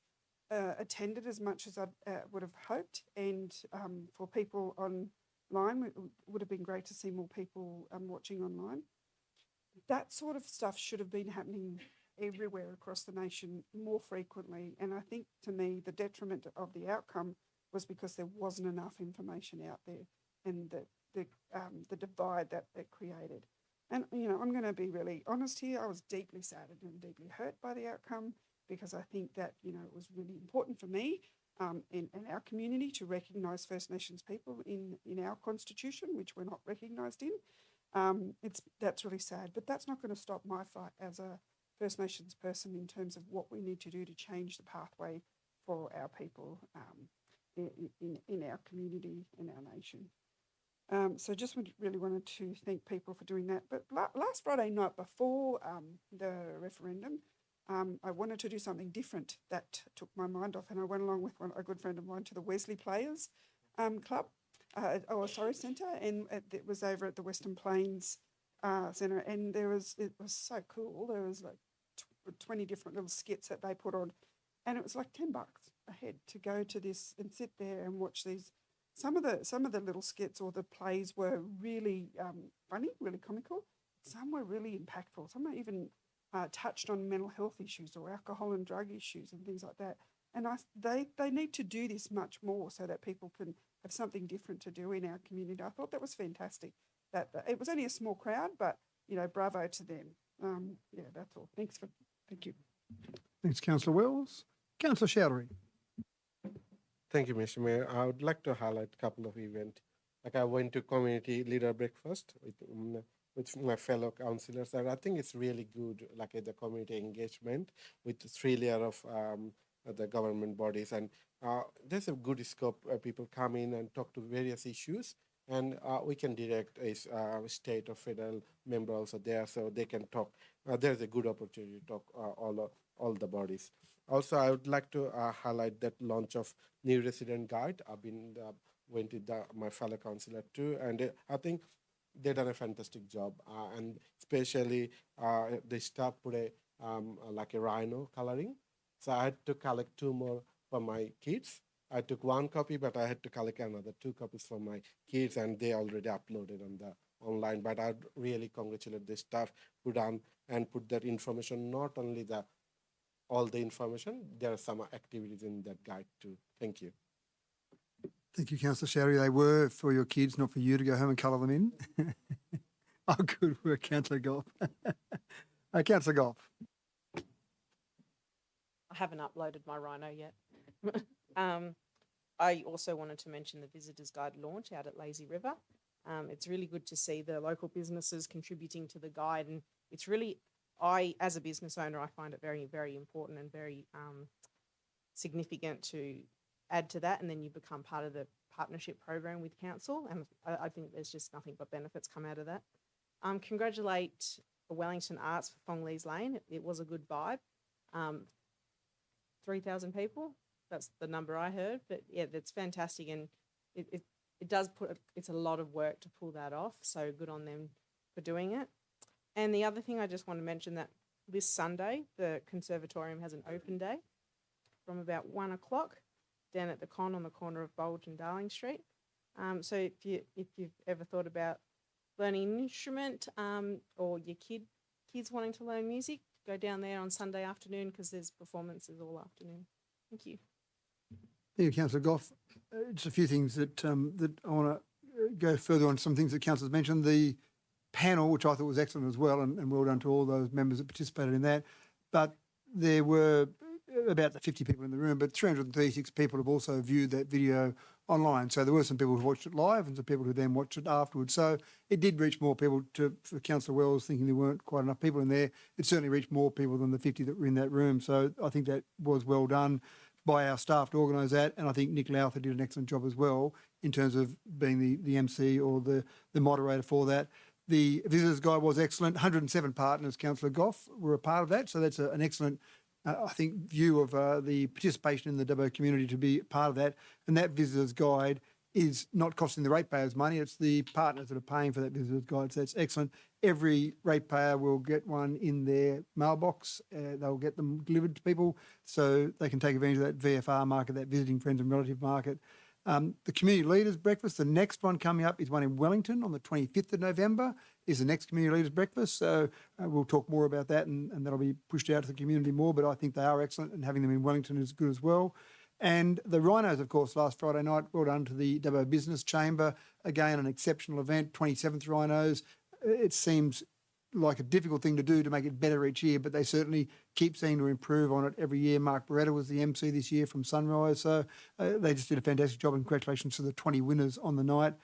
attended as much as I would have hoped. And for people online, it would have been great to see more people watching online. That sort of stuff should have been happening everywhere across the nation more frequently. And I think, to me, the detriment of the outcome was because there wasn't enough information out there, and the divide that it created. And, I'm going to be really honest here. I was deeply saddened and deeply hurt by the outcome, because I think that, it was really important for me in our community to recognise First Nations people in our constitution, which we're not recognised in. That's really sad, but that's not going to stop my fight as a First Nations person in terms of what we need to do to change the pathway for our people in our community, in our nation. So just really wanted to thank people for doing that. But last Friday night before the referendum, I wanted to do something different that took my mind off, and I went along with a good friend of mine to the Wesley Players Club. Centre, and it was over at the Western Plains Centre, and it was so cool. There was like 20 different little skits that they put on, and it was like $10 a head to go to this and sit there and watch these. Some of the little skits or the plays were really funny, really comical. Some were really impactful. Some were even touched on mental health issues or alcohol and drug issues and things like that. And they need to do this much more so that people can have something different to do in our community. I thought that was fantastic. That it was only a small crowd, but bravo to them. That's all. Thank you. Thanks, Councillor Wells. Councillor Chowdhury. Thank you, Mr. Mayor. I would like to highlight a couple of events. Like, I went to community leader breakfast with my fellow councillors, and I think it's really good, like the community engagement with 3 layers of the government bodies, and there's a good scope. People come in and talk to various issues, and we can direct a state or federal member also there, so they can talk. There's a good opportunity to talk all the bodies. Also, I would like to highlight that launch of new resident guide. I've been went with my fellow councillor too, and I think they done a fantastic job, and especially they start put like a rhino coloring. So I had to collect 2 more for my kids. I took 1 copy, but I had to collect another 2 copies for my kids, and they already uploaded on the online. But I'd really congratulate the staff who done and put that information, not only all the information, there are some activities in that guide too. Thank you. Thank you, Councillor Chowdhury. They were for your kids, not for you to go home and colour them in. Oh, good work, Councillor Goff. Councillor Goff. I haven't uploaded my rhino yet. I also wanted to mention the Visitors Guide launch out at Lazy River. It's really good to see the local businesses contributing to the guide, and it's really, as a business owner, I find it very, very important and very significant to add to that, and then you become part of the partnership program with council, and I think there's just nothing but benefits come out of that. Congratulate Wellington Arts for Fong Lee's Lane. It was a good vibe. 3,000 people, that's the number I heard, but yeah, that's fantastic, and it does it's a lot of work to pull that off, so good on them for doing it. And the other thing I just want to mention, that this Sunday the Conservatorium has an open day from about 1 o'clock down at the Con on the corner of Bulge and Darling Street. So if you've ever thought about learning an instrument, or your kids wanting to learn music, go down there on Sunday afternoon because there's performances all afternoon. Thank you. Thank you, Councillor Goff. Just a few things that that I want to go further on. Some things that Councillor's mentioned. The panel, which I thought was excellent as well, and well done to all those members that participated in that. But there were about 50 people in the room, but 336 people have also viewed that video online. So there were some people who watched it live and some people who then watched it afterwards. So it did reach more people. For Councillor Wells thinking there weren't quite enough people in there, it certainly reached more people than the 50 that were in that room. So I think that was well done by our staff to organise that, and I think Nick Lowther did an excellent job as well in terms of being the MC or the moderator for that. The visitors guide was excellent. 107 partners, Councillor Goff, were a part of that, so that's an excellent, I think, view of the participation in the Dubbo community to be part of that. And that visitors guide is not costing the ratepayers money; it's the partners that are paying for that visitors guide. So that's excellent. Every ratepayer will get one in their mailbox. They'll get them delivered to people so they can take advantage of that VFR market, that visiting friends and relative market. The community leaders breakfast, the next one coming up is one in Wellington on the 25th of November is the next community leaders breakfast. So we'll talk more about that and that'll be pushed out to the community more, but I think they are excellent and having them in Wellington is good as well. And the Rhinos, of course, last Friday night, well done to the Dubbo Business Chamber. Again, an exceptional event, 27th Rhinos. It seems like a difficult thing to do to make it better each year, but they certainly keep seeming to improve on it every year. Mark Beretta was the MC this year from Sunrise, so they just did a fantastic job, and congratulations to the 20 winners on the night.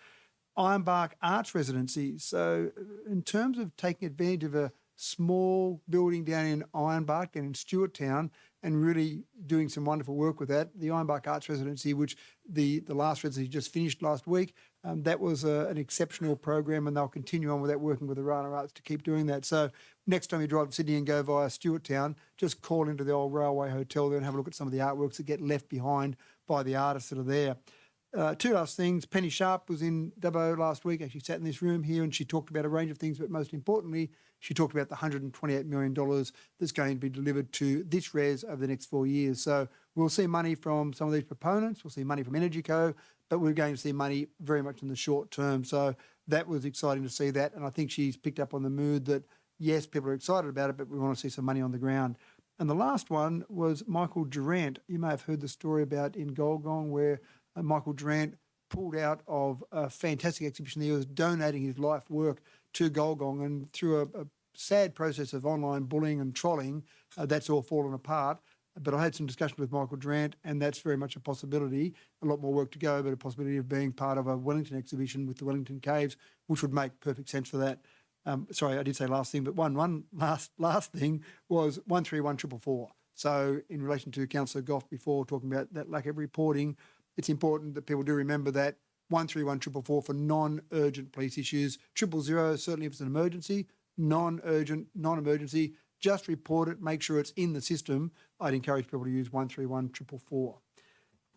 Ironbark Arts Residency. So in terms of taking advantage of a small building down in Ironbark and in Stewarttown and really doing some wonderful work with that, the Ironbark Arts Residency, which the last residency just finished last week, that was an exceptional program, and they'll continue on with that, working with the Rana Arts to keep doing that. So next time you drive to Sydney and go via Stewarttown, just call into the old Railway Hotel there and have a look at some of the artworks that get left behind by the artists that are there. Two last things. Penny Sharp was in Dubbo last week, actually sat in this room here, and she talked about a range of things, but most importantly, she talked about the $128 million that's going to be delivered to this res over the next 4 years. So we'll see money from some of these proponents, we'll see money from EnergyCo, but we're going to see money very much in the short term. So that was exciting to see that, and I think she's picked up on the mood that, yes, people are excited about it, but we want to see some money on the ground. And the last one was Michael Durant. You may have heard the story about in Goldgong where Michael Durant pulled out of a fantastic exhibition. He was donating his life work to Goldgong, and through a sad process of online bullying and trolling, that's all fallen apart. But I had some discussion with Michael Durant, and that's very much a possibility. A lot more work to go, but a possibility of being part of a Wellington exhibition with the Wellington Caves, which would make perfect sense for that. Sorry, I did say last thing, but one last thing was 131444. So in relation to Councillor Goff before talking about that lack of reporting, it's important that people do remember that 131444 for non-urgent police issues, 000 certainly if it's an emergency, non-urgent, non-emergency, just report it, make sure it's in the system. I'd encourage people to use 131444.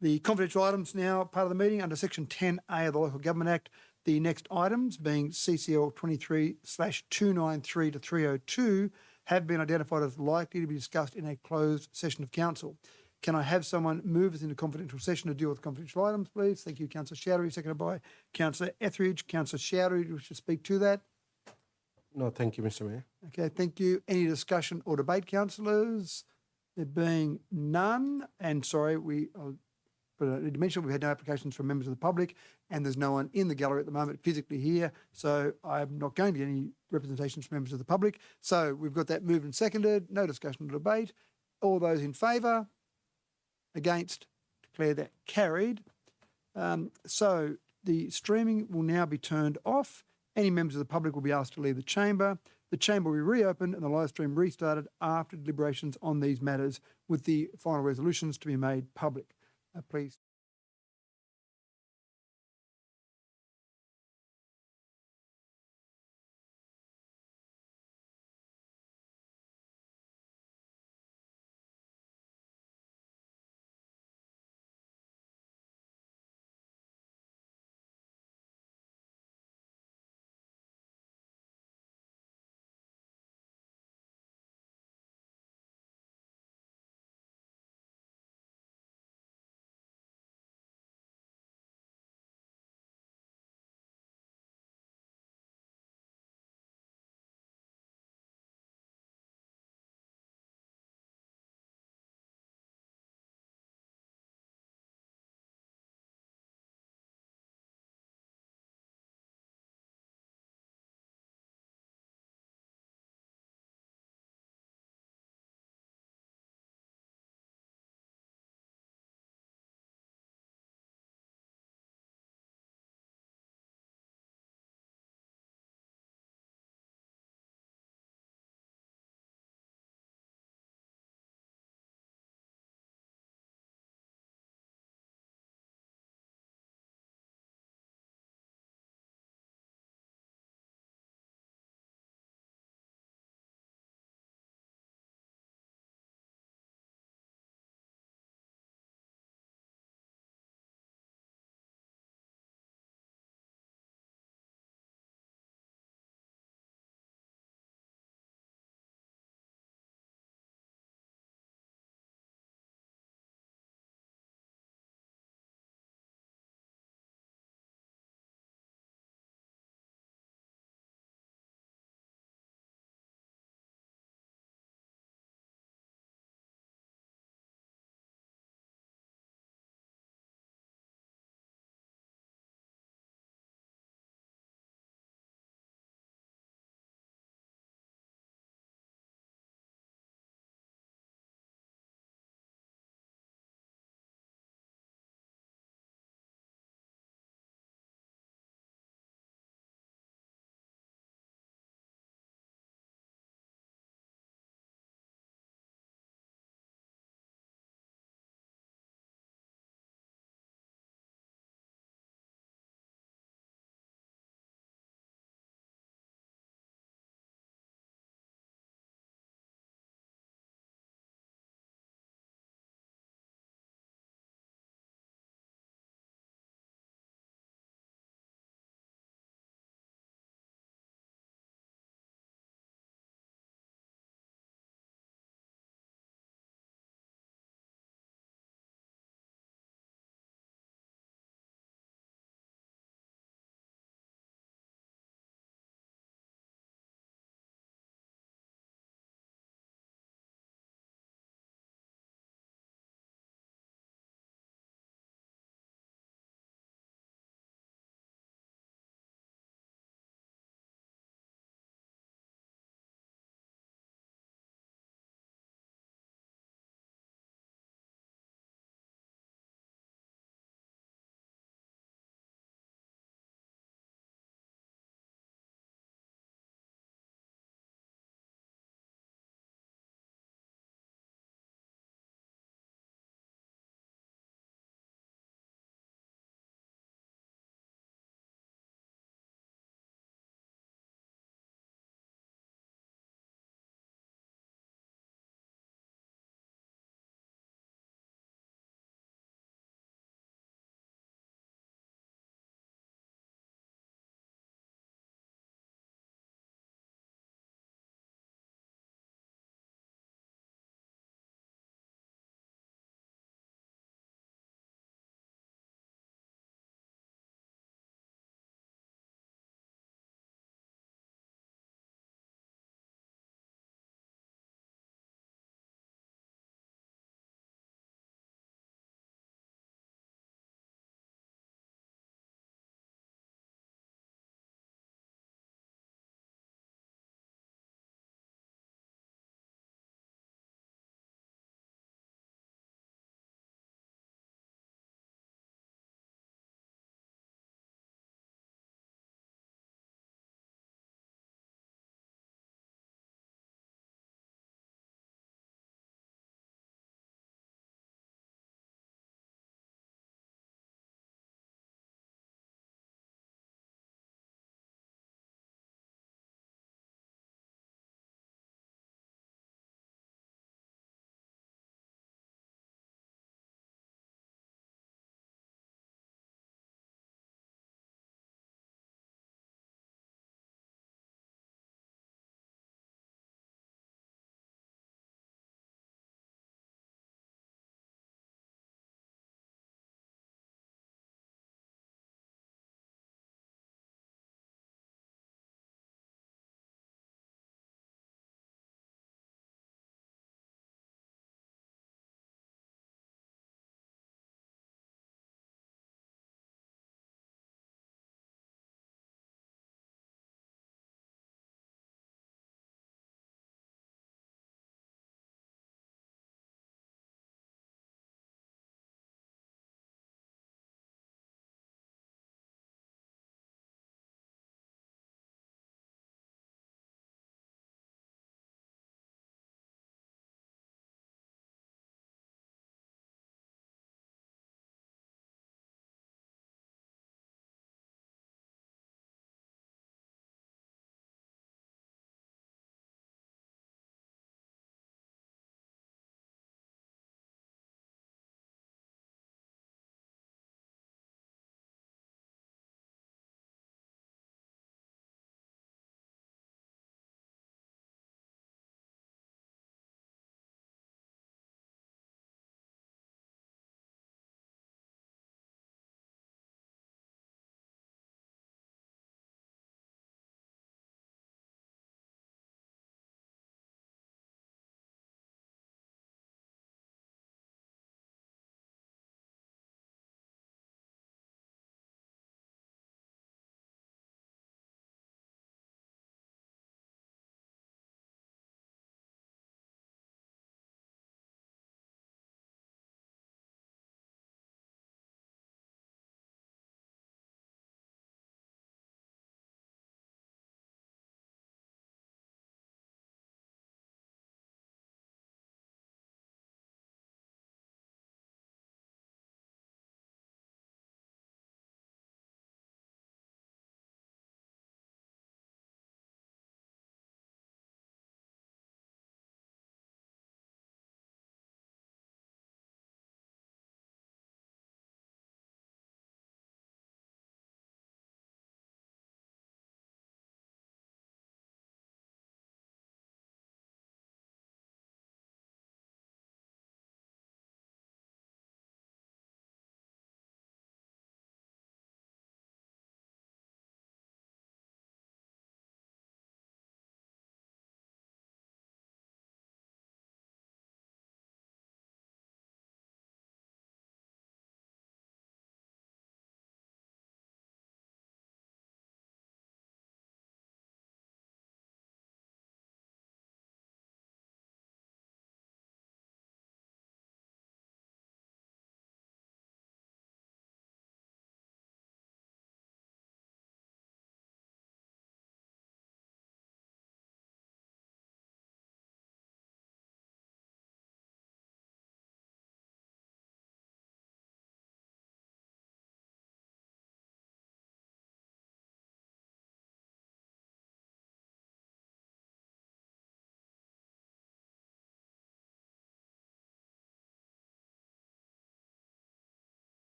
The confidential items now part of the meeting under Section 10A of the Local Government Act. The next items being CCL 23/293 to 302 have been identified as likely to be discussed in a closed session of council. Can I have someone move us into confidential session to deal with confidential items, please? Thank you, Councillor Chowdhury, seconded by Councillor Etheridge. Councillor Chowdhury, do you wish to speak to that? No, thank you, Mr. Mayor. Okay, thank you. Any discussion or debate, councillors? There being none, and sorry, but I need to mention we've had no applications from members of the public, and there's no one in the gallery at the moment physically here, so I'm not going to get any representations from members of the public. So we've got that moved and seconded, no discussion or debate. All those in favour? Against? Declare that carried. So the streaming will now be turned off. Any members of the public will be asked to leave the chamber. The chamber will be reopened and the live stream restarted after deliberations on these matters, with the final resolutions to be made public. Please.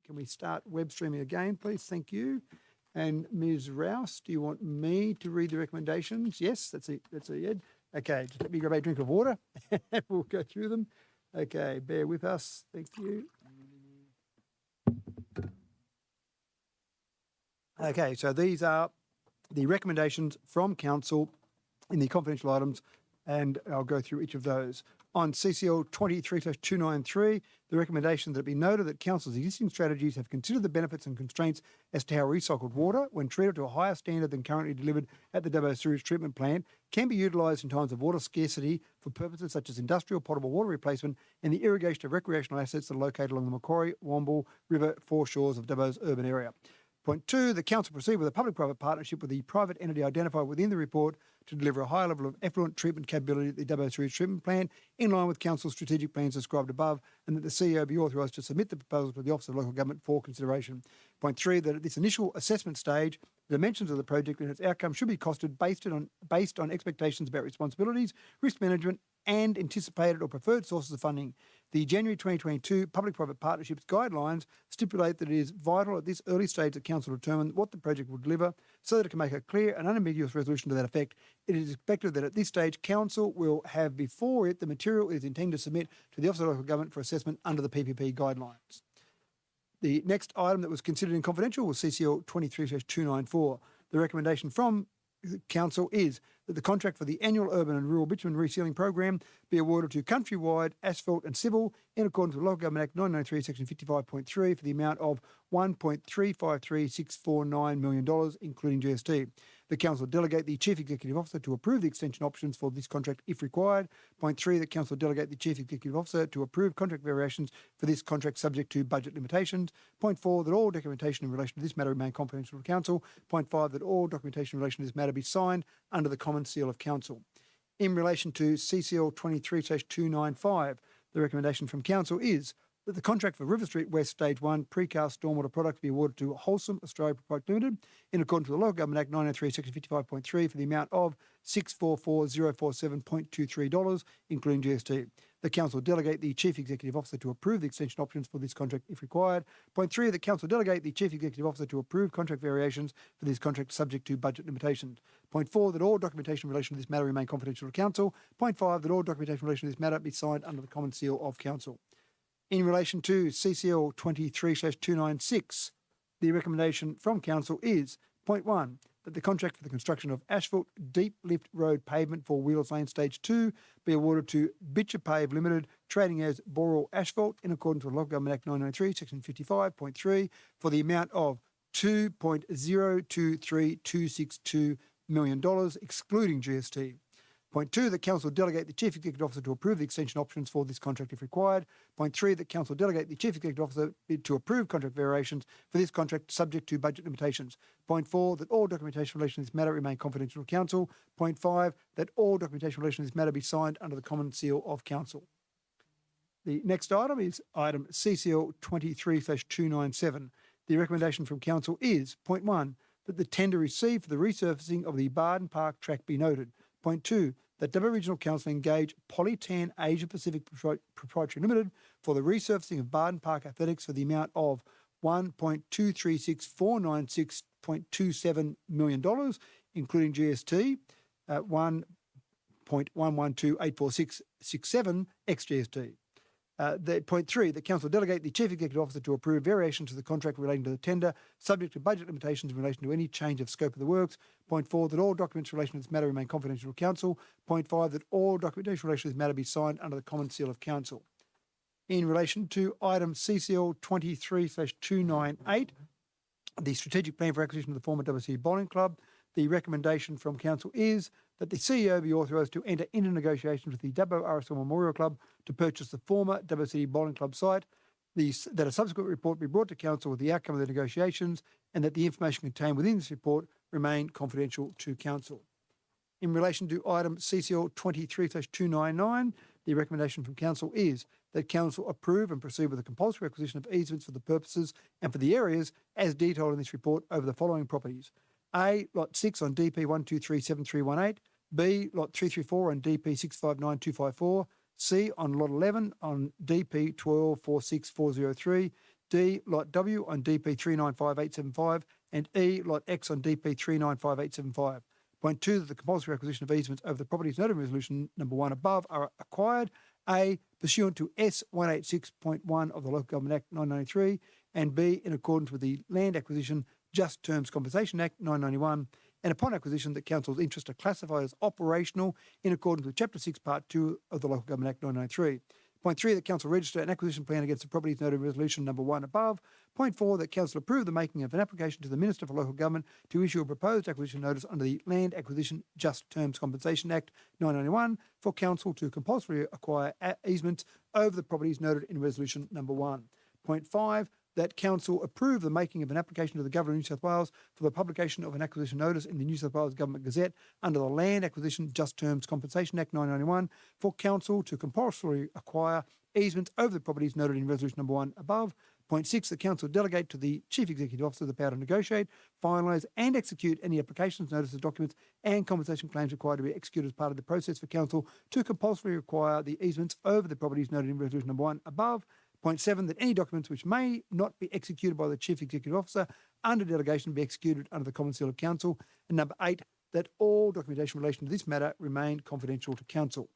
Can we start web streaming again, please? Thank you. And Ms. Rouse, do you want me to read the recommendations? Yes, that's a yes. Okay, just let me grab a drink of water and we'll go through them. Okay, bear with us. Thank you. Okay, so these are the recommendations from council in the confidential items, and I'll go through each of those. On CCL 23/293, the recommendation that it be noted that council's existing strategies have considered the benefits and constraints as to how recycled water, when treated to a higher standard than currently delivered at the Dubbo Sewage Treatment Plant, can be utilised in times of water scarcity for purposes such as industrial potable water replacement and the irrigation of recreational assets that are located along the Macquarie, Womble River foreshores of Dubbo's urban area. Point 2, the council proceed with a public-private partnership with the private entity identified within the report to deliver a higher level of effluent treatment capability at the Dubbo Sewage Treatment Plant in line with council's strategic plans described above, and that the CEO be authorised to submit the proposal to the Office of Local Government for consideration. Point 3, that at this initial assessment stage, the dimensions of the project and its outcome should be costed based on expectations about responsibilities, risk management, and anticipated or preferred sources of funding. The January 2022 Public-Private Partnerships Guidelines stipulate that it is vital at this early stage that council determine what the project will deliver so that it can make a clear and unambiguous resolution to that effect. It is expected that at this stage, council will have before it the material it is intending to submit to the Office of Local Government for assessment under the PPP guidelines. The next item that was considered in confidential was CCL 23/294. The recommendation from council is that the contract for the annual urban and rural bitumen resealing program be awarded to Countrywide Asphalt and Civil in accordance with Local Government Act 1993, Section 55.3 for the amount of $1.353649 million, including GST. The council delegate the Chief Executive Officer to approve the extension options for this contract if required. Point 3, the council delegate the Chief Executive Officer to approve contract variations for this contract subject to budget limitations. Point 4, that all documentation in relation to this matter remain confidential to council. Point 5, that all documentation in relation to this matter be signed under the common seal of council. In relation to CCL 23/295, the recommendation from council is that the contract for River Street West Stage 1 precast stormwater products be awarded to Wholesome Australia Proprietary Limited in accordance with the Local Government Act 1993, Section 55.3 for the amount of $644,047.23, including GST. The council delegate the Chief Executive Officer to approve the extension options for this contract if required. Point 3, the council delegate the Chief Executive Officer to approve contract variations for this contract subject to budget limitations. Point 4, that all documentation in relation to this matter remain confidential to council. Point 5, that all documentation in relation to this matter be signed under the common seal of council. In relation to CCL 23/296, the recommendation from council is, point 1, that the contract for the construction of asphalt deep lift road pavement for Wheelers Lane Stage 2 be awarded to Bitchapave Limited, trading as Boral Asphalt in accordance with Local Government Act 1993, Section 55.3 for the amount of $2.023262 million, excluding GST. Point 2, that council delegate the Chief Executive Officer to approve the extension options for this contract if required. Point 3, that council delegate the Chief Executive Officer to approve contract variations for this contract subject to budget limitations. Point 4, that all documentation in relation to this matter remain confidential to council. Point 5, that all documentation in relation to this matter be signed under the common seal of council. The next item is item CCL 23/297. The recommendation from council is, point 1, that the tender received for the resurfacing of the Barden Park track be noted. Point 2, that Dubbo Regional Council engage Polytan Asia Pacific Proprietary Limited for the resurfacing of Barden Park Athletics for the amount of $1.236496.27 million, including GST, 1.1128467 ex GST. Point 3, the council delegate the Chief Executive Officer to approve variations to the contract relating to the tender, subject to budget limitations in relation to any change of scope of the works. Point 4, that all documents in relation to this matter remain confidential to council. Point 5, that all documentation in relation to this matter be signed under the common seal of council. In relation to item CCL 23/298, the strategic plan for acquisition of the former Dubbo City Bowling Club, the recommendation from council is that the CEO be authorised to enter into negotiations with the Dubbo RSL Memorial Club to purchase the former Dubbo City Bowling Club site, that a subsequent report be brought to council with the outcome of the negotiations, and that the information contained within this report remain confidential to council. In relation to item CCL 23/299, the recommendation from council is that council approve and proceed with the compulsory acquisition of easements for the purposes and for the areas as detailed in this report over the following properties: A, Lot 6 on DP 1237318, B, Lot 334 on DP 659254, C, on Lot 11 on DP 1246403, D, Lot W on DP 395875, and E, Lot X on DP 395875. Point 2, that the compulsory acquisition of easements over the properties noted in resolution number 1 above are acquired, A, pursuant to S 186.1 of the Local Government Act 1993, and B, in accordance with the Land Acquisition Just Terms Compensation Act 991, and upon acquisition that council's interests are classified as operational in accordance with Chapter 6, Part 2 of the Local Government Act 1993. Point 3, that council register an acquisition plan against the properties noted in resolution number 1 above. Point 4, that council approve the making of an application to the Minister for Local Government to issue a proposed acquisition notice under the Land Acquisition Just Terms Compensation Act 991 for council to compulsorily acquire easements over the properties noted in resolution number 1. Point 5, that council approve the making of an application to the Governor of New South Wales for the publication of an acquisition notice in the New South Wales Government Gazette under the Land Acquisition Just Terms Compensation Act 991 for council to compulsorily acquire easements over the properties noted in resolution number 1 above. Point 6, the council delegate to the Chief Executive Officer the power to negotiate, finalise and execute any applications, notices, documents and compensation claims required to be executed as part of the process for council to compulsorily acquire the easements over the properties noted in resolution number 1 above. Point 7, that any documents which may not be executed by the Chief Executive Officer under delegation be executed under the Common Seal of Council. And number 8, that all documentation in relation to this matter remain confidential to Council.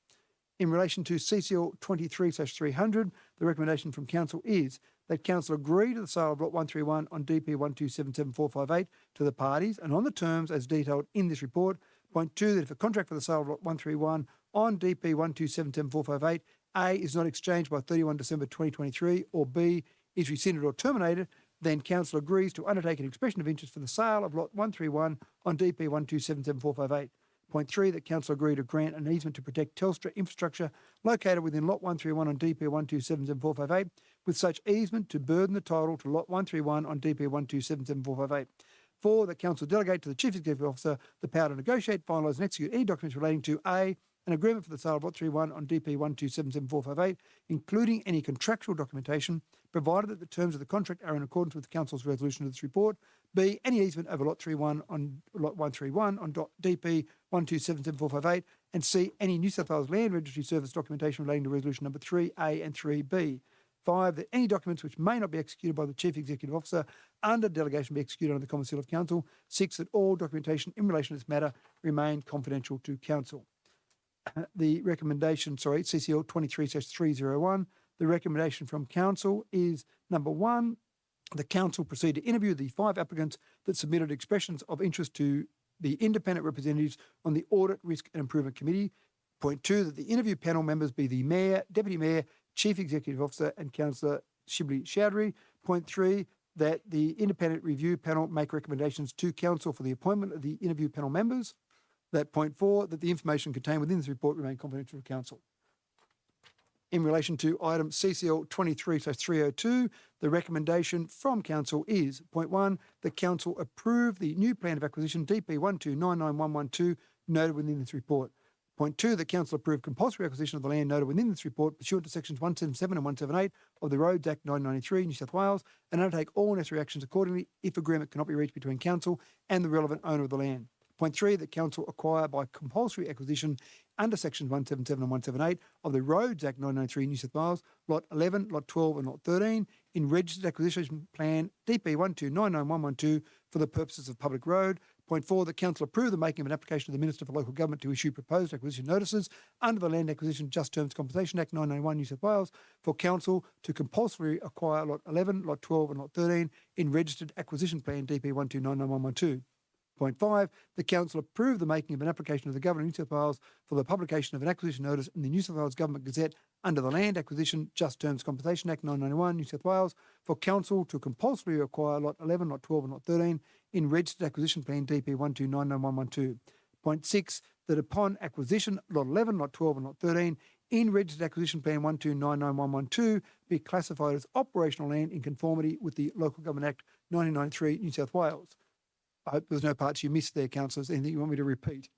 In relation to CCL 23/300, the recommendation from Council is that Council agree to the sale of Lot 131 on DP 1277458 to the parties and on the terms as detailed in this report. Point 2, that if a contract for the sale of Lot 131 on DP 1277458 A, is not exchanged by 31 December 2023, or B, is rescinded or terminated, then Council agrees to undertake an expression of interest for the sale of Lot 131 on DP 1277458. Point 3, that Council agree to grant an easement to protect Telstra infrastructure located within Lot 131 on DP 1277458, with such easement to burden the title to Lot 131 on DP 1277458. 4, that Council delegate to the Chief Executive Officer the power to negotiate, finalise and execute any documents relating to A, an agreement for the sale of Lot 31 on DP 1277458, including any contractual documentation, provided that the terms of the contract are in accordance with the Council's resolution of this report. B, any easement over Lot 31 on Lot 131 on DP 1277458, and C, any New South Wales Land Registry Service documentation relating to resolution number 3A and 3B. 5, that any documents which may not be executed by the Chief Executive Officer under delegation be executed under the Common Seal of Council. 6, that all documentation in relation to this matter remain confidential to Council. The recommendation, CCL 23/301, the recommendation from Council is number 1, the Council proceed to interview the 5 applicants that submitted expressions of interest to the independent representatives on the Audit, Risk and Improvement Committee. Point 2, that the interview panel members be the Mayor, Deputy Mayor, Chief Executive Officer and Councillor Shibli Chowdhury. Point 3, that the independent review panel make recommendations to Council for the appointment of the interview panel members. That point 4, that the information contained within this report remain confidential to Council. In relation to item CCL 23/302, the recommendation from Council is, point 1, the Council approve the new plan of acquisition DP 1299112 noted within this report. Point 2, the Council approve compulsory acquisition of the land noted within this report pursuant to sections 177 and 178 of the Roads Act 1993, New South Wales, and undertake all necessary actions accordingly if agreement cannot be reached between Council and the relevant owner of the land. Point 3, that Council acquire by compulsory acquisition under sections 177 and 178 of the Roads Act 1993, New South Wales, Lot 11, Lot 12 and Lot 13 in registered acquisition plan DP 1299112 for the purposes of public road. Point 4, that Council approve the making of an application to the Minister for Local Government to issue proposed acquisition notices under the Land Acquisition Just Terms Compensation Act 991 New South Wales for Council to compulsorily acquire Lot 11, Lot 12 and Lot 13 in registered acquisition plan DP 1299112. Point 5, the Council approve the making of an application to the Governor of New South Wales for the publication of an acquisition notice in the New South Wales Government Gazette under the Land Acquisition Just Terms Compensation Act 991 New South Wales for Council to compulsorily acquire Lot 11, Lot 12 and Lot 13 in registered acquisition plan DP 1299112. Point 6, that upon acquisition Lot 11, Lot 12 and Lot 13 in registered acquisition plan 1299112 be classified as operational land in conformity with the Local Government Act 1993 New South Wales. I hope there's no parts you missed there, councillors, anything you want me to repeat.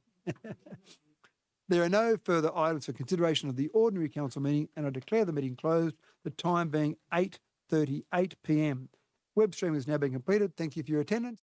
There are no further items for consideration of the ordinary council meeting, and I declare the meeting closed, the time being 8:38 p.m. Web streaming is now being completed. Thank you for your attendance.